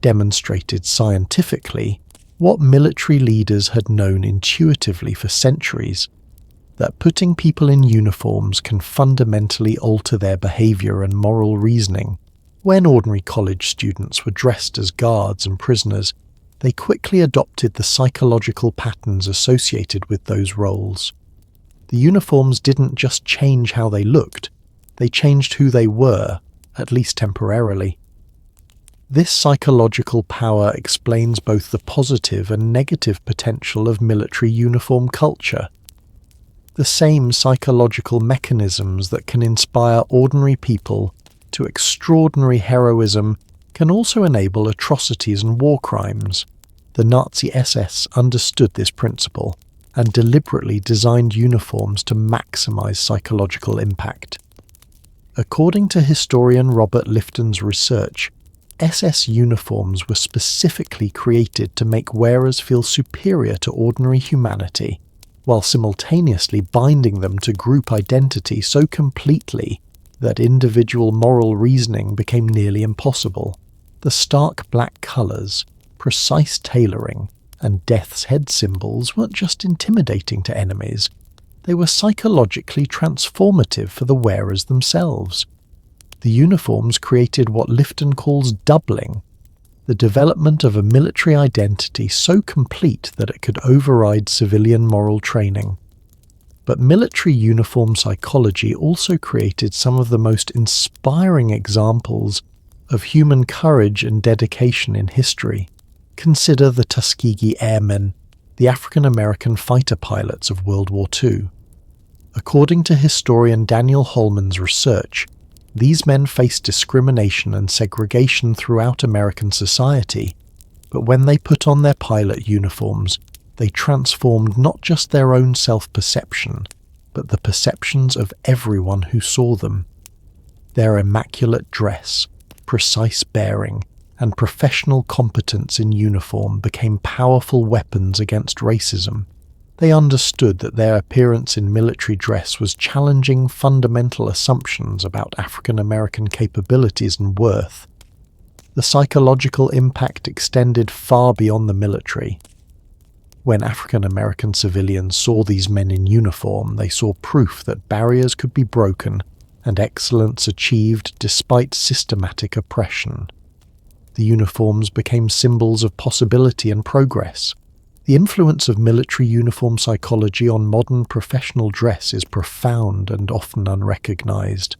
S1: demonstrated scientifically what military leaders had known intuitively for centuries, that putting people in uniforms can fundamentally alter their behavior and moral reasoning. When ordinary college students were dressed as guards and prisoners, they quickly adopted the psychological patterns associated with those roles. The uniforms didn't just change how they looked, they changed who they were, at least temporarily. This psychological power explains both the positive and negative potential of military uniform culture. The same psychological mechanisms that can inspire ordinary people to extraordinary heroism can also enable atrocities and war crimes. The Nazi SS understood this principle and deliberately designed uniforms to maximize psychological impact. According to historian Robert Lifton's research, SS uniforms were specifically created to make wearers feel superior to ordinary humanity, while simultaneously binding them to group identity so completely that individual moral reasoning became nearly impossible. The stark black colors, precise tailoring, and death's head symbols weren't just intimidating to enemies, they were psychologically transformative for the wearers themselves. The uniforms created what Lifton calls doubling, the development of a military identity so complete that it could override civilian moral training. But military uniform psychology also created some of the most inspiring examples of human courage and dedication in history. Consider the Tuskegee Airmen, the African-American fighter pilots of World War II. According to historian Daniel Holman's research, These men faced discrimination and segregation throughout American society, but when they put on their pilot uniforms, they transformed not just their own self-perception, but the perceptions of everyone who saw them. Their immaculate dress, precise bearing, and professional competence in uniform became powerful weapons against racism. They understood that their appearance in military dress was challenging fundamental assumptions about African American capabilities and worth. The psychological impact extended far beyond the military. When African American civilians saw these men in uniform, they saw proof that barriers could be broken and excellence achieved despite systematic oppression. The uniforms became symbols of possibility and progress. The influence of military uniform psychology on modern professional dress is profound and often unrecognized.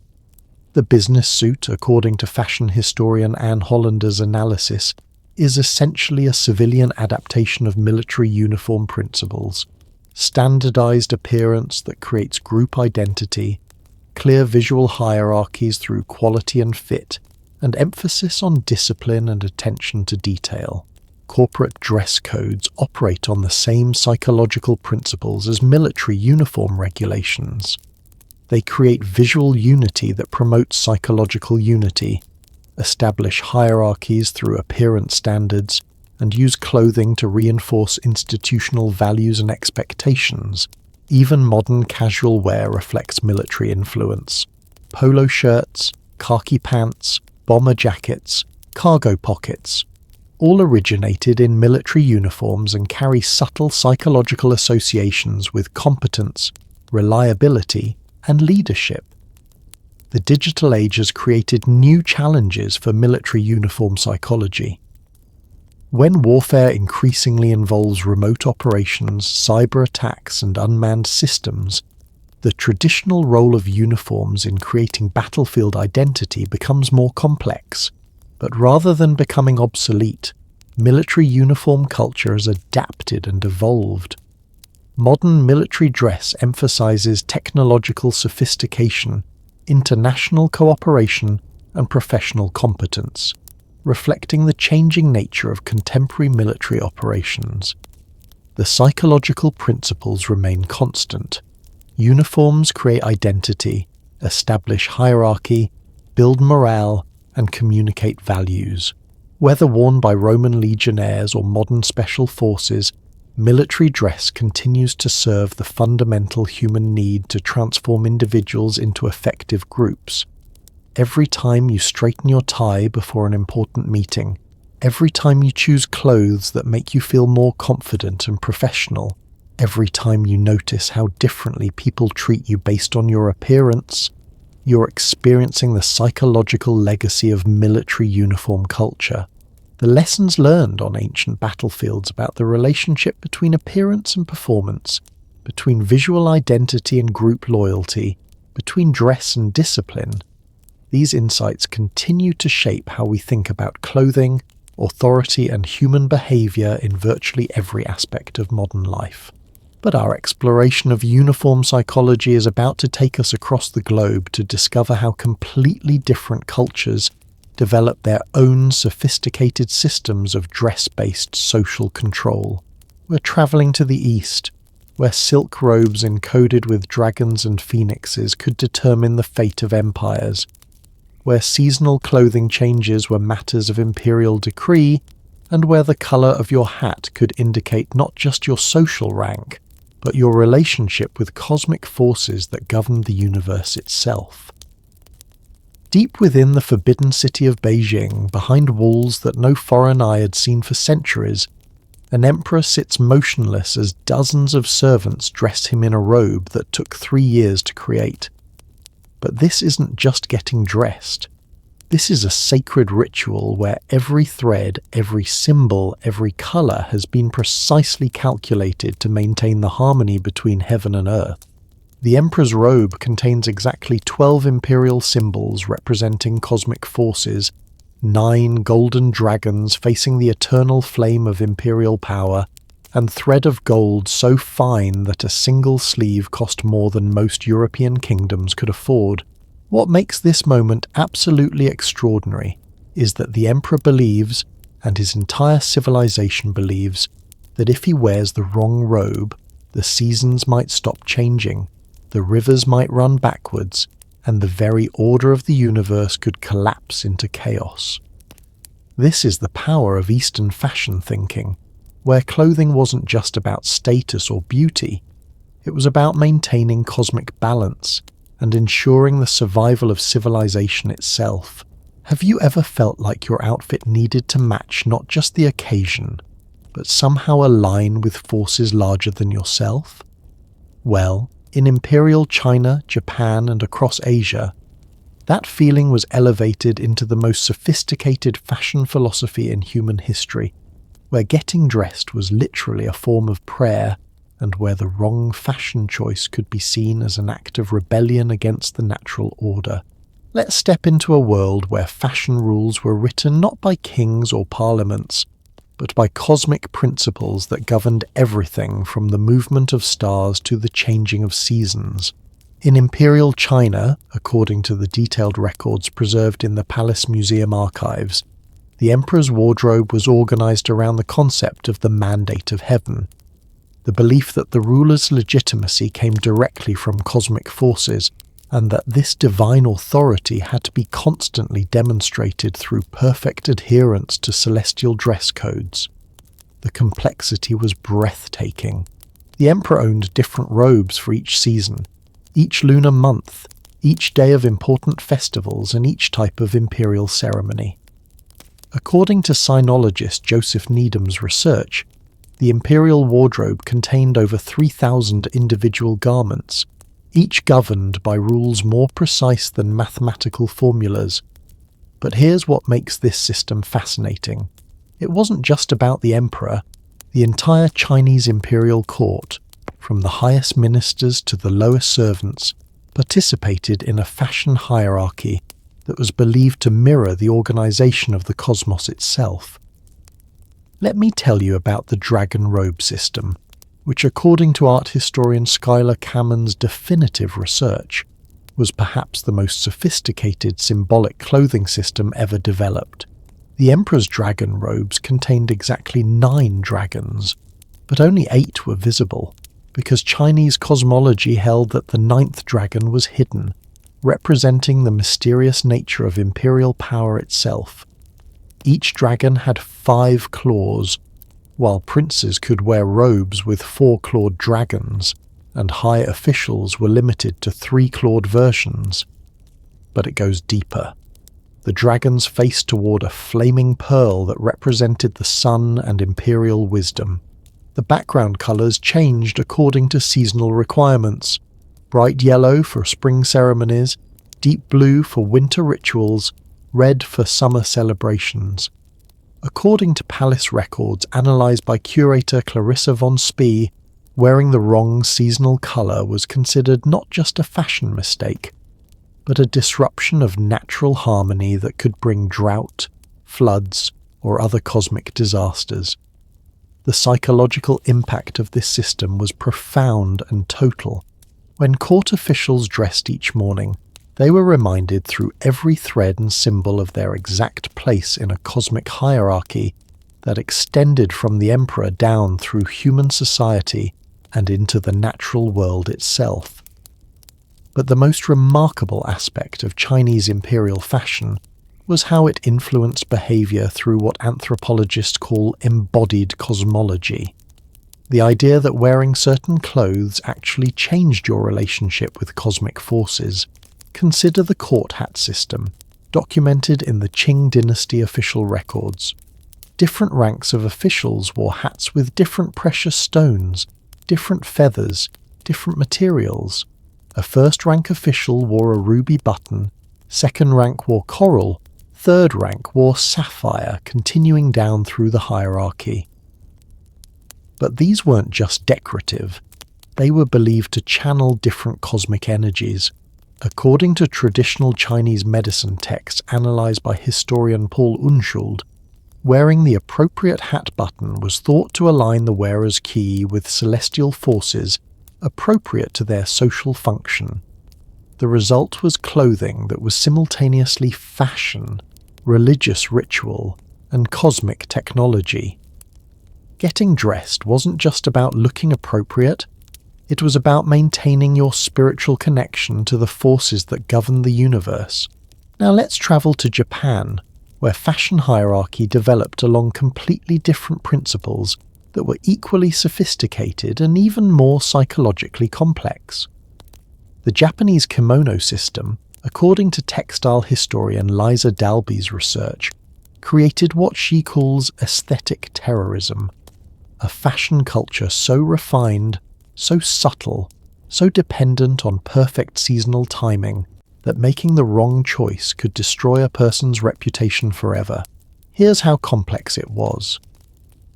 S1: The business suit, according to fashion historian Anne Hollander's analysis, is essentially a civilian adaptation of military uniform principles: standardized appearance that creates group identity, clear visual hierarchies through quality and fit, and emphasis on discipline and attention to detail. Corporate dress codes operate on the same psychological principles as military uniform regulations. They create visual unity that promotes psychological unity, establish hierarchies through appearance standards, and use clothing to reinforce institutional values and expectations. Even modern casual wear reflects military influence. Polo shirts, khaki pants, bomber jackets, cargo pockets, all originated in military uniforms and carry subtle psychological associations with competence, reliability, and leadership. The digital age has created new challenges for military uniform psychology. When warfare increasingly involves remote operations, cyber attacks, and unmanned systems, the traditional role of uniforms in creating battlefield identity becomes more complex. But rather than becoming obsolete, military uniform culture has adapted and evolved. Modern military dress emphasizes technological sophistication, international cooperation, and professional competence, reflecting the changing nature of contemporary military operations. The psychological principles remain constant. Uniforms create identity, establish hierarchy, build morale, and communicate values. Whether worn by Roman legionnaires or modern special forces, military dress continues to serve the fundamental human need to transform individuals into effective groups. Every time you straighten your tie before an important meeting, every time you choose clothes that make you feel more confident and professional, every time you notice how differently people treat you based on your appearance, you're experiencing the psychological legacy of military uniform culture. The lessons learned on ancient battlefields about the relationship between appearance and performance, between visual identity and group loyalty, between dress and discipline. These insights continue to shape how we think about clothing, authority, and human behavior in virtually every aspect of modern life. But our exploration of uniform psychology is about to take us across the globe to discover how completely different cultures develop their own sophisticated systems of dress-based social control. We're traveling to the East, where silk robes encoded with dragons and phoenixes could determine the fate of empires, where seasonal clothing changes were matters of imperial decree, and where the colour of your hat could indicate not just your social rank, but your relationship with cosmic forces that govern the universe itself. Deep within the forbidden city of Beijing, behind walls that no foreign eye had seen for centuries, an emperor sits motionless as dozens of servants dress him in a robe that took 3 years to create. But this isn't just getting dressed. This is a sacred ritual where every thread, every symbol, every colour has been precisely calculated to maintain the harmony between heaven and earth. The emperor's robe contains exactly 12 imperial symbols representing cosmic forces, 9 golden dragons facing the eternal flame of imperial power, and thread of gold so fine that a single sleeve cost more than most European kingdoms could afford. What makes this moment absolutely extraordinary is that the emperor believes, and his entire civilization believes, that if he wears the wrong robe, the seasons might stop changing, the rivers might run backwards, and the very order of the universe could collapse into chaos. This is the power of Eastern fashion thinking, where clothing wasn't just about status or beauty, it was about maintaining cosmic balance and ensuring the survival of civilization itself. Have you ever felt like your outfit needed to match not just the occasion, but somehow align with forces larger than yourself? Well, in Imperial China, Japan, and across Asia, that feeling was elevated into the most sophisticated fashion philosophy in human history, where getting dressed was literally a form of prayer, and where the wrong fashion choice could be seen as an act of rebellion against the natural order. Let's step into a world where fashion rules were written not by kings or parliaments, but by cosmic principles that governed everything from the movement of stars to the changing of seasons. In Imperial China, according to the detailed records preserved in the Palace Museum archives, the emperor's wardrobe was organized around the concept of the mandate of heaven, the belief that the ruler's legitimacy came directly from cosmic forces, and that this divine authority had to be constantly demonstrated through perfect adherence to celestial dress codes. The complexity was breathtaking. The emperor owned different robes for each season, each lunar month, each day of important festivals, and each type of imperial ceremony. According to sinologist Joseph Needham's research, the imperial wardrobe contained over 3,000 individual garments, each governed by rules more precise than mathematical formulas. But here's what makes this system fascinating. It wasn't just about the emperor. The entire Chinese imperial court, from the highest ministers to the lowest servants, participated in a fashion hierarchy that was believed to mirror the organization of the cosmos itself. Let me tell you about the dragon robe system, which according to art historian Schuyler Cammon's definitive research, was perhaps the most sophisticated symbolic clothing system ever developed. The emperor's dragon robes contained exactly 9 dragons, but only 8 were visible, because Chinese cosmology held that the 9th dragon was hidden, representing the mysterious nature of imperial power itself. Each dragon had 5 claws, while princes could wear robes with 4-clawed dragons, and high officials were limited to 3-clawed versions. But it goes deeper. The dragons faced toward a flaming pearl that represented the sun and imperial wisdom. The background colours changed according to seasonal requirements: bright yellow for spring ceremonies, deep blue for winter rituals, red for summer celebrations. According to palace records analysed by curator Clarissa von Spee, wearing the wrong seasonal colour was considered not just a fashion mistake, but a disruption of natural harmony that could bring drought, floods, or other cosmic disasters. The psychological impact of this system was profound and total. When court officials dressed each morning, they were reminded through every thread and symbol of their exact place in a cosmic hierarchy that extended from the emperor down through human society and into the natural world itself. But the most remarkable aspect of Chinese imperial fashion was how it influenced behavior through what anthropologists call embodied cosmology. The idea that wearing certain clothes actually changed your relationship with cosmic forces. Consider the court hat system, documented in the Qing dynasty official records. Different ranks of officials wore hats with different precious stones, different feathers, different materials. A first-rank official wore a ruby button, second rank wore coral, third rank wore sapphire, continuing down through the hierarchy. But these weren't just decorative. They were believed to channel different cosmic energies. According to traditional Chinese medicine texts analysed by historian Paul Unschuld, wearing the appropriate hat button was thought to align the wearer's qi with celestial forces appropriate to their social function. The result was clothing that was simultaneously fashion, religious ritual, and cosmic technology. Getting dressed wasn't just about looking appropriate, it was about maintaining your spiritual connection to the forces that govern the universe. Now let's travel to Japan, where fashion hierarchy developed along completely different principles that were equally sophisticated and even more psychologically complex. The Japanese kimono system, according to textile historian Liza Dalby's research, created what she calls aesthetic terrorism, a fashion culture so refined, so subtle, so dependent on perfect seasonal timing that making the wrong choice could destroy a person's reputation forever. Here's how complex it was.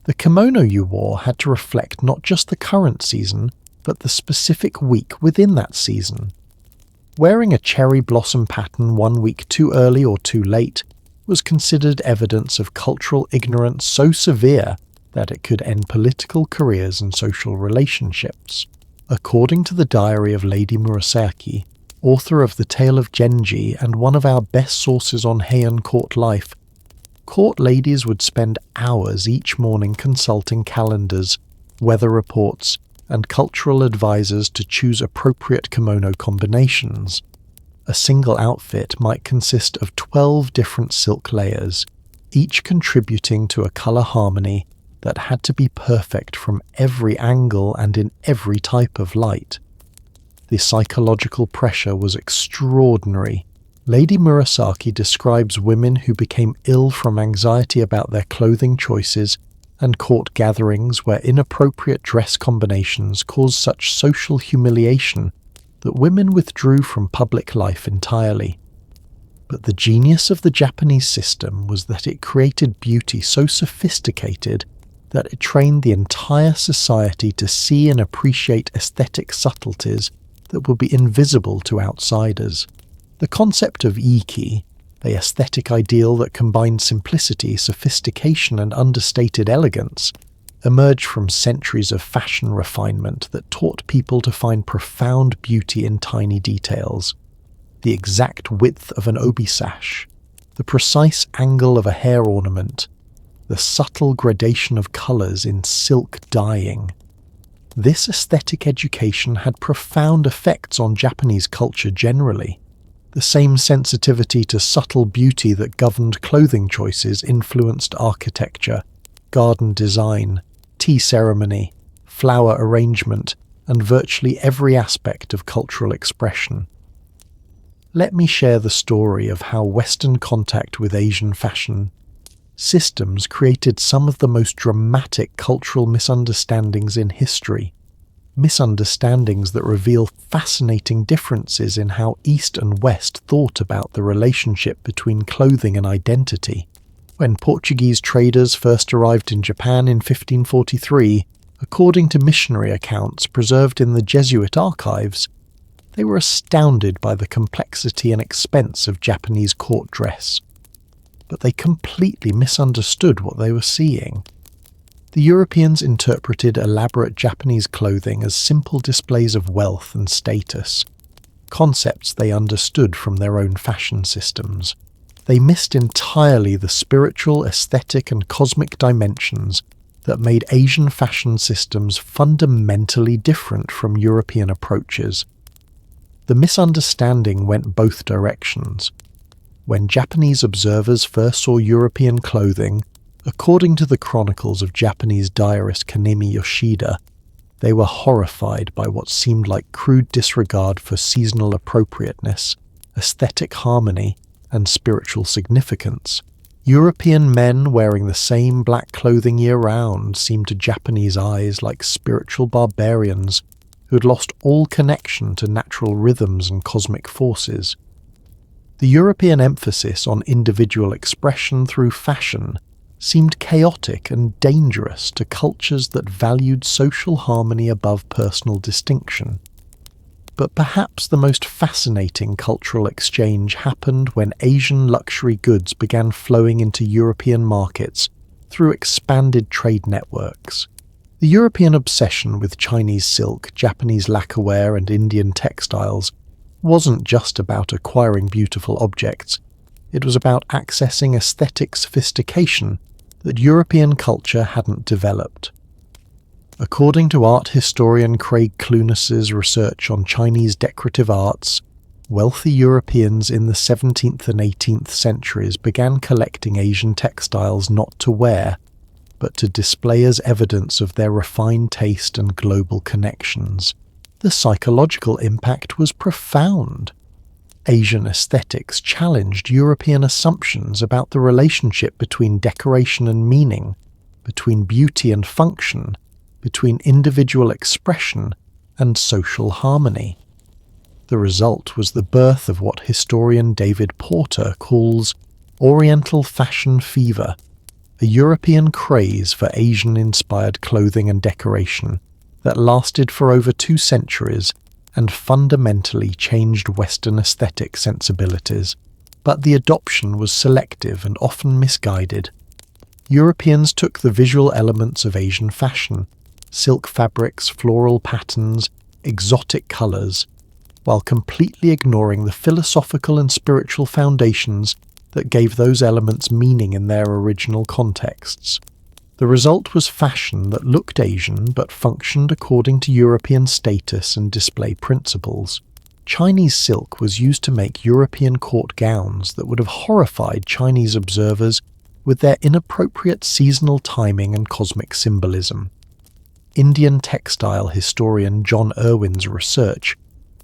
S1: The kimono you wore had to reflect not just the current season, but the specific week within that season. Wearing a cherry blossom pattern 1 week too early or too late was considered evidence of cultural ignorance so severe that it could end political careers and social relationships. According to the diary of Lady Murasaki, author of The Tale of Genji and one of our best sources on Heian court life, court ladies would spend hours each morning consulting calendars, weather reports, and cultural advisors to choose appropriate kimono combinations. A single outfit might consist of 12 different silk layers, each contributing to a color harmony that had to be perfect from every angle and in every type of light. The psychological pressure was extraordinary. Lady Murasaki describes women who became ill from anxiety about their clothing choices and court gatherings where inappropriate dress combinations caused such social humiliation that women withdrew from public life entirely. But the genius of the Japanese system was that it created beauty so sophisticated that it trained the entire society to see and appreciate aesthetic subtleties that would be invisible to outsiders. The concept of iki, an aesthetic ideal that combined simplicity, sophistication, and understated elegance, emerged from centuries of fashion refinement that taught people to find profound beauty in tiny details. The exact width of an obi sash, the precise angle of a hair ornament, the subtle gradation of colours in silk dyeing. This aesthetic education had profound effects on Japanese culture generally. The same sensitivity to subtle beauty that governed clothing choices influenced architecture, garden design, tea ceremony, flower arrangement, and virtually every aspect of cultural expression. Let me share the story of how Western contact with Asian fashion systems created some of the most dramatic cultural misunderstandings in history. Misunderstandings that reveal fascinating differences in how East and West thought about the relationship between clothing and identity. When Portuguese traders first arrived in Japan in 1543, according to missionary accounts preserved in the Jesuit archives, they were astounded by the complexity and expense of Japanese court dress. But they completely misunderstood what they were seeing. The Europeans interpreted elaborate Japanese clothing as simple displays of wealth and status, concepts they understood from their own fashion systems. They missed entirely the spiritual, aesthetic, and cosmic dimensions that made Asian fashion systems fundamentally different from European approaches. The misunderstanding went both directions. When Japanese observers first saw European clothing, according to the chronicles of Japanese diarist Kanemi Yoshida, they were horrified by what seemed like crude disregard for seasonal appropriateness, aesthetic harmony, and spiritual significance. European men wearing the same black clothing year-round seemed to Japanese eyes like spiritual barbarians who had lost all connection to natural rhythms and cosmic forces. The European emphasis on individual expression through fashion seemed chaotic and dangerous to cultures that valued social harmony above personal distinction. But perhaps the most fascinating cultural exchange happened when Asian luxury goods began flowing into European markets through expanded trade networks. The European obsession with Chinese silk, Japanese lacquerware, and Indian textiles wasn't just about acquiring beautiful objects. It was about accessing aesthetic sophistication that European culture hadn't developed. According to art historian Craig Cluness's research on Chinese decorative arts, wealthy Europeans in the 17th and 18th centuries began collecting Asian textiles not to wear, but to display as evidence of their refined taste and global connections. The psychological impact was profound. Asian aesthetics challenged European assumptions about the relationship between decoration and meaning, between beauty and function, between individual expression and social harmony. The result was the birth of what historian David Porter calls Oriental fashion fever, a European craze for Asian-inspired clothing and decoration that lasted for over 2 centuries and fundamentally changed Western aesthetic sensibilities. But the adoption was selective and often misguided. Europeans took the visual elements of Asian fashion, silk fabrics, floral patterns, exotic colours, while completely ignoring the philosophical and spiritual foundations that gave those elements meaning in their original contexts. The result was fashion that looked Asian but functioned according to European status and display principles. Chinese silk was used to make European court gowns that would have horrified Chinese observers with their inappropriate seasonal timing and cosmic symbolism. Indian textile historian John Irwin's research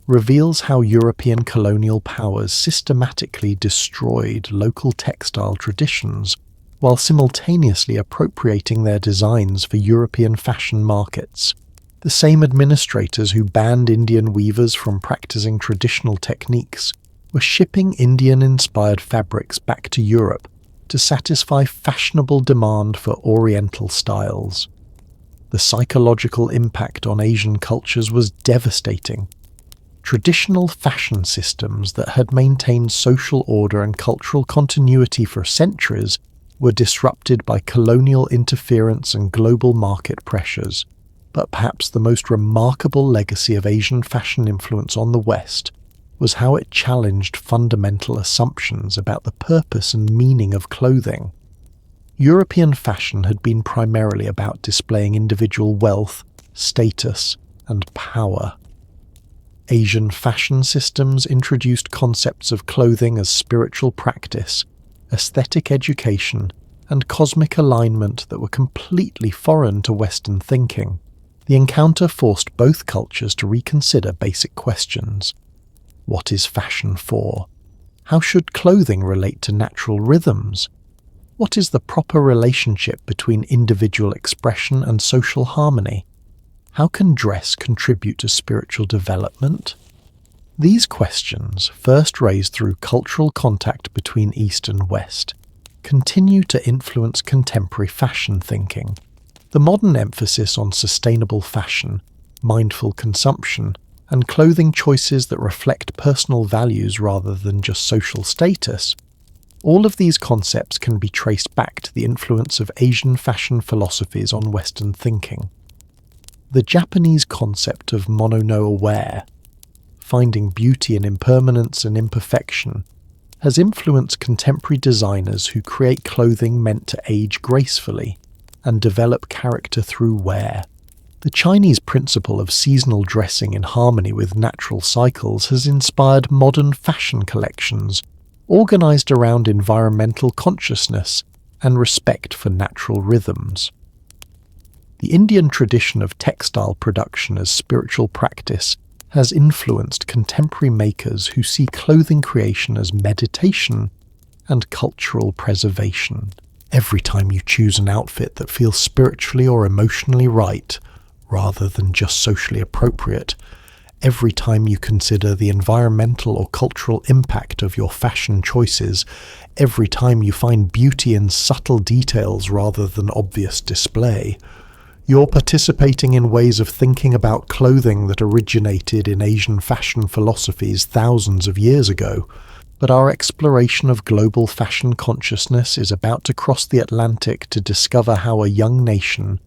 S1: reveals how European colonial powers systematically destroyed local textile traditions while simultaneously appropriating their designs for European fashion markets. The same administrators who banned Indian weavers from practicing traditional techniques were shipping Indian-inspired fabrics back to Europe to satisfy fashionable demand for Oriental styles. The psychological impact on Asian cultures was devastating. Traditional fashion systems that had maintained social order and cultural continuity for centuries were disrupted by colonial interference and global market pressures. But perhaps the most remarkable legacy of Asian fashion influence on the West was how it challenged fundamental assumptions about the purpose and meaning of clothing. European fashion had been primarily about displaying individual wealth, status, and power. Asian fashion systems introduced concepts of clothing as spiritual practice, aesthetic education, and cosmic alignment that were completely foreign to Western thinking. The encounter forced both cultures to reconsider basic questions. What is fashion for? How should clothing relate to natural rhythms? What is the proper relationship between individual expression and social harmony? How can dress contribute to spiritual development? These questions, first raised through cultural contact between East and West, continue to influence contemporary fashion thinking. The modern emphasis on sustainable fashion, mindful consumption, and clothing choices that reflect personal values rather than just social status, all of these concepts can be traced back to the influence of Asian fashion philosophies on Western thinking. The Japanese concept of mono-no-aware, finding beauty in impermanence and imperfection, has influenced contemporary designers who create clothing meant to age gracefully and develop character through wear. The Chinese principle of seasonal dressing in harmony with natural cycles has inspired modern fashion collections, organized around environmental consciousness and respect for natural rhythms. The Indian tradition of textile production as spiritual practice has influenced contemporary makers who see clothing creation as meditation and cultural preservation. Every time you choose an outfit that feels spiritually or emotionally right, rather than just socially appropriate, every time you consider the environmental or cultural impact of your fashion choices, every time you find beauty in subtle details rather than obvious display, you're participating in ways of thinking about clothing that originated in Asian fashion philosophies thousands of years ago. But our exploration of global fashion consciousness is about to cross the Atlantic to discover how a young nation,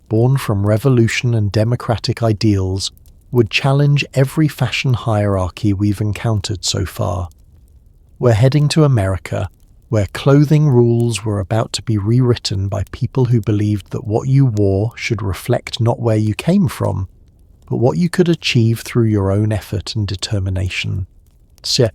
S1: born from revolution and democratic ideals, would challenge every fashion hierarchy we've encountered so far. We're heading to America, where clothing rules were about to be rewritten by people who believed that what you wore should reflect not where you came from, but what you could achieve through your own effort and determination. So,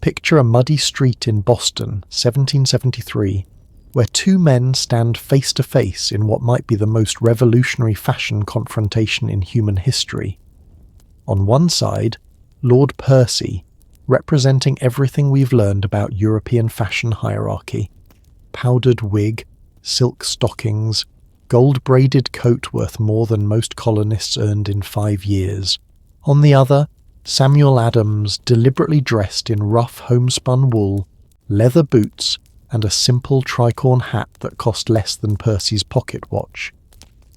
S1: picture a muddy street in Boston, 1773, where two men stand face to face in what might be the most revolutionary fashion confrontation in human history. On one side, Lord Percy, representing everything we've learned about European fashion hierarchy: powdered wig, silk stockings, gold-braided coat worth more than most colonists earned in 5 years. On the other, Samuel Adams, deliberately dressed in rough homespun wool, leather boots, and a simple tricorn hat that cost less than Percy's pocket watch.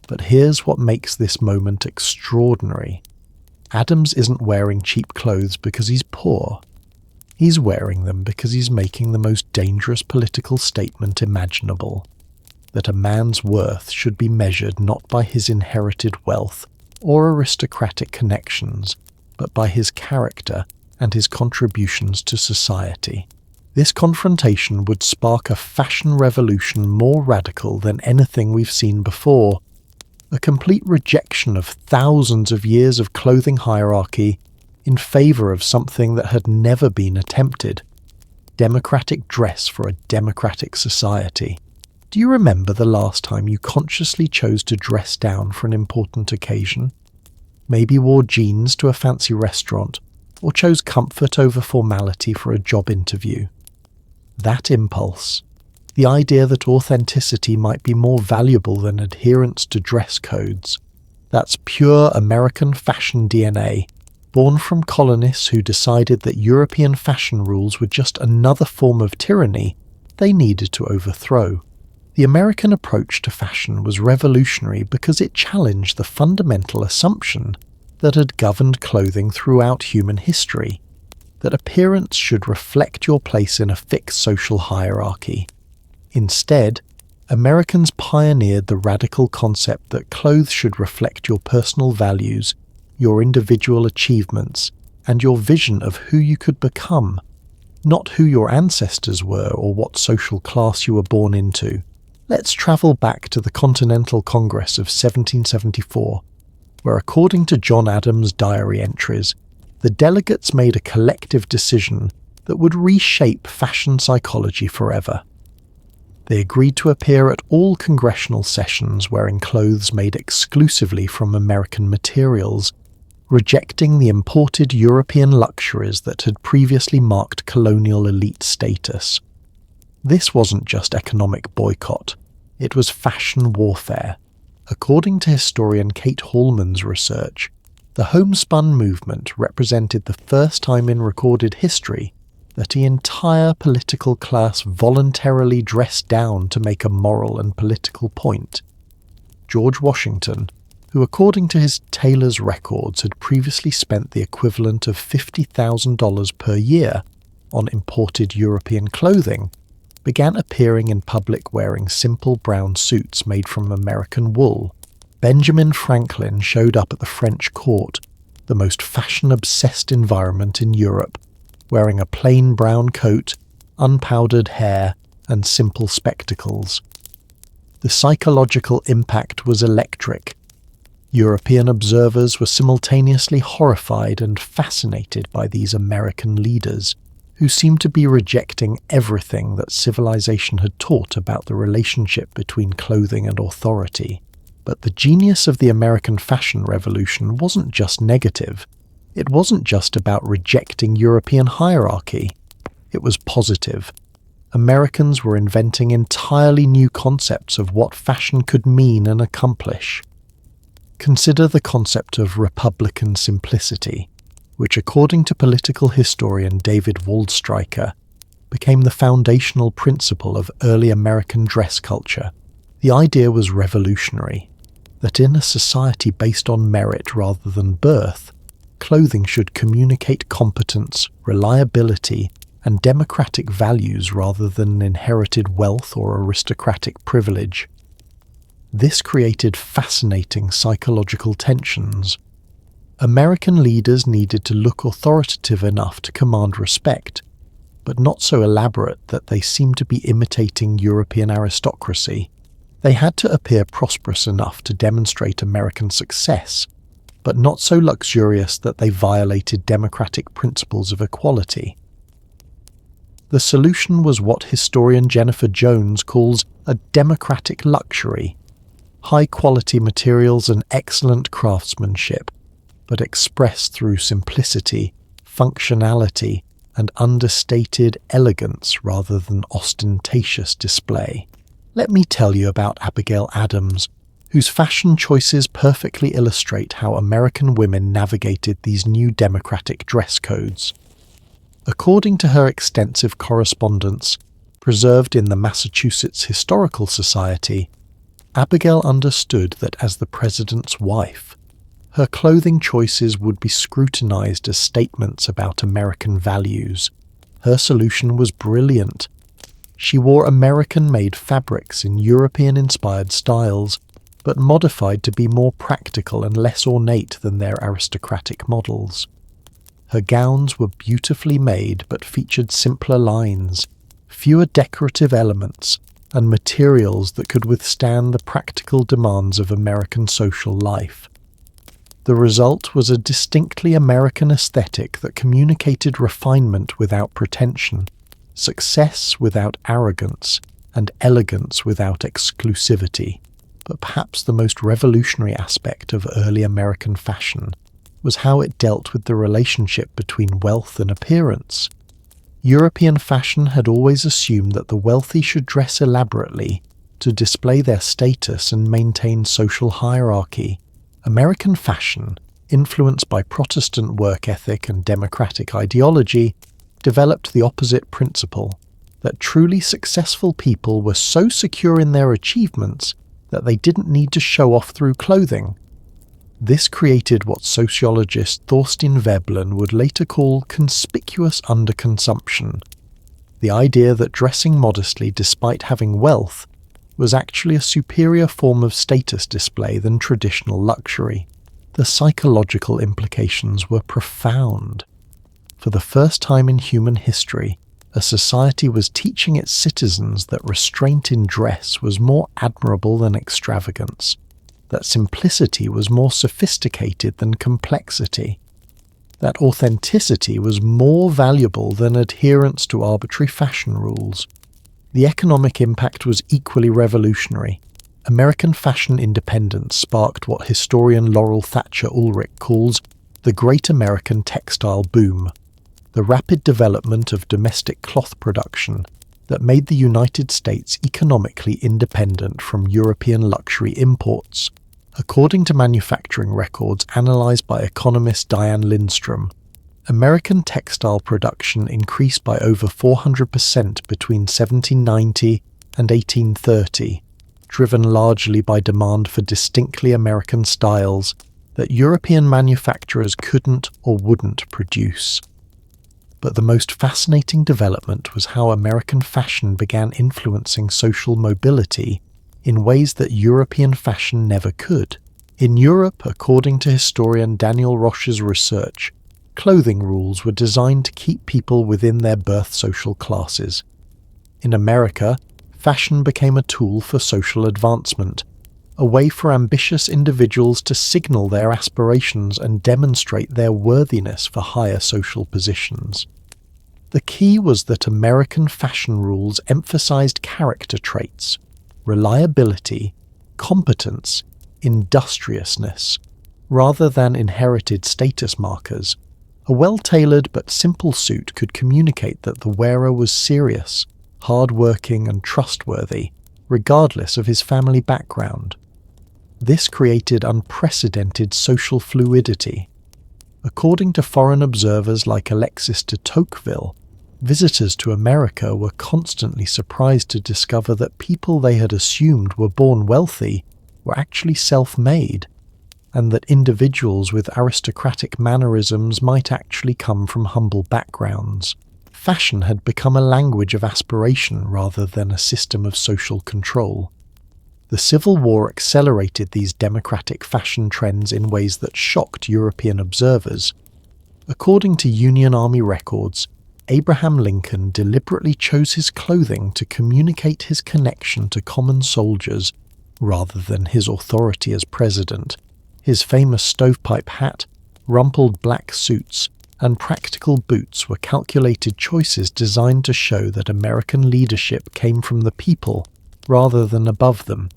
S1: But here's what makes this moment extraordinary. Adams isn't wearing cheap clothes because he's poor. He's wearing them because he's making the most dangerous political statement imaginable: that a man's worth should be measured not by his inherited wealth or aristocratic connections, but by his character and his contributions to society. This confrontation would spark a fashion revolution more radical than anything we've seen before, a complete rejection of thousands of years of clothing hierarchy in favour of something that had never been attempted: democratic dress for a democratic society. Do you remember the last time you consciously chose to dress down for an important occasion? Maybe wore jeans to a fancy restaurant, or chose comfort over formality for a job interview. That impulse, the idea that authenticity might be more valuable than adherence to dress codes, that's pure American fashion DNA, born from colonists who decided that European fashion rules were just another form of tyranny they needed to overthrow. The American approach to fashion was revolutionary because it challenged the fundamental assumption that had governed clothing throughout human history: that appearance should reflect your place in a fixed social hierarchy. Instead, Americans pioneered the radical concept that clothes should reflect your personal values, your individual achievements, and your vision of who you could become, not who your ancestors were or what social class you were born into. Let's travel back to the Continental Congress of 1774, where, according to John Adams' diary entries, the delegates made a collective decision that would reshape fashion psychology forever. They agreed to appear at all congressional sessions wearing clothes made exclusively from American materials, rejecting the imported European luxuries that had previously marked colonial elite status. This wasn't just economic boycott, it was fashion warfare. According to historian Kate Hallman's research, the homespun movement represented the first time in recorded history that the entire political class voluntarily dressed down to make a moral and political point. George Washington, who according to his tailor's records had previously spent the equivalent of $50,000 per year on imported European clothing, began appearing in public wearing simple brown suits made from American wool. Benjamin Franklin showed up at the French court, the most fashion-obsessed environment in Europe, wearing a plain brown coat, unpowdered hair, and simple spectacles. The psychological impact was electric. European observers were simultaneously horrified and fascinated by these American leaders, who seemed to be rejecting everything that civilization had taught about the relationship between clothing and authority. But the genius of the American fashion revolution wasn't just negative. It wasn't just about rejecting European hierarchy. It was positive. Americans were inventing entirely new concepts of what fashion could mean and accomplish. Consider the concept of Republican simplicity, which, according to political historian David Waldstreicher, became the foundational principle of early American dress culture. The idea was revolutionary, that in a society based on merit rather than birth, clothing should communicate competence, reliability, and democratic values rather than inherited wealth or aristocratic privilege. This created fascinating psychological tensions. American leaders needed to look authoritative enough to command respect, but not so elaborate that they seemed to be imitating European aristocracy. They had to appear prosperous enough to demonstrate American success, but not so luxurious that they violated democratic principles of equality. The solution was what historian Jennifer Jones calls a democratic luxury: high-quality materials and excellent craftsmanship, but expressed through simplicity, functionality, and understated elegance rather than ostentatious display. Let me tell you about Abigail Adams, whose fashion choices perfectly illustrate how American women navigated these new democratic dress codes. According to her extensive correspondence, preserved in the Massachusetts Historical Society, Abigail understood that as the president's wife, her clothing choices would be scrutinized as statements about American values. Her solution was brilliant. She wore American-made fabrics in European-inspired styles, but modified to be more practical and less ornate than their aristocratic models. Her gowns were beautifully made but featured simpler lines, fewer decorative elements, and materials that could withstand the practical demands of American social life. The result was a distinctly American aesthetic that communicated refinement without pretension, success without arrogance, and elegance without exclusivity. But perhaps the most revolutionary aspect of early American fashion was how it dealt with the relationship between wealth and appearance. European fashion had always assumed that the wealthy should dress elaborately to display their status and maintain social hierarchy. American fashion, influenced by Protestant work ethic and democratic ideology, developed the opposite principle, that truly successful people were so secure in their achievements that they didn't need to show off through clothing. This created what sociologist Thorstein Veblen would later call conspicuous underconsumption, the idea that dressing modestly despite having wealth was actually a superior form of status display than traditional luxury. The psychological implications were profound. For the first time in human history, a society was teaching its citizens that restraint in dress was more admirable than extravagance, that simplicity was more sophisticated than complexity, that authenticity was more valuable than adherence to arbitrary fashion rules. The economic impact was equally revolutionary. American fashion independence sparked what historian Laurel Thatcher Ulrich calls the Great American Textile Boom, the rapid development of domestic cloth production that made the United States economically independent from European luxury imports. According to manufacturing records analysed by economist Diane Lindstrom, American textile production increased by over 400% between 1790 and 1830, driven largely by demand for distinctly American styles that European manufacturers couldn't or wouldn't produce. But the most fascinating development was how American fashion began influencing social mobility in ways that European fashion never could. In Europe, according to historian Daniel Roche's research, clothing rules were designed to keep people within their birth social classes. In America, fashion became a tool for social advancement, a way for ambitious individuals to signal their aspirations and demonstrate their worthiness for higher social positions. The key was that American fashion rules emphasized character traits, reliability, competence, industriousness, rather than inherited status markers. A well-tailored but simple suit could communicate that the wearer was serious, hard-working and trustworthy, regardless of his family background. This created unprecedented social fluidity. According to foreign observers like Alexis de Tocqueville, visitors to America were constantly surprised to discover that people they had assumed were born wealthy were actually self-made, and that individuals with aristocratic mannerisms might actually come from humble backgrounds. Fashion had become a language of aspiration rather than a system of social control. The Civil War accelerated these democratic fashion trends in ways that shocked European observers. According to Union Army records, Abraham Lincoln deliberately chose his clothing to communicate his connection to common soldiers rather than his authority as president. His famous stovepipe hat, rumpled black suits, and practical boots were calculated choices designed to show that American leadership came from the people rather than above them.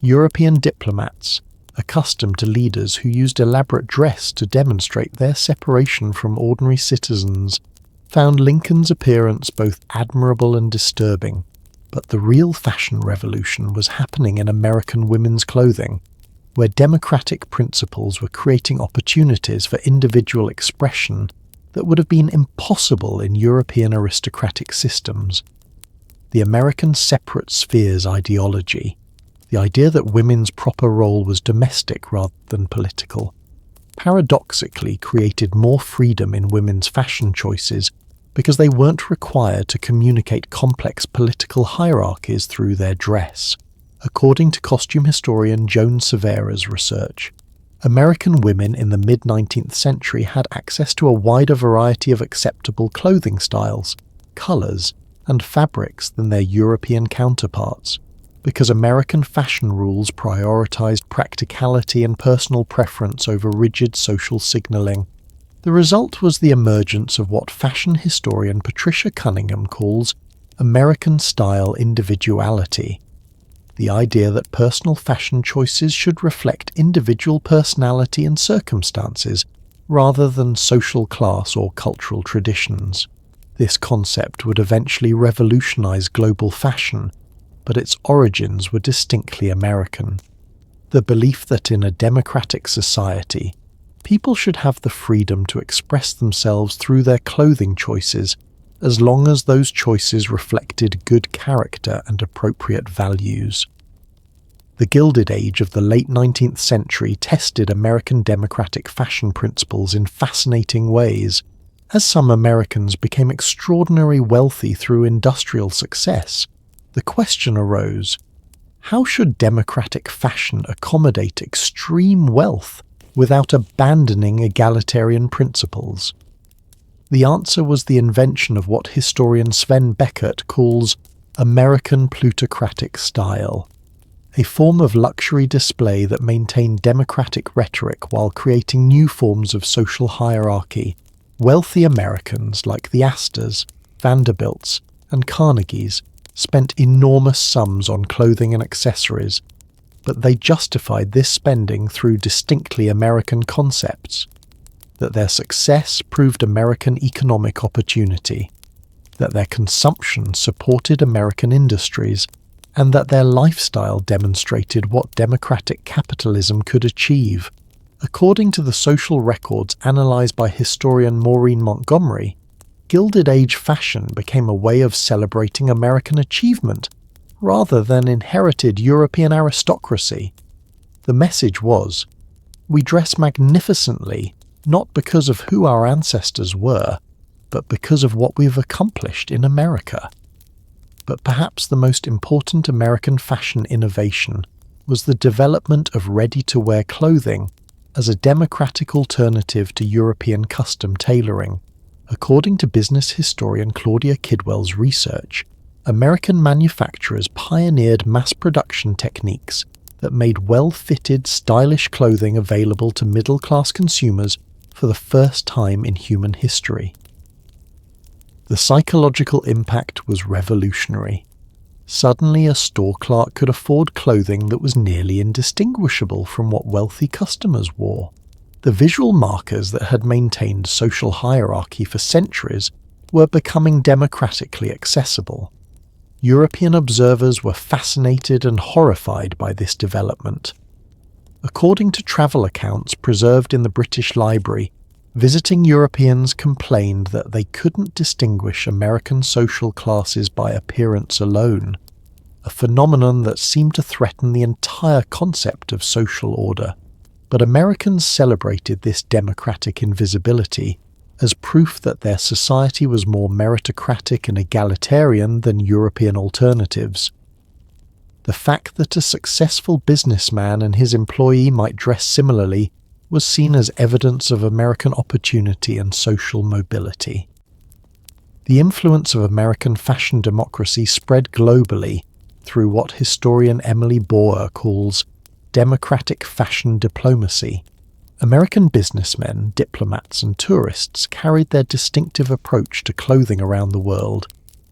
S1: European diplomats, accustomed to leaders who used elaborate dress to demonstrate their separation from ordinary citizens, found Lincoln's appearance both admirable and disturbing. But the real fashion revolution was happening in American women's clothing, where democratic principles were creating opportunities for individual expression that would have been impossible in European aristocratic systems. The American separate spheres ideology, the idea that women's proper role was domestic rather than political, paradoxically created more freedom in women's fashion choices because they weren't required to communicate complex political hierarchies through their dress. According to costume historian Joan Severa's research, American women in the mid-19th century had access to a wider variety of acceptable clothing styles, colours, and fabrics than their European counterparts, because American fashion rules prioritized practicality and personal preference over rigid social signaling. The result was the emergence of what fashion historian Patricia Cunningham calls American-style individuality, the idea that personal fashion choices should reflect individual personality and circumstances rather than social class or cultural traditions. This concept would eventually revolutionize global fashion, but its origins were distinctly American. The belief that in a democratic society, people should have the freedom to express themselves through their clothing choices as long as those choices reflected good character and appropriate values. The Gilded Age of the late 19th century tested American democratic fashion principles in fascinating ways. As some Americans became extraordinarily wealthy through industrial success, the question arose, how should democratic fashion accommodate extreme wealth without abandoning egalitarian principles? The answer was the invention of what historian Sven Beckert calls American plutocratic style, a form of luxury display that maintained democratic rhetoric while creating new forms of social hierarchy. Wealthy Americans like the Astors, Vanderbilts, and Carnegies spent enormous sums on clothing and accessories, but they justified this spending through distinctly American concepts: that their success proved American economic opportunity, that their consumption supported American industries, and that their lifestyle demonstrated what democratic capitalism could achieve. According to the social records analysed by historian Maureen Montgomery, Gilded Age fashion became a way of celebrating American achievement rather than inherited European aristocracy. The message was, we dress magnificently not because of who our ancestors were, but because of what we've accomplished in America. But perhaps the most important American fashion innovation was the development of ready-to-wear clothing as a democratic alternative to European custom tailoring. According to business historian Claudia Kidwell's research, American manufacturers pioneered mass production techniques that made well-fitted, stylish clothing available to middle-class consumers for the first time in human history. The psychological impact was revolutionary. Suddenly, a store clerk could afford clothing that was nearly indistinguishable from what wealthy customers wore. The visual markers that had maintained social hierarchy for centuries were becoming democratically accessible. European observers were fascinated and horrified by this development. According to travel accounts preserved in the British Library, visiting Europeans complained that they couldn't distinguish American social classes by appearance alone, a phenomenon that seemed to threaten the entire concept of social order. But Americans celebrated this democratic invisibility as proof that their society was more meritocratic and egalitarian than European alternatives. The fact that a successful businessman and his employee might dress similarly was seen as evidence of American opportunity and social mobility. The influence of American fashion democracy spread globally through what historian Emily Boer calls democratic fashion diplomacy. American businessmen, diplomats, and tourists carried their distinctive approach to clothing around the world,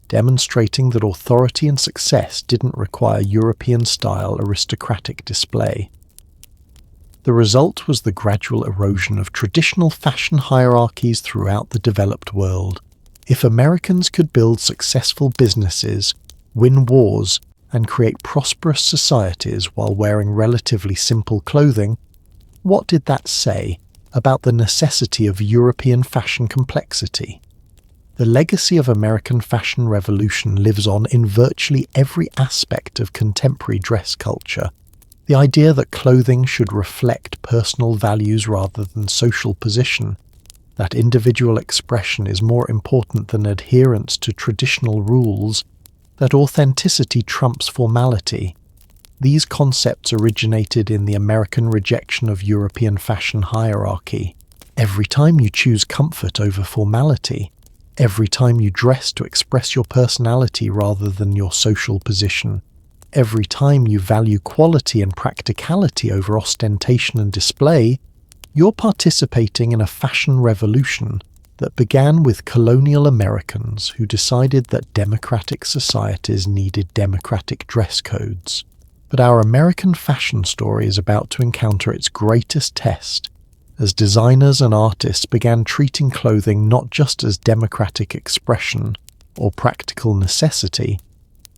S1: demonstrating that authority and success didn't require European-style aristocratic display. The result was the gradual erosion of traditional fashion hierarchies throughout the developed world. If Americans could build successful businesses, win wars, and create prosperous societies while wearing relatively simple clothing, what did that say about the necessity of European fashion complexity? The legacy of American fashion revolution lives on in virtually every aspect of contemporary dress culture. The idea that clothing should reflect personal values rather than social position, that individual expression is more important than adherence to traditional rules, that authenticity trumps formality. These concepts originated in the American rejection of European fashion hierarchy. Every time you choose comfort over formality, every time you dress to express your personality rather than your social position, every time you value quality and practicality over ostentation and display, you're participating in a fashion revolution that began with colonial Americans who decided that democratic societies needed democratic dress codes. But our American fashion story is about to encounter its greatest test, as designers and artists began treating clothing not just as democratic expression or practical necessity,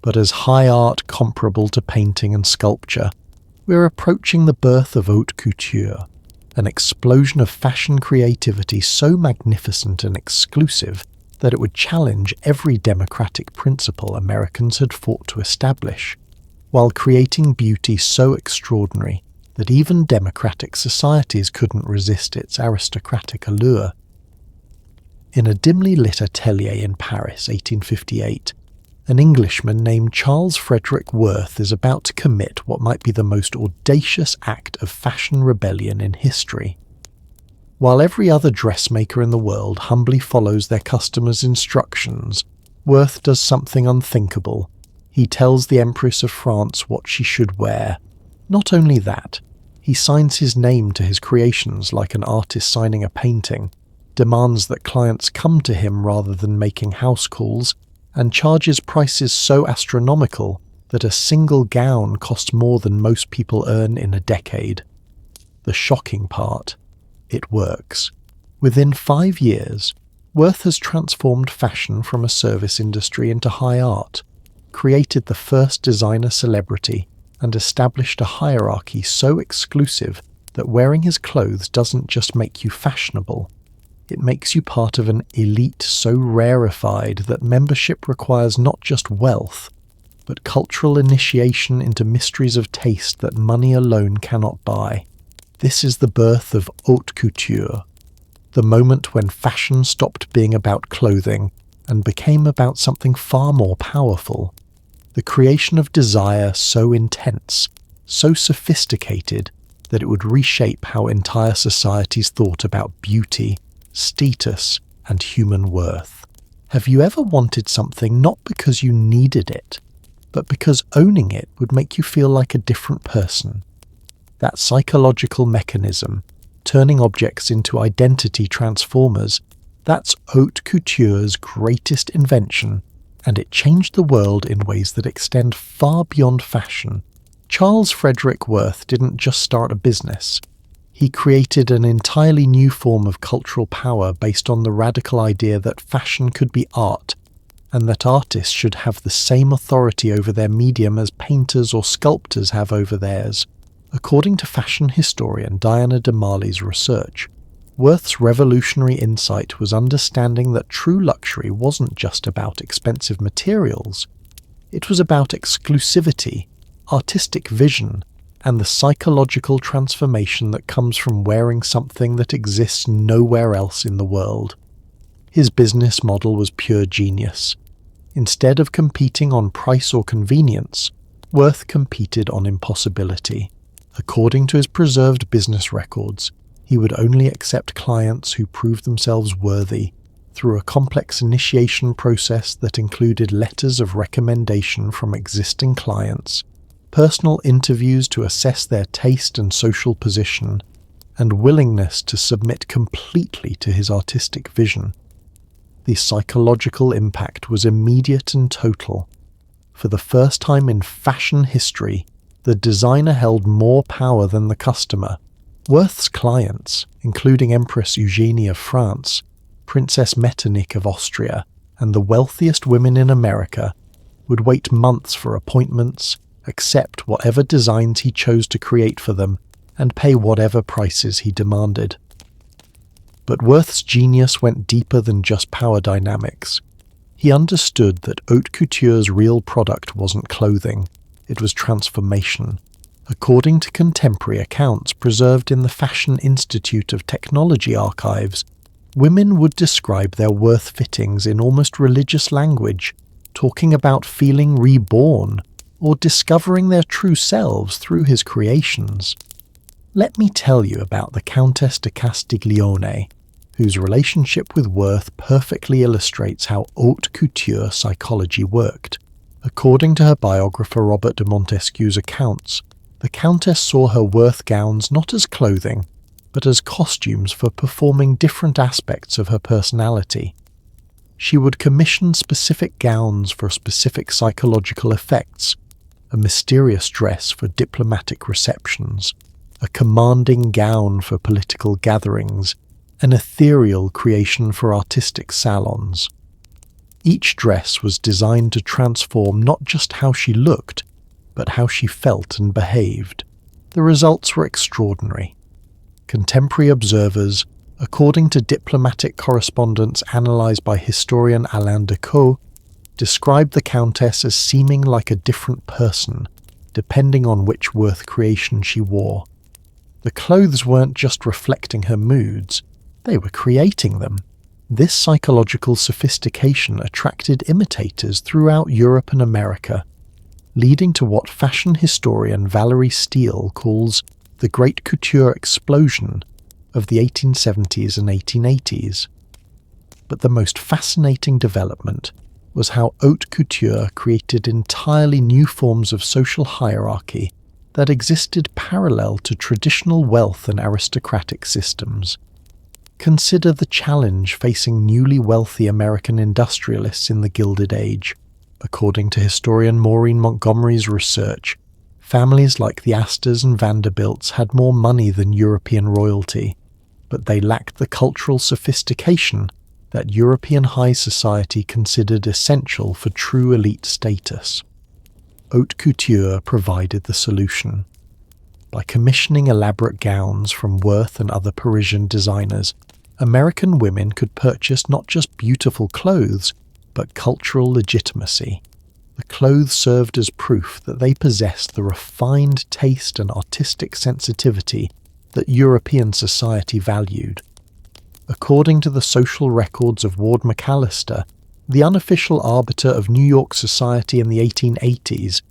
S1: but as high art comparable to painting and sculpture. We're approaching the birth of Haute Couture, an explosion of fashion creativity so magnificent and exclusive that it would challenge every democratic principle Americans had fought to establish, while creating beauty so extraordinary that even democratic societies couldn't resist its aristocratic allure. In a dimly lit atelier in Paris, 1858, an Englishman named Charles Frederick Worth is about to commit what might be the most audacious act of fashion rebellion in history. While every other dressmaker in the world humbly follows their customers' instructions, Worth does something unthinkable. He tells the Empress of France what she should wear. Not only that, he signs his name to his creations like an artist signing a painting, demands that clients come to him rather than making house calls, and charges prices so astronomical that a single gown costs more than most people earn in a decade. The shocking part: it works. Within 5 years, Worth has transformed fashion from a service industry into high art, created the first designer celebrity, and established a hierarchy so exclusive that wearing his clothes doesn't just make you fashionable, it makes you part of an elite so rarefied that membership requires not just wealth, but cultural initiation into mysteries of taste that money alone cannot buy. This is the birth of haute couture, the moment when fashion stopped being about clothing and became about something far more powerful, the creation of desire so intense, so sophisticated, that it would reshape how entire societies thought about beauty, status, and human worth. Have you ever wanted something not because you needed it, but because owning it would make you feel like a different person? That psychological mechanism, turning objects into identity transformers, that's haute couture's greatest invention, and it changed the world in ways that extend far beyond fashion. Charles Frederick Worth didn't just start a business. He created an entirely new form of cultural power based on the radical idea that fashion could be art, and that artists should have the same authority over their medium as painters or sculptors have over theirs. According to fashion historian Diana DeMarley's research, Worth's revolutionary insight was understanding that true luxury wasn't just about expensive materials. It was about exclusivity, artistic vision, and the psychological transformation that comes from wearing something that exists nowhere else in the world. His business model was pure genius. Instead of competing on price or convenience, Worth competed on impossibility. According to his preserved business records, he would only accept clients who proved themselves worthy through a complex initiation process that included letters of recommendation from existing clients, personal interviews to assess their taste and social position, and willingness to submit completely to his artistic vision. The psychological impact was immediate and total. For the first time in fashion history, the designer held more power than the customer. Worth's clients, including Empress Eugenie of France, Princess Metternich of Austria, and the wealthiest women in America, would wait months for appointments, accept whatever designs he chose to create for them, and pay whatever prices he demanded. But Worth's genius went deeper than just power dynamics. He understood that haute couture's real product wasn't clothing, it was transformation. According to contemporary accounts preserved in the Fashion Institute of Technology archives, women would describe their Worth fittings in almost religious language, talking about feeling reborn or discovering their true selves through his creations. Let me tell you about the Countess de Castiglione, whose relationship with Worth perfectly illustrates how haute couture psychology worked. According to her biographer Robert de Montesquieu's accounts, the Countess saw her Worth gowns not as clothing, but as costumes for performing different aspects of her personality. She would commission specific gowns for specific psychological effects, a mysterious dress for diplomatic receptions, a commanding gown for political gatherings, an ethereal creation for artistic salons. Each dress was designed to transform not just how she looked, but how she felt and behaved. The results were extraordinary. Contemporary observers, according to diplomatic correspondence analysed by historian Alain Decaux, described the Countess as seeming like a different person, depending on which Worth creation she wore. The clothes weren't just reflecting her moods, they were creating them. This psychological sophistication attracted imitators throughout Europe and America, leading to what fashion historian Valerie Steele calls the Great Couture Explosion of the 1870s and 1880s. But the most fascinating development was how haute couture created entirely new forms of social hierarchy that existed parallel to traditional wealth and aristocratic systems. Consider the challenge facing newly wealthy American industrialists in the Gilded Age. According to historian Maureen Montgomery's research, families like the Astors and Vanderbilts had more money than European royalty, but they lacked the cultural sophistication that European high society considered essential for true elite status. Haute couture provided the solution. By commissioning elaborate gowns from Worth and other Parisian designers, American women could purchase not just beautiful clothes, but cultural legitimacy. The clothes served as proof that they possessed the refined taste and artistic sensitivity that European society valued. According to the social records of Ward McAllister, the unofficial arbiter of New York society in the 1880s,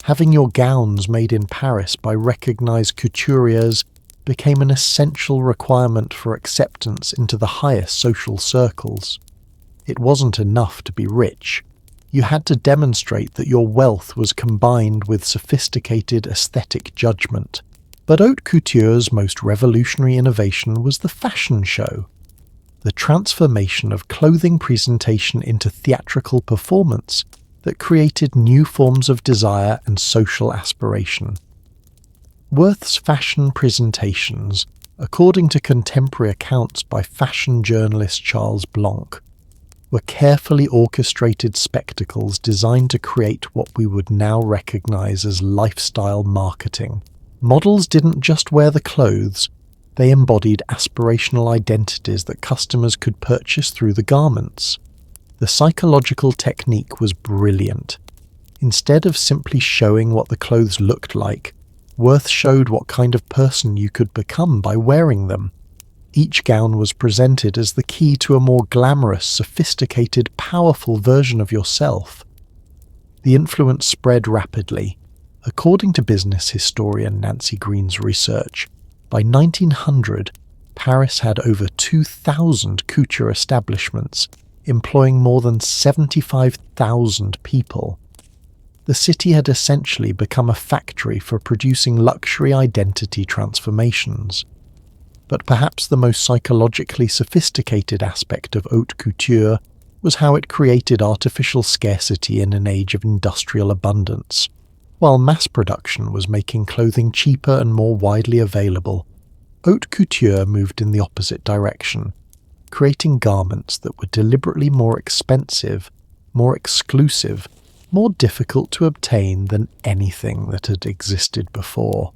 S1: having your gowns made in Paris by recognized couturiers became an essential requirement for acceptance into the highest social circles. It wasn't enough to be rich. You had to demonstrate that your wealth was combined with sophisticated aesthetic judgment. But haute couture's most revolutionary innovation was the fashion show. The transformation of clothing presentation into theatrical performance that created new forms of desire and social aspiration. Worth's fashion presentations, according to contemporary accounts by fashion journalist Charles Blanc, were carefully orchestrated spectacles designed to create what we would now recognize as lifestyle marketing. Models didn't just wear the clothes, they embodied aspirational identities that customers could purchase through the garments. The psychological technique was brilliant. Instead of simply showing what the clothes looked like, Worth showed what kind of person you could become by wearing them. Each gown was presented as the key to a more glamorous, sophisticated, powerful version of yourself. The influence spread rapidly. According to business historian Nancy Green's research, by 1900, Paris had over 2,000 couture establishments, employing more than 75,000 people. The city had essentially become a factory for producing luxury identity transformations. But perhaps the most psychologically sophisticated aspect of haute couture was how it created artificial scarcity in an age of industrial abundance. While mass production was making clothing cheaper and more widely available, haute couture moved in the opposite direction, creating garments that were deliberately more expensive, more exclusive, more difficult to obtain than anything that had existed before.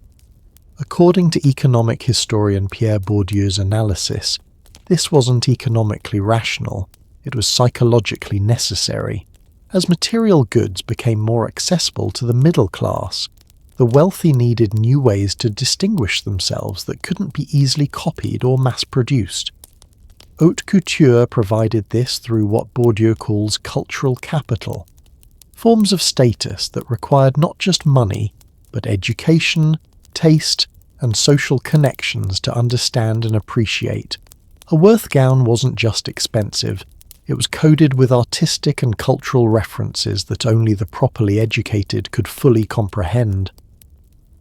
S1: According to economic historian Pierre Bourdieu's analysis, this wasn't economically rational, it was psychologically necessary. As material goods became more accessible to the middle class, the wealthy needed new ways to distinguish themselves that couldn't be easily copied or mass-produced. Haute couture provided this through what Bourdieu calls cultural capital, forms of status that required not just money, but education, taste, and social connections to understand and appreciate. A Worth gown wasn't just expensive, it was coded with artistic and cultural references that only the properly educated could fully comprehend.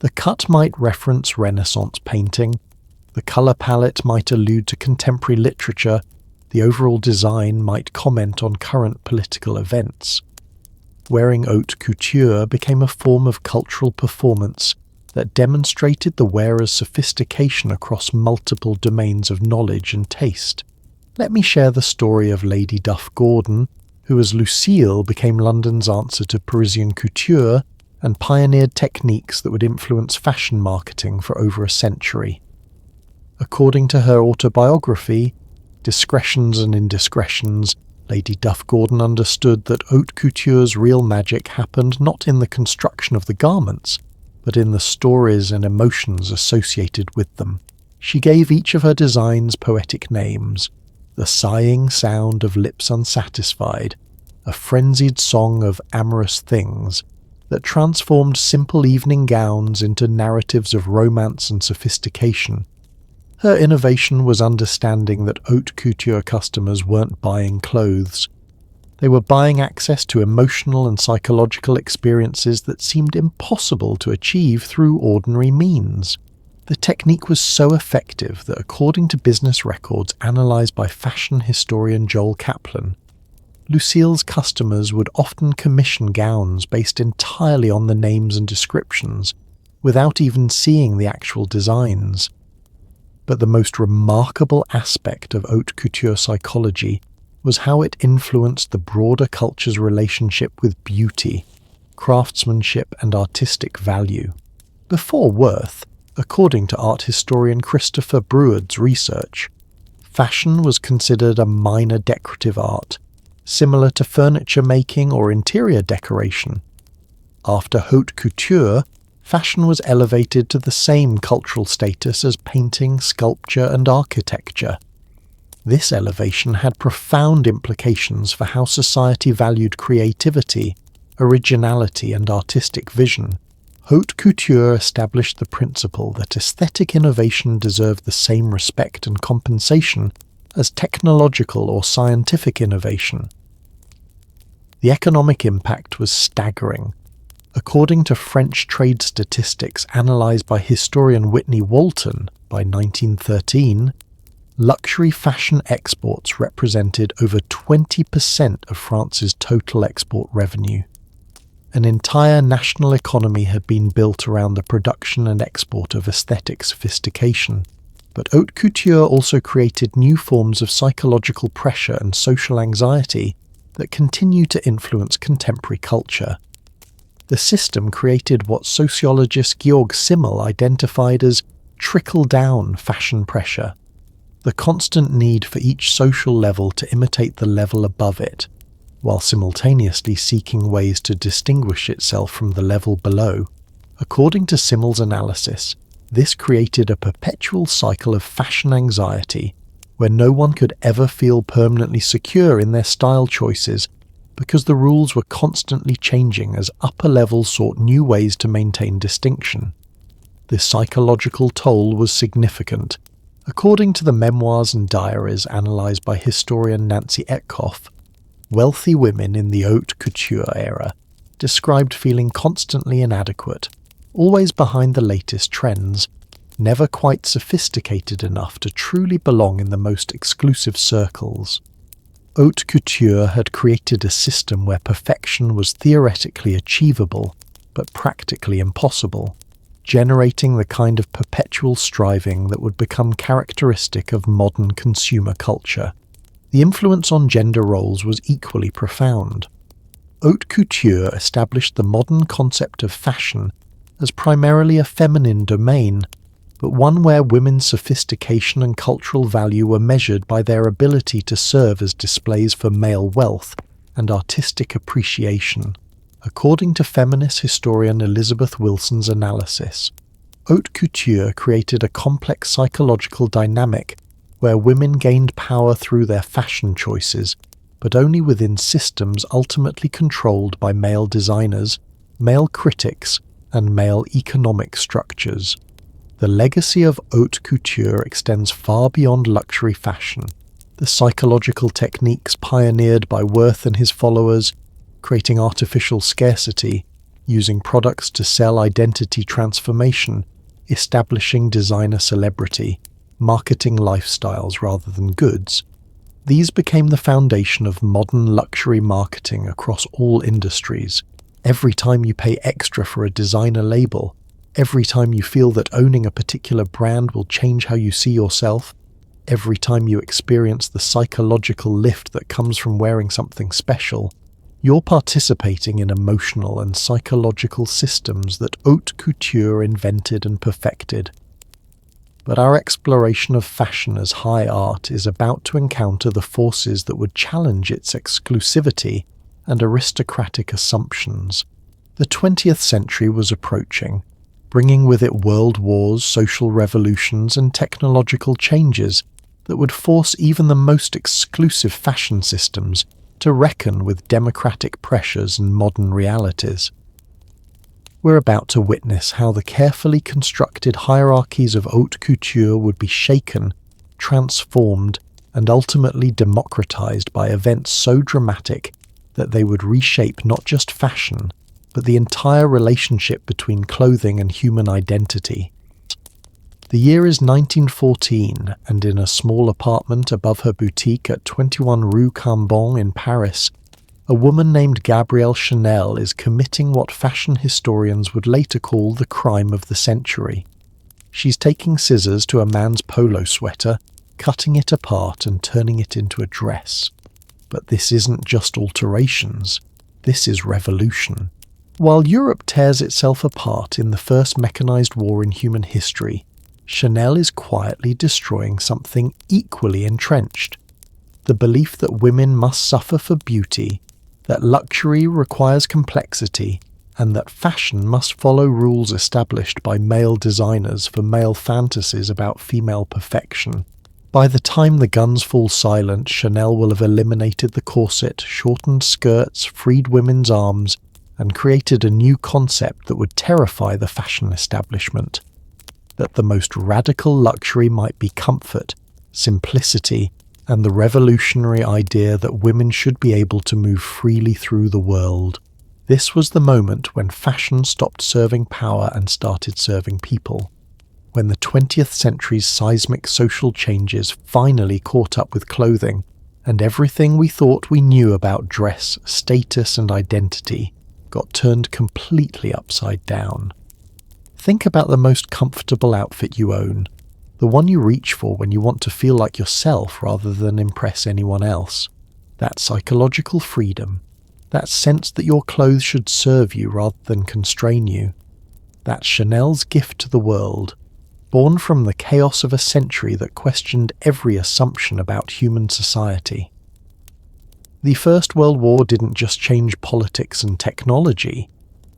S1: The cut might reference Renaissance painting, the colour palette might allude to contemporary literature, the overall design might comment on current political events. Wearing haute couture became a form of cultural performance that demonstrated the wearer's sophistication across multiple domains of knowledge and taste. Let me share the story of Lady Duff Gordon, who as Lucille became London's answer to Parisian couture and pioneered techniques that would influence fashion marketing for over a century. According to her autobiography, Discretions and Indiscretions, Lady Duff Gordon understood that haute couture's real magic happened not in the construction of the garments, but in the stories and emotions associated with them. She gave each of her designs poetic names: the sighing sound of lips unsatisfied, a frenzied song of amorous things, that transformed simple evening gowns into narratives of romance and sophistication. Her innovation was understanding that haute couture customers weren't buying clothes. They were buying access to emotional and psychological experiences that seemed impossible to achieve through ordinary means. The technique was so effective that, according to business records analysed by fashion historian Joel Kaplan, Lucille's customers would often commission gowns based entirely on the names and descriptions, without even seeing the actual designs. But the most remarkable aspect of haute couture psychology was how it influenced the broader culture's relationship with beauty, craftsmanship, and artistic value. Before Worth, according to art historian Christopher Bruard's research, fashion was considered a minor decorative art, similar to furniture making or interior decoration. After haute couture, fashion was elevated to the same cultural status as painting, sculpture, and architecture. This elevation had profound implications for how society valued creativity, originality, and artistic vision. Haute couture established the principle that aesthetic innovation deserved the same respect and compensation as technological or scientific innovation. The economic impact was staggering. According to French trade statistics analysed by historian Whitney Walton by 1913, luxury fashion exports represented over 20% of France's total export revenue. An entire national economy had been built around the production and export of aesthetic sophistication. But haute couture also created new forms of psychological pressure and social anxiety that continue to influence contemporary culture. The system created what sociologist Georg Simmel identified as trickle-down fashion pressure, the constant need for each social level to imitate the level above it, while simultaneously seeking ways to distinguish itself from the level below. According to Simmel's analysis, this created a perpetual cycle of fashion anxiety, where no one could ever feel permanently secure in their style choices because the rules were constantly changing as upper levels sought new ways to maintain distinction. The psychological toll was significant. According to the memoirs and diaries analysed by historian Nancy Etkoff, wealthy women in the Haute Couture era described feeling constantly inadequate, always behind the latest trends, never quite sophisticated enough to truly belong in the most exclusive circles. Haute Couture had created a system where perfection was theoretically achievable, but practically impossible, generating the kind of perpetual striving that would become characteristic of modern consumer culture. The influence on gender roles was equally profound. Haute Couture established the modern concept of fashion as primarily a feminine domain, but one where women's sophistication and cultural value were measured by their ability to serve as displays for male wealth and artistic appreciation. According to feminist historian Elizabeth Wilson's analysis, Haute Couture created a complex psychological dynamic where women gained power through their fashion choices, but only within systems ultimately controlled by male designers, male critics, and male economic structures. The legacy of haute couture extends far beyond luxury fashion. The psychological techniques pioneered by Worth and his followers, creating artificial scarcity, using products to sell identity transformation, establishing designer celebrity, marketing lifestyles rather than goods, these became the foundation of modern luxury marketing across all industries. Every time you pay extra for a designer label, every time you feel that owning a particular brand will change how you see yourself, every time you experience the psychological lift that comes from wearing something special, you're participating in emotional and psychological systems that haute couture invented and perfected. But our exploration of fashion as high art is about to encounter the forces that would challenge its exclusivity and aristocratic assumptions. The 20th century was approaching, bringing with it world wars, social revolutions, and technological changes that would force even the most exclusive fashion systems to reckon with democratic pressures and modern realities. We're about to witness how the carefully constructed hierarchies of haute couture would be shaken, transformed, and ultimately democratized by events so dramatic that they would reshape not just fashion, but the entire relationship between clothing and human identity. The year is 1914, and in a small apartment above her boutique at 21 Rue Cambon in Paris, a woman named Gabrielle Chanel is committing what fashion historians would later call the crime of the century. She's taking scissors to a man's polo sweater, cutting it apart and turning it into a dress. But this isn't just alterations, this is revolution. While Europe tears itself apart in the first mechanized war in human history, Chanel is quietly destroying something equally entrenched: the belief that women must suffer for beauty, that luxury requires complexity, and that fashion must follow rules established by male designers for male fantasies about female perfection. By the time the guns fall silent, Chanel will have eliminated the corset, shortened skirts, freed women's arms, and created a new concept that would terrify the fashion establishment: that the most radical luxury might be comfort, simplicity, and the revolutionary idea that women should be able to move freely through the world. This was the moment when fashion stopped serving power and started serving people, when the 20th century's seismic social changes finally caught up with clothing, and everything we thought we knew about dress, status, and identity got turned completely upside down. Think about the most comfortable outfit you own, the one you reach for when you want to feel like yourself rather than impress anyone else. That psychological freedom, that sense that your clothes should serve you rather than constrain you, that's Chanel's gift to the world, born from the chaos of a century that questioned every assumption about human society. The First World War didn't just change politics and technology,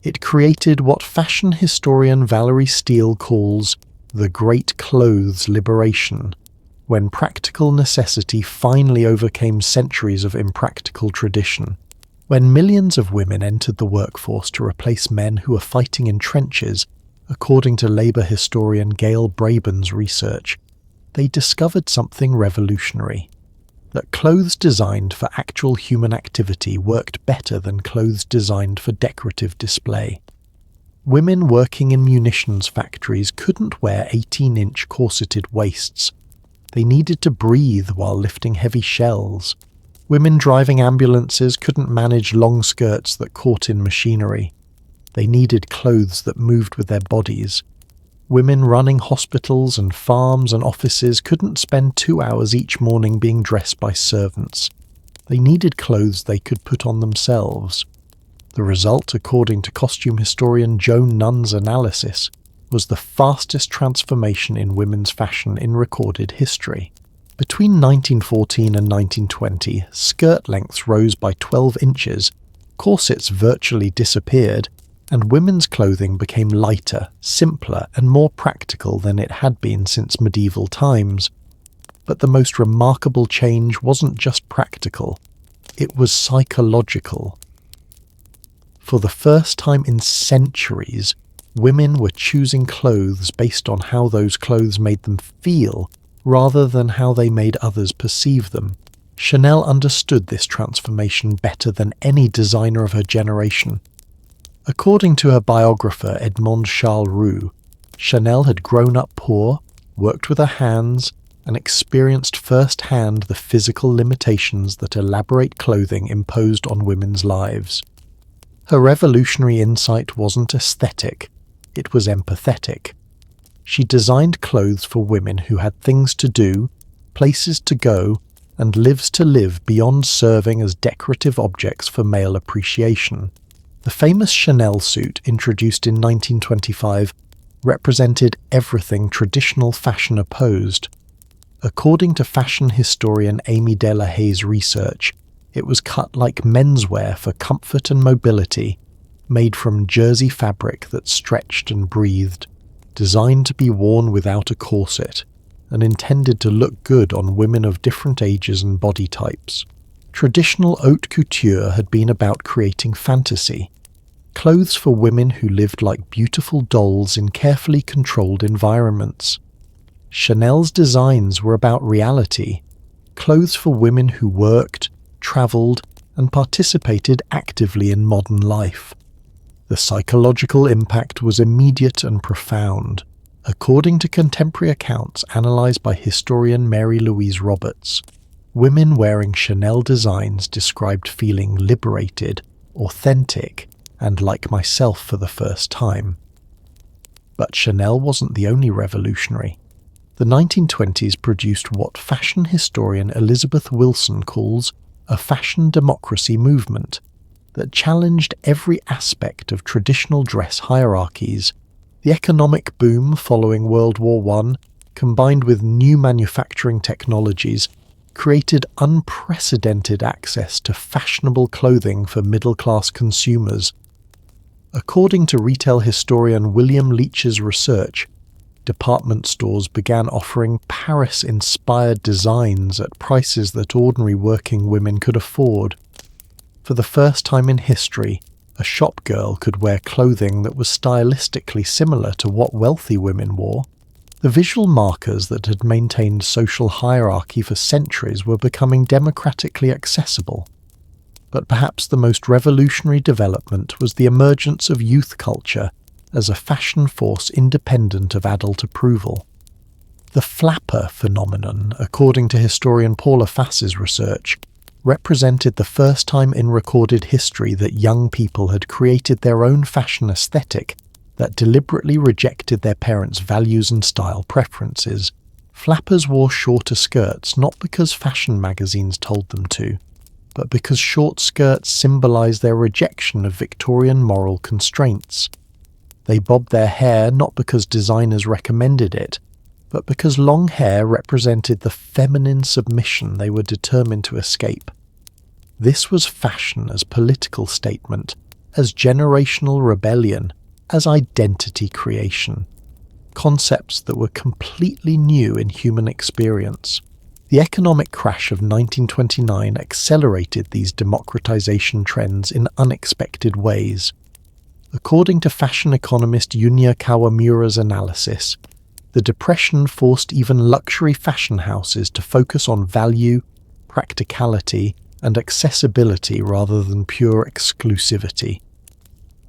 S1: it created what fashion historian Valerie Steele calls the Great Clothes Liberation, when practical necessity finally overcame centuries of impractical tradition. When millions of women entered the workforce to replace men who were fighting in trenches, according to labour historian Gail Braben's research, they discovered something revolutionary: that clothes designed for actual human activity worked better than clothes designed for decorative display. Women working in munitions factories couldn't wear 18-inch corseted waists. They needed to breathe while lifting heavy shells. Women driving ambulances couldn't manage long skirts that caught in machinery. They needed clothes that moved with their bodies. Women running hospitals and farms and offices couldn't spend 2 hours each morning being dressed by servants. They needed clothes they could put on themselves. The result, according to costume historian Joan Nunn's analysis, was the fastest transformation in women's fashion in recorded history. Between 1914 and 1920, skirt lengths rose by 12 inches, corsets virtually disappeared, and women's clothing became lighter, simpler, and more practical than it had been since medieval times. But the most remarkable change wasn't just practical, it was psychological. For the first time in centuries, women were choosing clothes based on how those clothes made them feel, rather than how they made others perceive them. Chanel understood this transformation better than any designer of her generation. According to her biographer Edmond Charles Roux, Chanel had grown up poor, worked with her hands, and experienced firsthand the physical limitations that elaborate clothing imposed on women's lives. Her revolutionary insight wasn't aesthetic, it was empathetic. She designed clothes for women who had things to do, places to go, and lives to live beyond serving as decorative objects for male appreciation. The famous Chanel suit, introduced in 1925, represented everything traditional fashion opposed. According to fashion historian Amy Delahay's research, it was cut like menswear for comfort and mobility, made from jersey fabric that stretched and breathed, designed to be worn without a corset, and intended to look good on women of different ages and body types. Traditional haute couture had been about creating fantasy, clothes for women who lived like beautiful dolls in carefully controlled environments. Chanel's designs were about reality, clothes for women who worked, travelled, and participated actively in modern life. The psychological impact was immediate and profound, according to contemporary accounts analysed by historian Mary Louise Roberts. Women wearing Chanel designs described feeling liberated, authentic, and like myself for the first time. But Chanel wasn't the only revolutionary. The 1920s produced what fashion historian Elizabeth Wilson calls a fashion democracy movement that challenged every aspect of traditional dress hierarchies. The economic boom following World War I, combined with new manufacturing technologies, created unprecedented access to fashionable clothing for middle-class consumers. According to retail historian William Leach's research, department stores began offering Paris-inspired designs at prices that ordinary working women could afford. For the first time in history, a shop girl could wear clothing that was stylistically similar to what wealthy women wore. The visual markers that had maintained social hierarchy for centuries were becoming democratically accessible. But perhaps the most revolutionary development was the emergence of youth culture as a fashion force independent of adult approval. The flapper phenomenon, according to historian Paula Fass's research, represented the first time in recorded history that young people had created their own fashion aesthetic that deliberately rejected their parents' values and style preferences. Flappers wore shorter skirts not because fashion magazines told them to, but because short skirts symbolized their rejection of Victorian moral constraints. They bobbed their hair not because designers recommended it, but because long hair represented the feminine submission they were determined to escape. This was fashion as political statement, as generational rebellion, as identity creation, concepts that were completely new in human experience. The economic crash of 1929 accelerated these democratization trends in unexpected ways. According to fashion economist Yunya Kawamura's analysis, the Depression forced even luxury fashion houses to focus on value, practicality, and accessibility rather than pure exclusivity.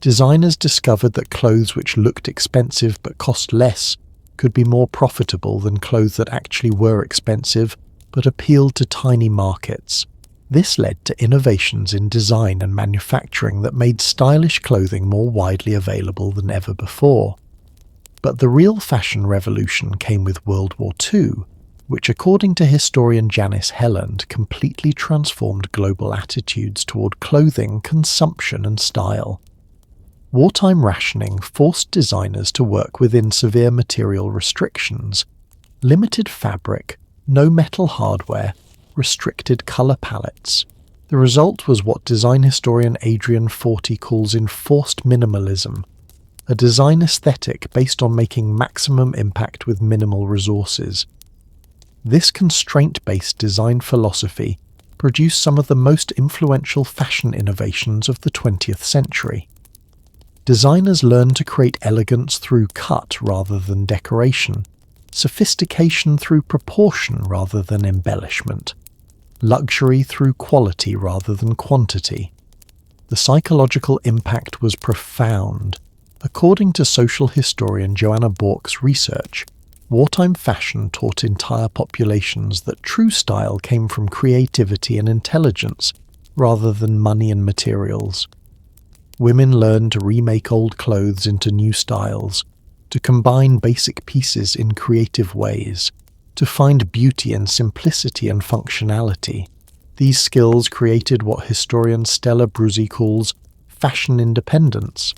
S1: Designers discovered that clothes which looked expensive but cost less could be more profitable than clothes that actually were expensive but appealed to tiny markets. This led to innovations in design and manufacturing that made stylish clothing more widely available than ever before. But the real fashion revolution came with World War II, which, according to historian Janice Helland, completely transformed global attitudes toward clothing, consumption, and style. Wartime rationing forced designers to work within severe material restrictions, limited fabric, no metal hardware, restricted colour palettes. The result was what design historian Adrian Forty calls enforced minimalism, a design aesthetic based on making maximum impact with minimal resources. This constraint-based design philosophy produced some of the most influential fashion innovations of the 20th century. Designers learned to create elegance through cut rather than decoration, sophistication through proportion rather than embellishment, luxury through quality rather than quantity. The psychological impact was profound. According to social historian Joanna Bork's research, wartime fashion taught entire populations that true style came from creativity and intelligence rather than money and materials. Women learned to remake old clothes into new styles, to combine basic pieces in creative ways, to find beauty in simplicity and functionality. These skills created what historian Stella Bruzzi calls fashion independence,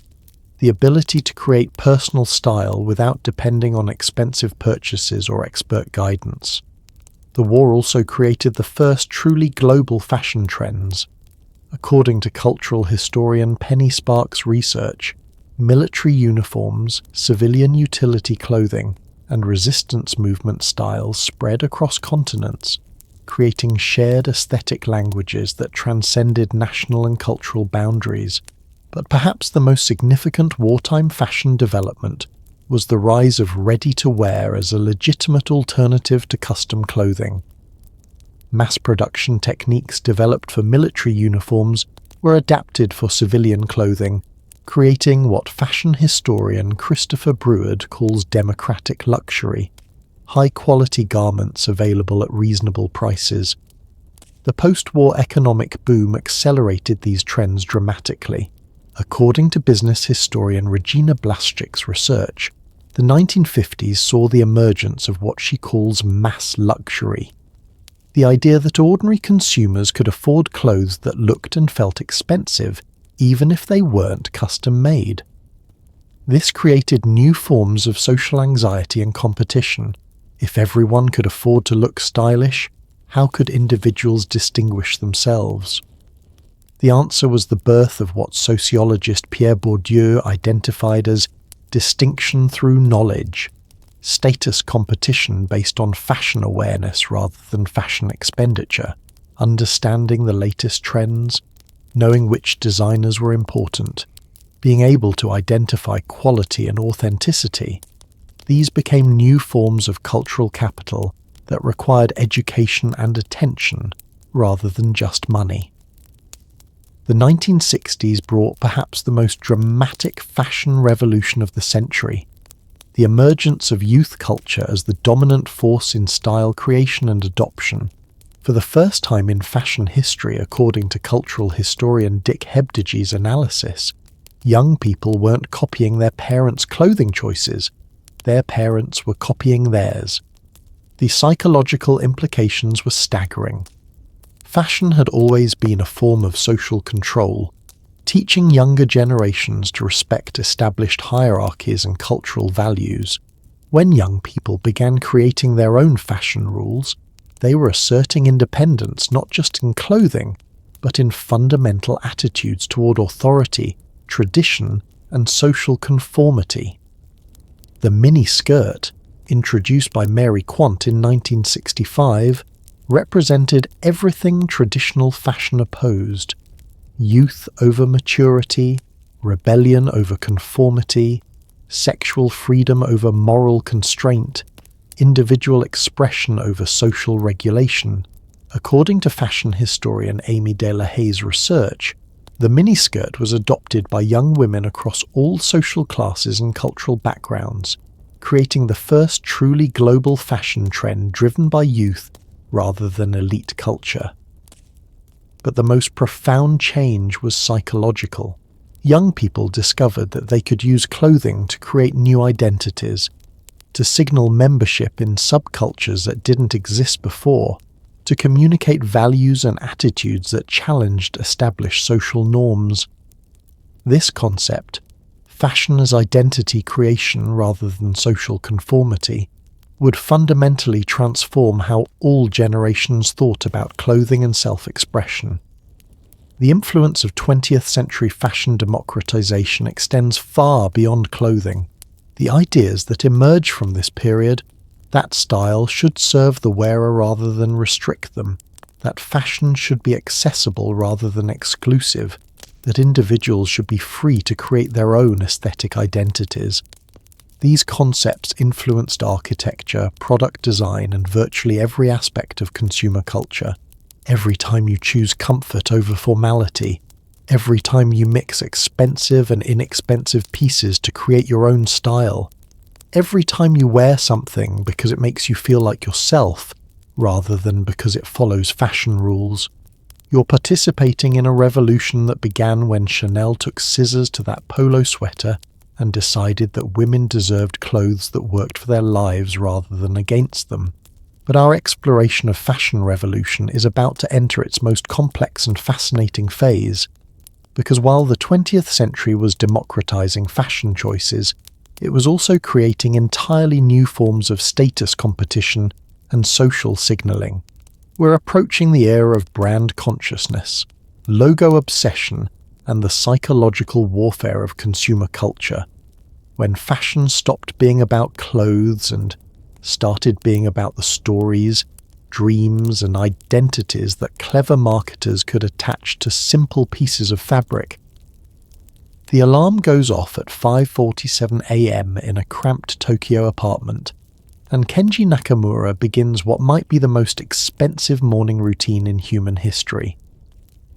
S1: the ability to create personal style without depending on expensive purchases or expert guidance. The war also created the first truly global fashion trends. According to cultural historian Penny Sparks' research, military uniforms, civilian utility clothing, and resistance movement styles spread across continents, creating shared aesthetic languages that transcended national and cultural boundaries. But perhaps the most significant wartime fashion development was the rise of ready-to-wear as a legitimate alternative to custom clothing. Mass production techniques developed for military uniforms were adapted for civilian clothing, creating what fashion historian Christopher Bruard calls democratic luxury, high-quality garments available at reasonable prices. The post-war economic boom accelerated these trends dramatically. According to business historian Regina Blaszczyk's research, the 1950s saw the emergence of what she calls mass luxury, the idea that ordinary consumers could afford clothes that looked and felt expensive even if they weren't custom-made. This created new forms of social anxiety and competition. If everyone could afford to look stylish, how could individuals distinguish themselves? The answer was the birth of what sociologist Pierre Bourdieu identified as distinction through knowledge, status competition based on fashion awareness rather than fashion expenditure, understanding the latest trends, knowing which designers were important, being able to identify quality and authenticity. These became new forms of cultural capital that required education and attention rather than just money. The 1960s brought perhaps the most dramatic fashion revolution of the century, the emergence of youth culture as the dominant force in style creation and adoption. For the first time in fashion history, according to cultural historian Dick Hebdige's analysis, young people weren't copying their parents' clothing choices, their parents were copying theirs. The psychological implications were staggering. Fashion had always been a form of social control, teaching younger generations to respect established hierarchies and cultural values. When young people began creating their own fashion rules, they were asserting independence not just in clothing, but in fundamental attitudes toward authority, tradition, and social conformity. The mini-skirt, introduced by Mary Quant in 1965, represented everything traditional fashion opposed: youth over maturity, rebellion over conformity, sexual freedom over moral constraint, individual expression over social regulation. According to fashion historian Amy de la Haye's research, the miniskirt was adopted by young women across all social classes and cultural backgrounds, creating the first truly global fashion trend driven by youth rather than elite culture. But the most profound change was psychological. Young people discovered that they could use clothing to create new identities, to signal membership in subcultures that didn't exist before, to communicate values and attitudes that challenged established social norms. This concept, fashion as identity creation rather than social conformity, would fundamentally transform how all generations thought about clothing and self-expression. The influence of 20th century fashion democratization extends far beyond clothing. The ideas that emerge from this period, that style should serve the wearer rather than restrict them, that fashion should be accessible rather than exclusive, that individuals should be free to create their own aesthetic identities. These concepts influenced architecture, product design, and virtually every aspect of consumer culture. Every time you choose comfort over formality, every time you mix expensive and inexpensive pieces to create your own style, every time you wear something because it makes you feel like yourself, rather than because it follows fashion rules, you're participating in a revolution that began when Chanel took scissors to that polo sweater and decided that women deserved clothes that worked for their lives rather than against them. But our exploration of fashion revolution is about to enter its most complex and fascinating phase, because while the 20th century was democratizing fashion choices, it was also creating entirely new forms of status competition and social signaling. We're approaching the era of brand consciousness, logo obsession, and the psychological warfare of consumer culture, when fashion stopped being about clothes and started being about the stories, dreams, and identities that clever marketers could attach to simple pieces of fabric. The alarm goes off at 5:47 a.m. in a cramped Tokyo apartment, and Kenji Nakamura begins what might be the most expensive morning routine in human history.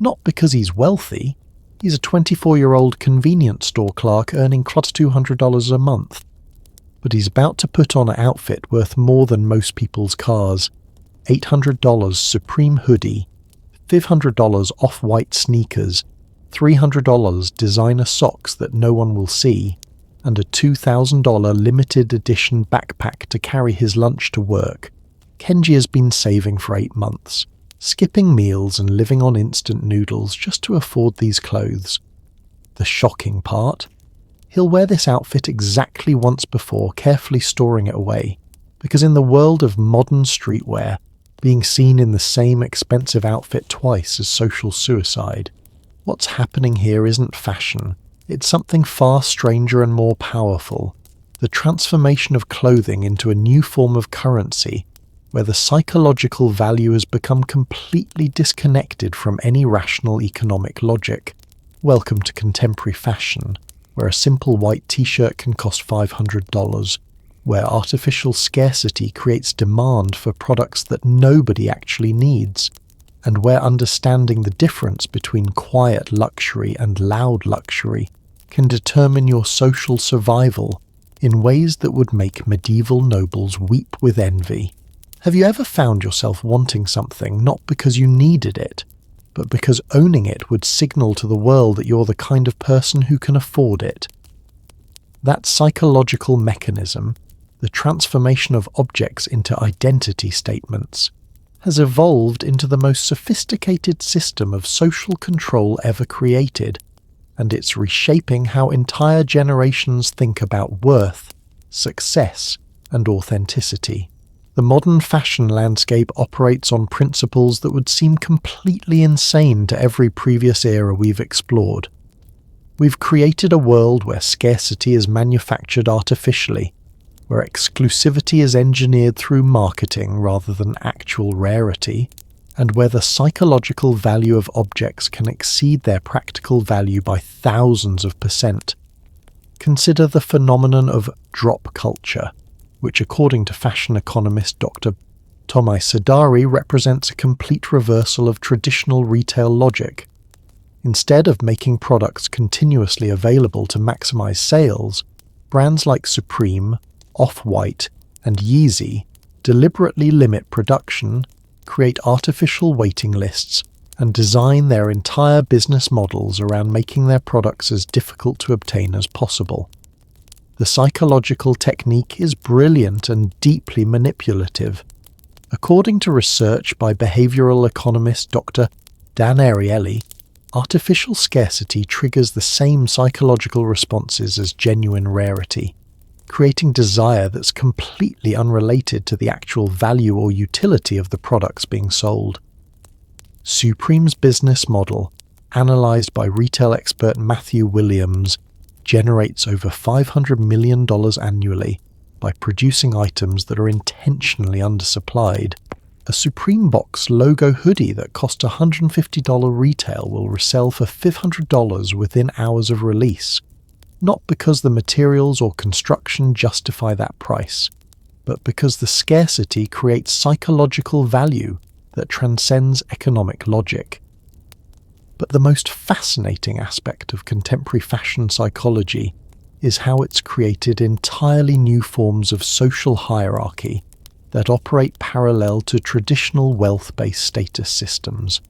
S1: Not because he's wealthy. He's a 24-year-old convenience store clerk earning close to $200 a month. But he's about to put on an outfit worth more than most people's cars. $800 Supreme hoodie, $500 off-white sneakers, $300 designer socks that no one will see, and a $2,000 limited edition backpack to carry his lunch to work. Kenji has been saving for 8 months, skipping meals and living on instant noodles just to afford these clothes. The shocking part? He'll wear this outfit exactly once before, carefully storing it away, because in the world of modern streetwear, being seen in the same expensive outfit twice is social suicide. What's happening here isn't fashion. It's something far stranger and more powerful, the transformation of clothing into a new form of currency, where the psychological value has become completely disconnected from any rational economic logic. Welcome to contemporary fashion, where a simple white t-shirt can cost $500, where artificial scarcity creates demand for products that nobody actually needs, and where understanding the difference between quiet luxury and loud luxury can determine your social survival in ways that would make medieval nobles weep with envy. Have you ever found yourself wanting something not because you needed it, but because owning it would signal to the world that you're the kind of person who can afford it? That psychological mechanism, the transformation of objects into identity statements, has evolved into the most sophisticated system of social control ever created, and it's reshaping how entire generations think about worth, success, and authenticity. The modern fashion landscape operates on principles that would seem completely insane to every previous era we've explored. We've created a world where scarcity is manufactured artificially, where exclusivity is engineered through marketing rather than actual rarity, and where the psychological value of objects can exceed their practical value by thousands of %. Consider the phenomenon of drop culture, which according to fashion economist Dr. Tomai Sadari represents a complete reversal of traditional retail logic. Instead of making products continuously available to maximize sales, brands like Supreme, Off-White, and Yeezy deliberately limit production, create artificial waiting lists, and design their entire business models around making their products as difficult to obtain as possible. The psychological technique is brilliant and deeply manipulative. According to research by behavioral economist Dr. Dan Ariely, artificial scarcity triggers the same psychological responses as genuine rarity, creating desire that's completely unrelated to the actual value or utility of the products being sold. Supreme's business model, analyzed by retail expert Matthew Williams, generates over $500 million annually by producing items that are intentionally undersupplied. A Supreme Box logo hoodie that cost $150 retail will resell for $500 within hours of release, not because the materials or construction justify that price, but because the scarcity creates psychological value that transcends economic logic. But the most fascinating aspect of contemporary fashion psychology is how it's created entirely new forms of social hierarchy that operate parallel to traditional wealth-based status systems.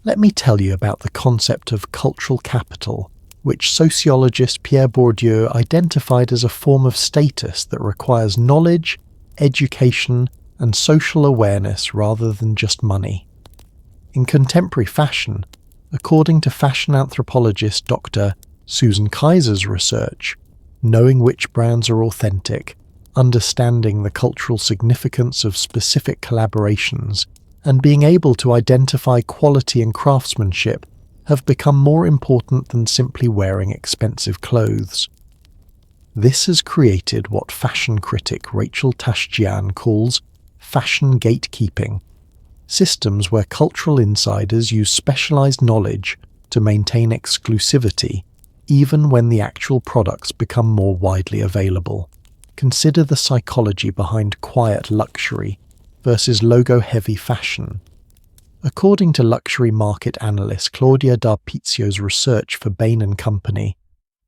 S1: Let me tell you about the concept of cultural capital, which sociologist Pierre Bourdieu identified as a form of status that requires knowledge, education, and social awareness rather than just money. In contemporary fashion, according to fashion anthropologist Dr. Susan Kaiser's research, knowing which brands are authentic, understanding the cultural significance of specific collaborations, and being able to identify quality and craftsmanship have become more important than simply wearing expensive clothes. This has created what fashion critic Rachel Tashjian calls fashion gatekeeping, systems where cultural insiders use specialized knowledge to maintain exclusivity even when the actual products become more widely available. Consider the psychology behind quiet luxury versus logo-heavy fashion. According to luxury market analyst Claudia D'Arpizio's research for Bain & Company,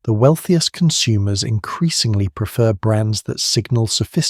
S1: the wealthiest consumers increasingly prefer brands that signal sophistication